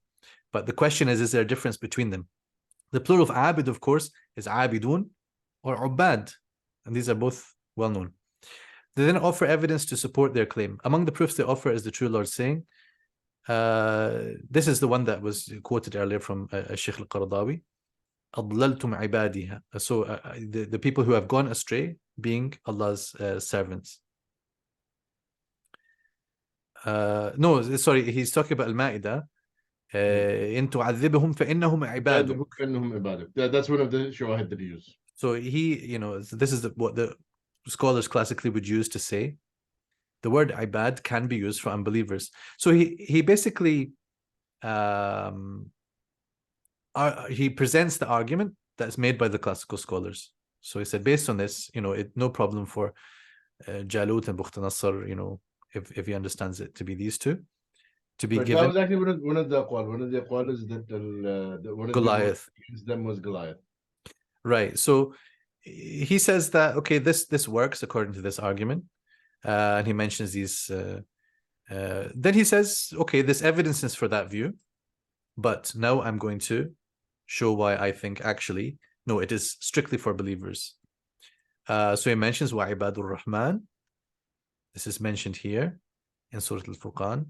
But the question is there a difference between them? The plural of Abid, of course, is Abidun or Ubad, and these are both well known. They then offer evidence to support their claim. Among the proofs they offer is the true Lord saying, this is the one that was quoted earlier from Shaykh al-Qaradawi, أضللتم عبادي. So the people who have gone astray being Allah's servants. No, sorry, he's talking about Al-Ma'idah. إن تعذبهم فإنهم عبادك. That's one of the shawahid that he used. So he, this is what the scholars classically would use to say the word ibad can be used for unbelievers. So he basically he presents the argument that's made by the classical scholars. So he said, based on this, no problem for Jalut and Bukht Nasr, if he understands it to be these two, to be given. That was actually one of the aqwal. One of the aqwal is that one of Goliath. them was Goliath. Right. So he says that, okay, this works according to this argument. And he mentions these. Then he says, okay, this evidence is for that view. But now I'm going to show why I think actually, no, it is strictly for believers. So he mentions wa ibadur rahman. This is mentioned here in Surat al-Furqan.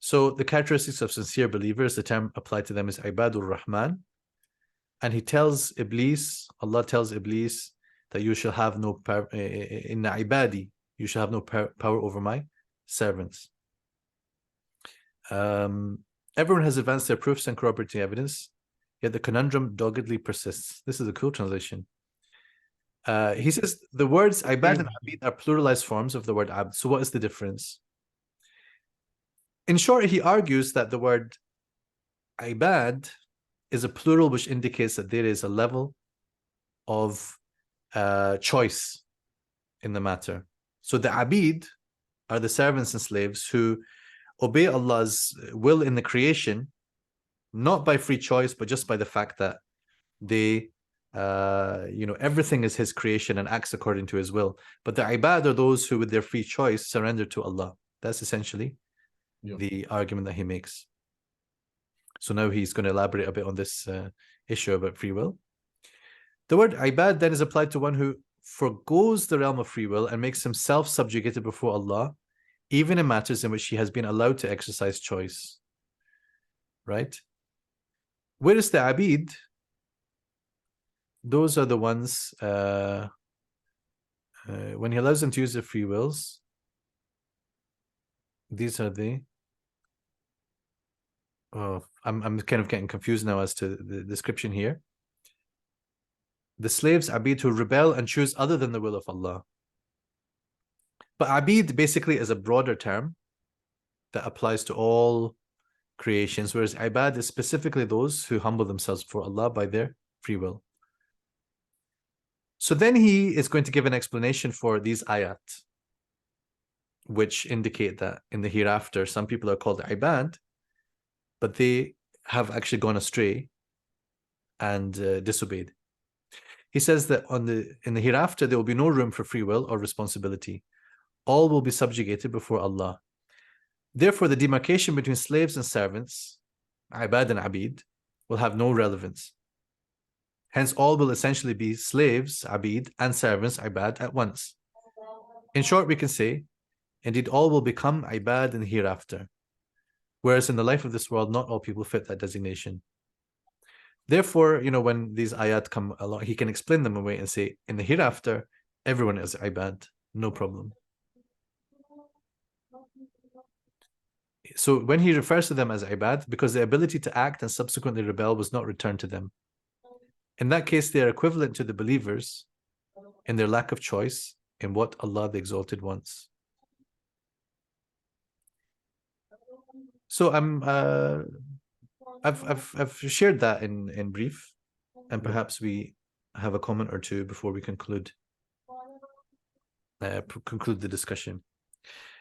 So the characteristics of sincere believers, the term applied to them is ibadur rahman. And he tells Iblis, Allah tells Iblis that you shall have no power in ibadi, you shall have no power over my servants. Everyone has advanced their proofs and corroborating evidence, yet the conundrum doggedly persists. This is a cool translation. He says the words ibad and abid are pluralized forms of the word abd. So what is the difference? In short, he argues that the word ibad is a plural which indicates that there is a level of choice in the matter. So the abid are the servants and slaves who obey Allah's will in the creation, not by free choice, but just by the fact that they, everything is His creation and acts according to His will. But the ibad are those who, with their free choice, surrender to Allah. That's essentially the argument that he makes. So now he's going to elaborate a bit on this issue about free will. The word ibad then is applied to one who forgoes the realm of free will and makes himself subjugated before Allah, even in matters in which he has been allowed to exercise choice. Right? Whereas the abid, those are the ones, when he allows them to use their free wills, these are the... Oh, I'm kind of getting confused now as to the description here. The slaves, abid, who rebel and choose other than the will of Allah. But abid basically is a broader term that applies to all creations, whereas ibad is specifically those who humble themselves before Allah by their free will. So then he is going to give an explanation for these ayat, which indicate that in the hereafter, some people are called ibad, but they have actually gone astray and disobeyed. He says that in the hereafter, there will be no room for free will or responsibility. All will be subjugated before Allah. Therefore, the demarcation between slaves and servants, ibad and abid, will have no relevance. Hence, all will essentially be slaves, abid, and servants, ibad, at once. In short, we can say, indeed, all will become ibad in the hereafter. Whereas in the life of this world, not all people fit that designation. Therefore, when these ayat come along, he can explain them away and say, in the hereafter, everyone is ibad, no problem. So when he refers to them as ibad, because the ability to act and subsequently rebel was not returned to them. In that case, they are equivalent to the believers in their lack of choice in what Allah the Exalted wants. So I've shared that in brief, and perhaps we have a comment or two before we conclude the discussion.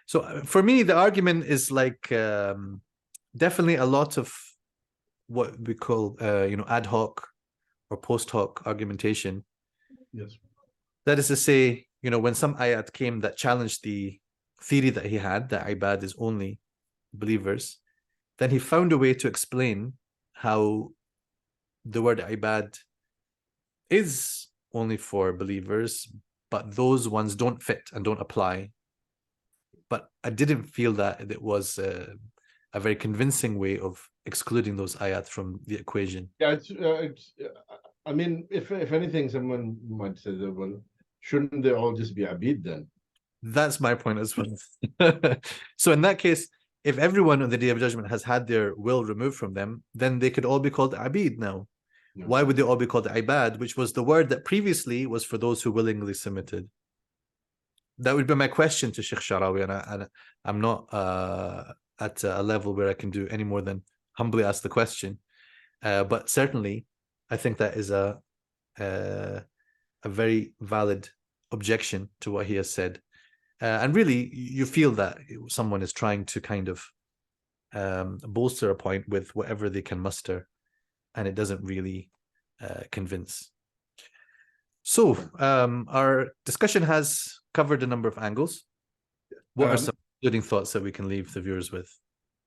So for me, the argument is like definitely a lot of what we call ad hoc or post hoc argumentation. Yes. That is to say, when some ayat came that challenged the theory that he had, that ibad is only believers, then he found a way to explain how the word ibad is only for believers, but those ones don't fit and don't apply. But I didn't feel that it was a very convincing way of excluding those ayat from the equation. Yeah, I mean, if anything, someone might say that, well, shouldn't they all just be abid then? That's my point as well. So in that case, if everyone on the Day of Judgment has had their will removed from them, then they could all be called abid now. No. Why would they all be called ibad, which was the word that previously was for those who willingly submitted? That would be my question to Shaykh Sha'rawi, and I'm not at a level where I can do any more than humbly ask the question. But certainly, I think that is a very valid objection to what he has said. And really, you feel that someone is trying to kind of bolster a point with whatever they can muster, and it doesn't really convince. So, our discussion has covered a number of angles. What are some concluding thoughts that we can leave the viewers with?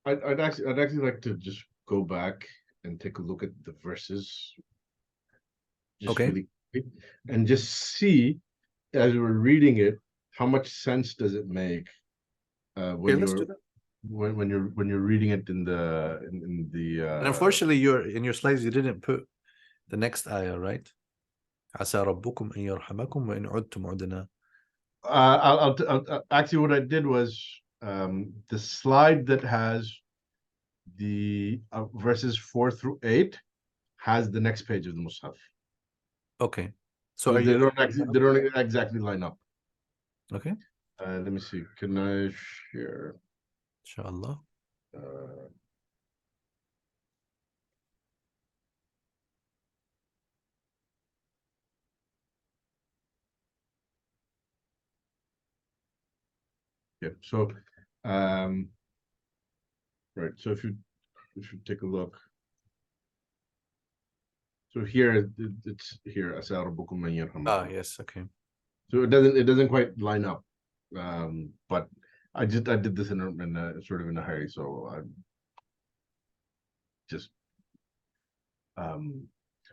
I'd actually like to just go back and take a look at the verses, just Okay. really quickly, and just see as we're reading it, how much sense does it make when let's do you're that. when you're reading it in the And unfortunately, in your slides you didn't put the next ayah, right? عسى ربكم أن يرحمكم وإن عدتم عدنا. Actually, what I did was the slide that has the verses 4 through 8 has the next page of the Mus'haf. Okay. So they don't exactly line up. Okay. Let me see. Can I share? Inshallah. Yeah. So, right. So if you take a look. So here it's here. Ah, yes. Okay. So it doesn't quite line up, but I did this in a sort of in a hurry, so I just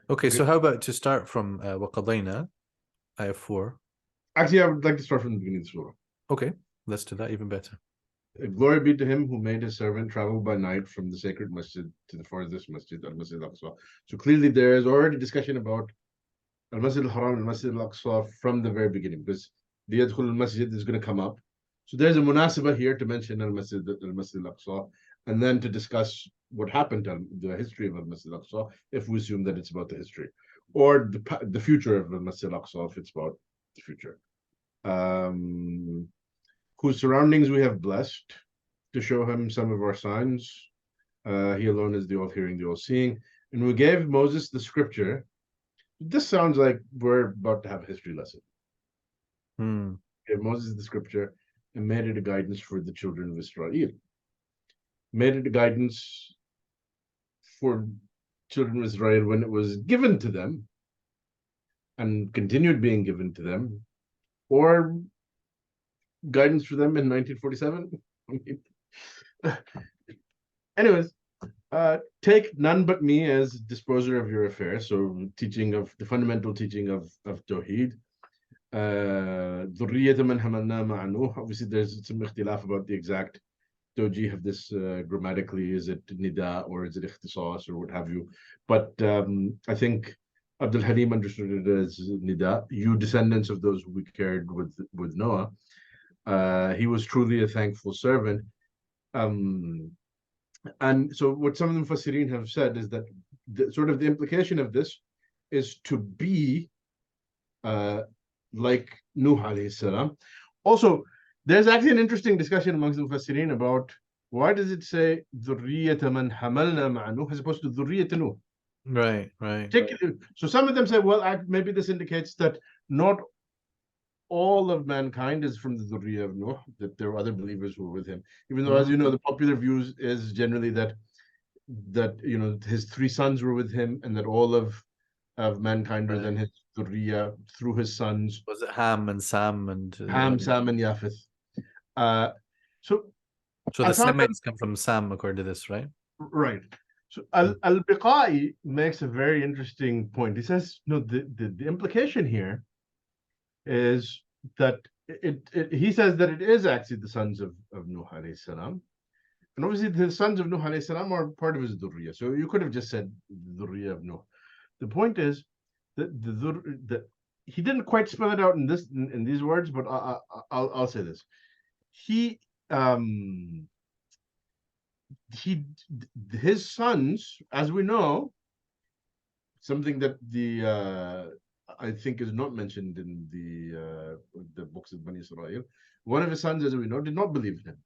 okay. So how about to start from وقضينا ayah 4? Actually, I would like to start from the beginning of the surah. Okay, let's do that, even better. Glory be to him who made his servant travel by night from the sacred masjid to the farthest masjid, al-Masjid al-Aqsa. So clearly there is already discussion about al-Masjid al-Haram and al-Masjid al-Aqsa from the very beginning, because the Yadkhul al-Masjid is going to come up. So there's a munasabah here to mention al-Masjid al-Aqsa, and then to discuss what happened to the history of al-Masjid al-Aqsa, if we assume that it's about the history, or the future of al-Masjid al-Aqsa, if it's about the future. Whose surroundings we have blessed to show him some of our signs. He alone is the all-hearing, the all-seeing. And we gave Moses the scripture. This sounds like we're about to have a history lesson. Gave Moses the scripture and made it a guidance for the children of Israel. Made it a guidance for children of Israel when it was given to them and continued being given to them, or guidance for them in 1947. Anyways, take none but me as disposer of your affairs. So teaching of the fundamental teaching of Tawheed. Obviously, there's some ikhtilaf about the exact tawjih of this grammatically. Is it nida or is it ikhtisas or what have you? But I think Abdul Halim understood it as nida. You descendants of those who we carried with Noah. He was truly a thankful servant. And so what some of the Mufassirin have said is that the implication of this is to be like Nuh alayhi salam. Also, there's actually an interesting discussion amongst the Mufassirin about why does it say ذُرِّيَّةَ مَنْ حَمَلْنَا مَعَ نُوحٍ as opposed to ذُرِّيَّةَ Nuh. Right. So some of them say, well, maybe this indicates that not all of mankind is from the Dhurriya of Nuh, that there were other believers who were with him. Even though, as you know, the popular view is generally that his 3 sons were with him, and that all of mankind are then his Dhurriya through his sons. Was it Ham and Sam and Ham, Sam, and Yafith. So the Semites come from Sam, according to this, right? Right. So Al-Biqai makes a very interesting point. He says, no, the implication here is that he says that it is actually the sons of Nuh alayhi salam. And obviously the sons of Nuh alayhi salam are part of his Dhurriya. So you could have just said the Dhurriya of Nuh. The point is that he didn't quite spell it out in these words, but I'll say this. His sons, as we know, something that I think is not mentioned in the books of Banu Isra'il. One of his sons, as we know, did not believe in him.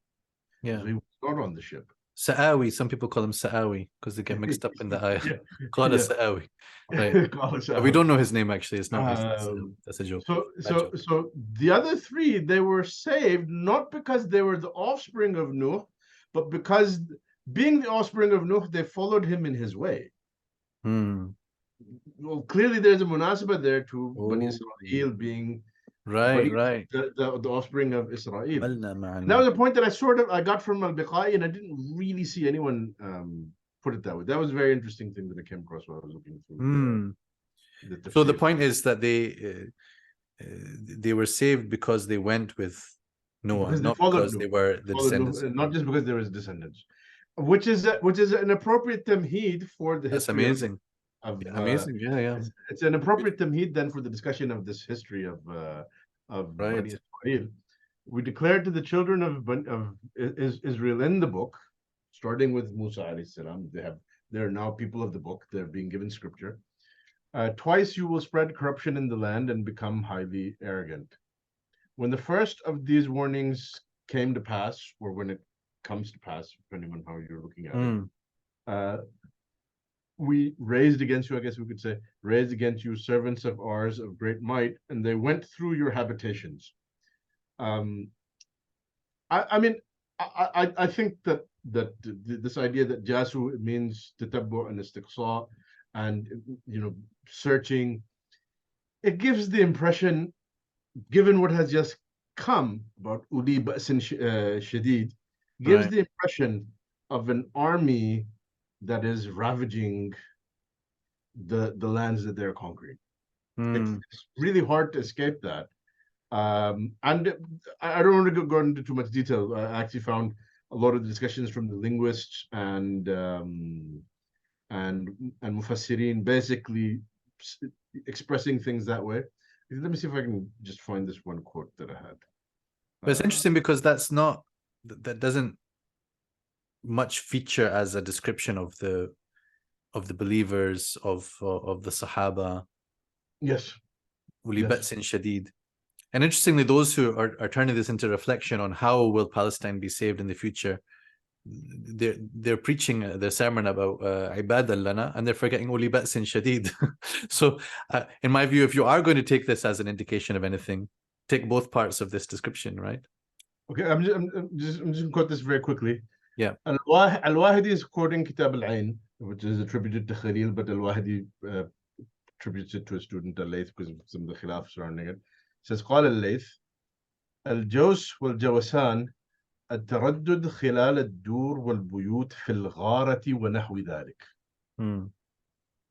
Yeah. So he was not on the ship. Sa'awi, some people call him Sa'awi because they get mixed up in the ayah. Qala Sa'awi. Right. We don't know his name actually. It's not that's a joke. So the other 3, they were saved not because they were the offspring of Nuh, but because being the offspring of Nuh, they followed him in his way. Well, clearly there's a munasabah there to Bani Isra'il being the offspring of Israel. That was a point that I got from Al-Biqai, and I didn't really see anyone put it that way. That was a very interesting thing that I came across while I was looking through the So the tafsir. point is that they were saved because they went with Noah, Because they not followed because Nuh. they were the Followed descendants. Nuh, not just because there was descendants, which is an appropriate tamheed for the That's history amazing. of Yeah, amazing. Yeah. it's an appropriate tamheed then for the discussion of this history of Right. Bani Isra'il. We declared to the children of Israel in the book, starting with Musa alayhi salam. They're now people of the book. They're being given scripture. Twice you will spread corruption in the land and become highly arrogant. When the first of these warnings came to pass, or when it comes to pass, depending on how you're looking at it, we raised against you, I guess we could say, raised against you servants of ours of great might, and they went through your habitations. I mean, I think that this idea that jasu means tatabbu and istiqsa, and searching, it gives the impression, given what has just come about uli ba'sin shadid, gives the impression of an army that is ravaging the lands that they're conquering. It's really hard to escape that. And I don't want to go into too much detail. I actually found a lot of the discussions from the linguists and mufassirin basically expressing things that way. Let me see if I can just find this one quote that I had. But it's interesting because that doesn't much feature as a description of the believers of the Sahaba. Yes. Uli ba'sin shadid. And interestingly, those who are turning this into reflection on how will Palestine be saved in the future, they're preaching their sermon about Ibad lana, and they're forgetting Uli ba'sin shadid. So in my view, if you are going to take this as an indication of anything, take both parts of this description, right? Okay, I'm just going to quote this very quickly. Yeah. Al-Wahidi is quoting Kitab al-Ain, which is attributed to Khalil, but Al-Wahidi attributes it to a student, al-Layth, because of some of the khilaf surrounding it. It says, قال الليث الجوس والجوسان التردد خلال الدور والبيوت في الغارة ونحو ذلك.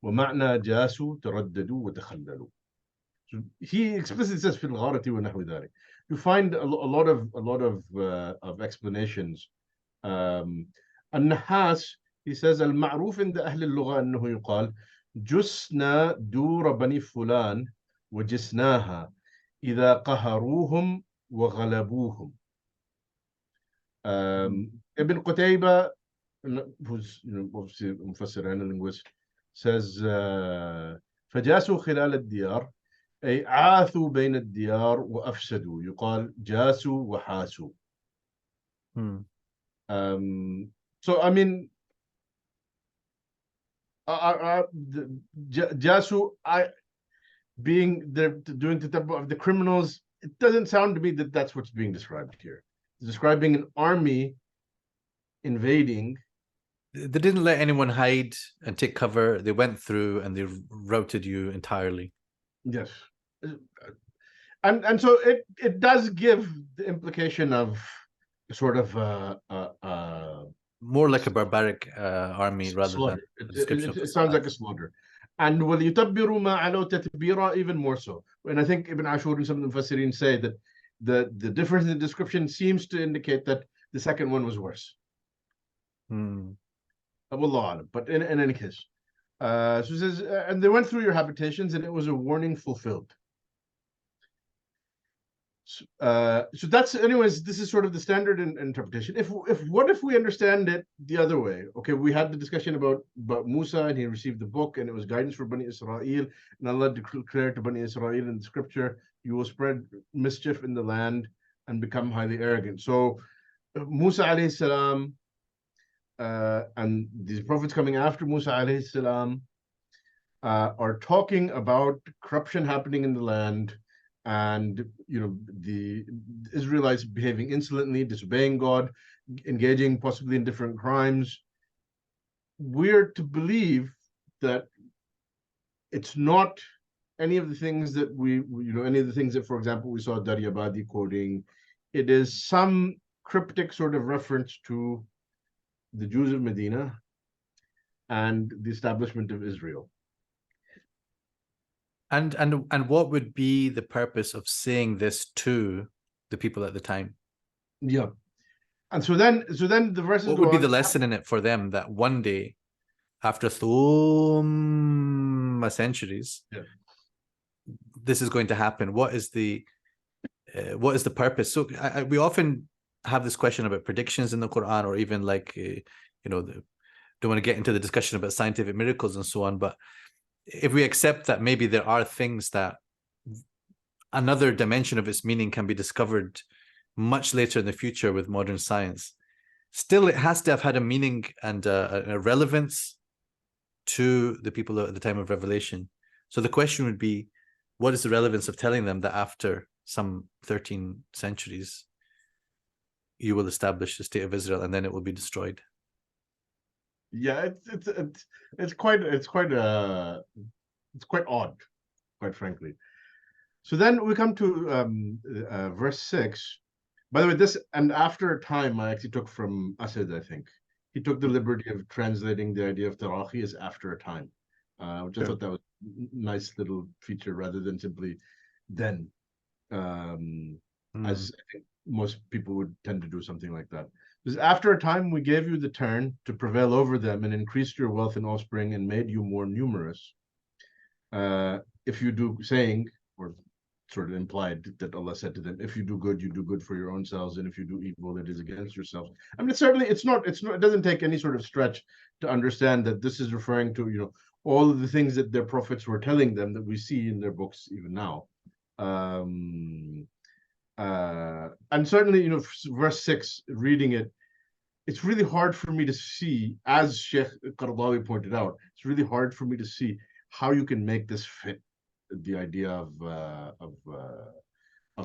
ومعنى جاسوا ترددوا وتخللوا. So he explicitly says في الغارة ونحو ذلك. You find a lot of explanations. النحاس, he says المعروف عند أهل اللغة أنه يقال جسنا دور بني فلان وجسناها إذا قهروهم وغلبوهم. Ibn Qutayba, who's obviously Mufassir and a linguist, says فجاسوا خلال الديار أي عاثوا بين الديار وأفسدوا. يقال جاسوا وحاسوا. So I mean, Jasu, being doing the type of the criminals, it doesn't sound to me that that's what's being described here. It's describing an army invading. They didn't let anyone hide and take cover. They went through and they routed you entirely. Yes, and so it does give the implication of sort of more like a barbaric army rather slaughter. than a description it sounds like a slaughter. And وَلْيُتَبِّرُوا مَا عَلَوْا تَتْبِيرًا, even more so. And I think Ibn Ashur and some of the Mufassirin say that the difference in the description seems to indicate that the second one was worse. But in any case, so it says, and they went through your habitations, and it was a warning fulfilled. So that's, anyways, this is sort of the standard interpretation. What if we understand it the other way? Okay, we had the discussion about Musa, and he received the book, and it was guidance for Banu Isra'il, and Allah declared to Banu Isra'il in the scripture, you will spread mischief in the land and become highly arrogant. So Musa alayhi salam and these prophets coming after Musa alayhi salam are talking about corruption happening in the land, and the Israelites behaving insolently, disobeying God, engaging possibly in different crimes. We're to believe that it's not any of the things that any of the things that, for example, we saw Daryabadi quoting. It is some cryptic sort of reference to the Jews of Medina and the establishment of Israel. And what would be the purpose of saying this to the people at the time? Yeah. And so then the verses What go would be on. the lesson in it for them that one day, after so many centuries, this is going to happen? What is the purpose? So we often have this question about predictions in the Quran, or even like don't want to get into the discussion about scientific miracles and so on, but if we accept that maybe there are things that another dimension of its meaning can be discovered much later in the future with modern science, still it has to have had a meaning and a relevance to the people at the time of revelation. So the question would be, what is the relevance of telling them that after some 13 centuries you will establish the state of Israel and then it will be destroyed? Yeah, it's quite odd, quite frankly. So then we come to verse 6. By the way, this, and after a time, I actually took from Asad, I think. He took the liberty of translating the idea of tarahi as after a time, which I thought that was a nice little feature rather than simply then, as I think most people would tend to do something like that. Because after a time, we gave you the turn to prevail over them and increased your wealth and offspring and made you more numerous. If you do, saying, or sort of implied that Allah said to them, if you do good, you do good for your own selves, and if you do evil, it is against yourselves. I mean, it doesn't take any sort of stretch to understand that this is referring to, all of the things that their prophets were telling them that we see in their books even now. And certainly, verse 6, reading it, it's really hard for me to see, as Shaykh Qaradawi pointed out, it's really hard for me to see how you can make this fit the idea of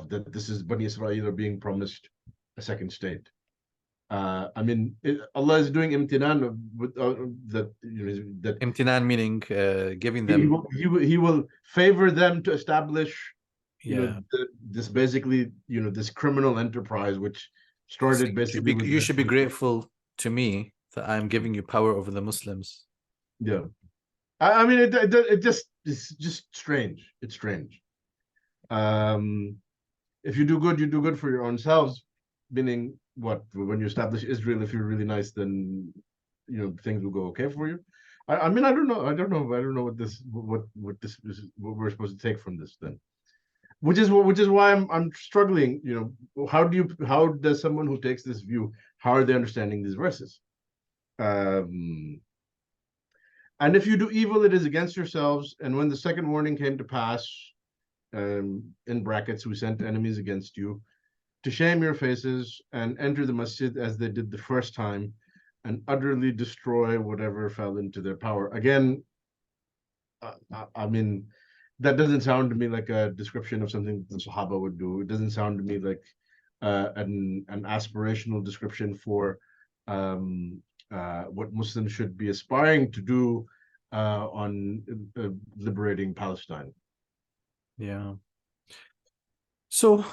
that this is Banu Isra'il are being promised a second state. I mean, Allah is doing imtinan with that. Imtinan meaning giving them. He will favor them to establish, this basically, this criminal enterprise which started basically. You should be grateful to me that I'm giving you power over the Muslims. Yeah. I mean, it's just strange. It's strange. If you do good, you do good for your own selves. Meaning, what? When you establish Israel, if you're really nice, then things will go okay for you. I mean, I don't know what we're supposed to take from this then. Which is why I'm struggling. How does someone who takes this view, how are they understanding these verses? And if you do evil, it is against yourselves. And when the second warning came to pass, in brackets, we sent enemies against you to shame your faces and enter the masjid as they did the first time and utterly destroy whatever fell into their power. Again, I mean, that doesn't sound to me like a description of something the Sahaba would do. It doesn't sound to me like an aspirational description for what Muslims should be aspiring to do on liberating Palestine. Yeah. So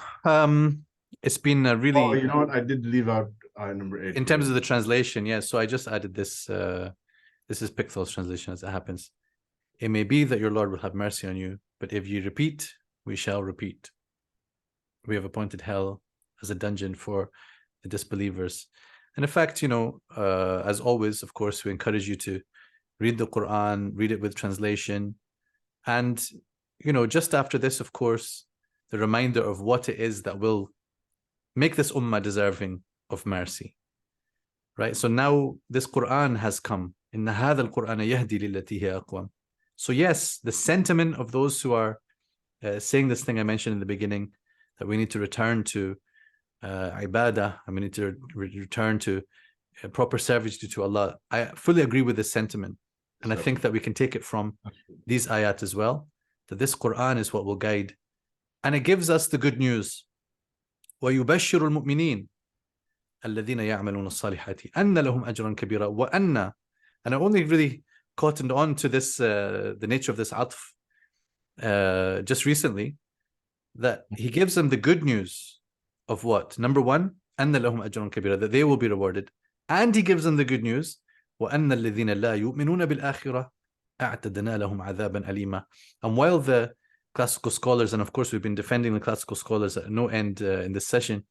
it's been a really. Oh, you know what? I did leave out number 8. In terms of the translation, yeah. So I just added this. This is Pickthall's translation as it happens. It may be that your Lord will have mercy on you, but if you repeat, we shall repeat. We have appointed hell as a dungeon for the disbelievers. And in fact, as always, of course, we encourage you to read the Quran, read it with translation. And, just after this, of course, the reminder of what it is that will make this ummah deserving of mercy. Right? So now this Quran has come. Inna hadha al-Qur'ana yahdi lillati hiya aqwam. So yes, the sentiment of those who are saying this thing I mentioned in the beginning, that we need to return to ibadah, and we need to return to proper servitude to Allah. I fully agree with this sentiment. And I think that we can take it from these ayat as well, that this Quran is what will guide. And it gives us the good news. وَيُبَشِّرُ الْمُؤْمِنِينَ الَّذِينَ يَعْمَلُونَ الصَّالِحَاتِ أَنَّ لَهُمْ أَجْرًا كَبِيرًا وَأَنَّ. And I only really cottoned on to this, the nature of this atf, just recently, that he gives them the good news of what? Number one, أَنَّ لَهُمْ أَجْرًا كَبِيرًا, that they will be rewarded. And he gives them the good news وأن الذين لا يؤمنون بالآخرة أعتدنا لهم عذابا أليما. And while the classical scholars, and of course we've been defending the classical scholars at no end in this session,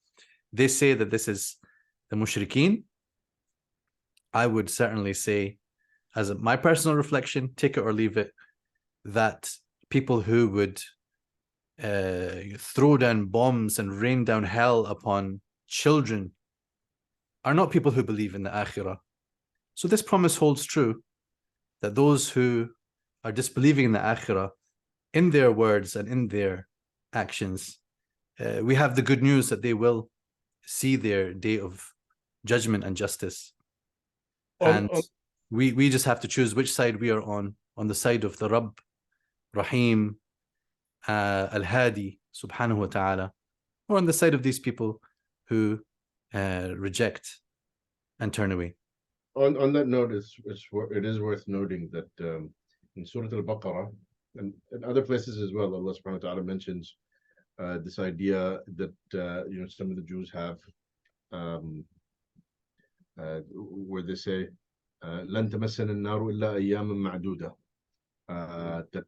they say that this is the mushrikeen, I would certainly say, as my personal reflection, take it or leave it, that people who would throw down bombs and rain down hell upon children are not people who believe in the Akhirah. So this promise holds true, that those who are disbelieving in the Akhirah, in their words and in their actions, we have the good news that they will see their day of judgment and justice. And we just have to choose which side we are on the side of the Rabb, Rahim, Al-Hadi, subhanahu wa ta'ala, or on the side of these people who reject and turn away. On that note, it is worth noting that in Surat al-Baqarah and other places as well, Allah subhanahu wa ta'ala mentions this idea that some of the Jews have where they say لن تمسنا النار إلا أياما معدودة, that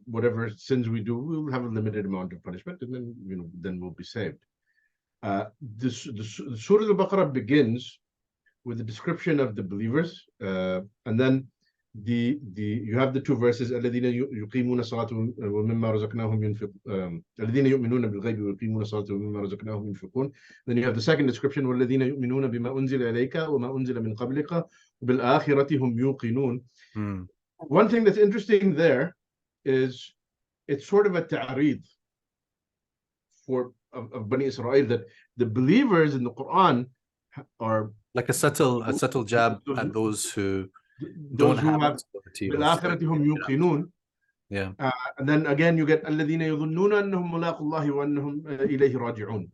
whatever sins we do, we will have a limited amount of punishment, and then we'll be saved. The Surah al-Baqarah begins with a description of the believers, and then you have the two verses الذين يقيمون الصلاة ومما رزقناهم ينفقون الذين يؤمنون بالغيب ويقيمون الصلاة ومما رزقناهم ينفقون. Then you have the second description والذين يؤمنون بما أنزل إليك وما أنزل من قبلك وبالآخرة هم يوقنون. One thing that's interesting there is it's sort of a ta'arid of Banu Isra'il, that the believers in the Quran are like a subtle jab at those who don't have بالآخرة هم يوقنون. Yeah. And then again you get الذين يظنون أنهم ملاقو الله وأنهم إليه راجعون,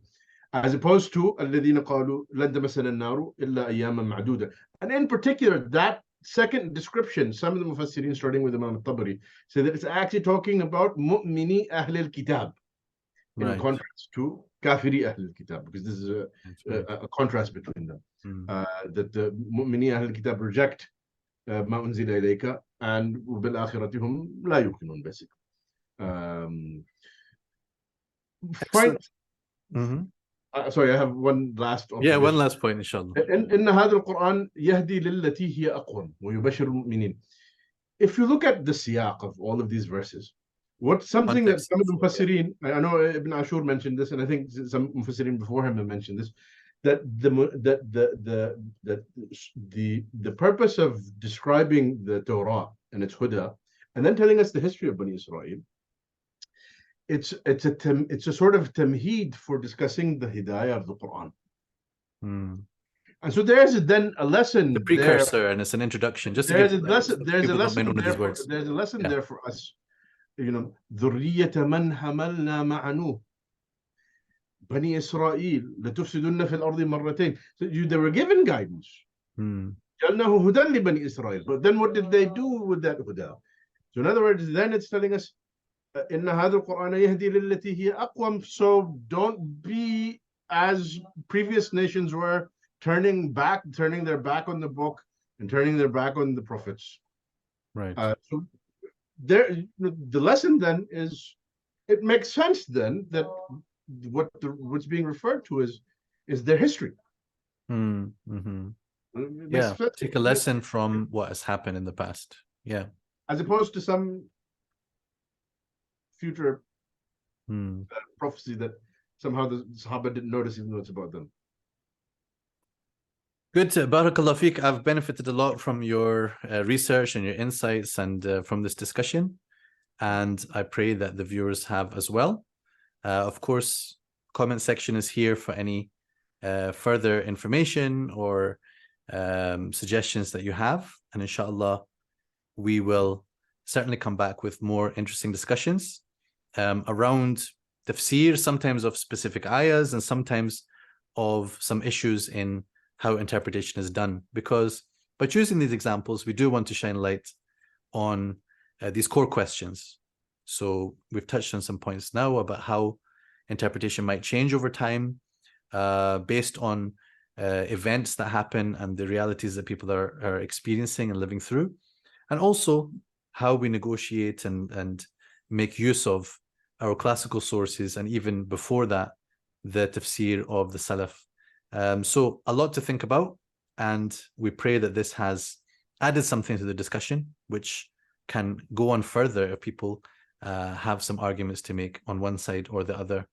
as opposed to الذين قالوا لن تمسنا النار إلا أياما معدودة. And in particular, that second description, some of the Mufassirin, starting with Imam al-Tabari, say that it's actually talking about mu'mini ahl al-kitab, in contrast to kafiri ahl al-kitab, because this is a contrast between them. That the mu'mini ahl al-kitab reject ما أنزل إليك, and بالآخرة هم لا يوقنون, basically. Sorry, I have one last. One last point, inshallah. إن هذا القرآن يهدي للتي هي أقوم ويبشر المؤمنين. If you look at the siyaq of all of these verses, something that some of the Mufassirin, I know Ibn Ashur mentioned this, and I think some Mufassirin before him have mentioned this, that the purpose of describing the Torah and its huda, and then telling us the history of Banu Isra'il, it's a sort of tamheed for discussing the hidayah of the Quran. And so there's then a lesson, the precursor there, and it's an introduction. Just there's a lesson there for us. ذرية من حملنا مع نوح بني إسرائيل لتفسدن في الأرض مرتين. So they were given guidance. جعلناه هدى لبني إسرائيل. But then what did they do with that huda? So in other words, then it's telling us إن هذا القرآن يهدي للتي هي أقوم. So don't be as previous nations were, turning their back on the book and turning their back on the prophets. Right. So the lesson then is, it makes sense then that what's being referred to is their history. Yeah, take a lesson from what has happened in the past. Yeah, as opposed to some future prophecy that somehow the Sahaba didn't notice, even though it's about them. Good. Barakallah feek. I've benefited a lot from your research and your insights and from this discussion. And I pray that the viewers have as well. Of course, comment section is here for any further information or suggestions that you have. And inshallah, we will certainly come back with more interesting discussions around tafsir, sometimes of specific ayahs and sometimes of some issues in how interpretation is done, because by choosing these examples, we do want to shine light on these core questions. So we've touched on some points now about how interpretation might change over time based on events that happen and the realities that people are experiencing and living through, and also how we negotiate and make use of our classical sources, and even before that, the tafsir of the Salaf. So a lot to think about, and we pray that this has added something to the discussion, which can go on further if people have some arguments to make on one side or the other.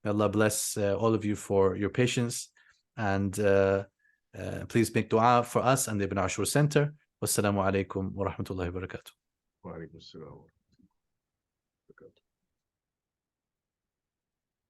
May Allah bless all of you for your patience, and please make dua for us and the Ibn Ashur Center. Wassalamu alaikum wa rahmatullahi wa barakatuh. Wa alaikum assalam.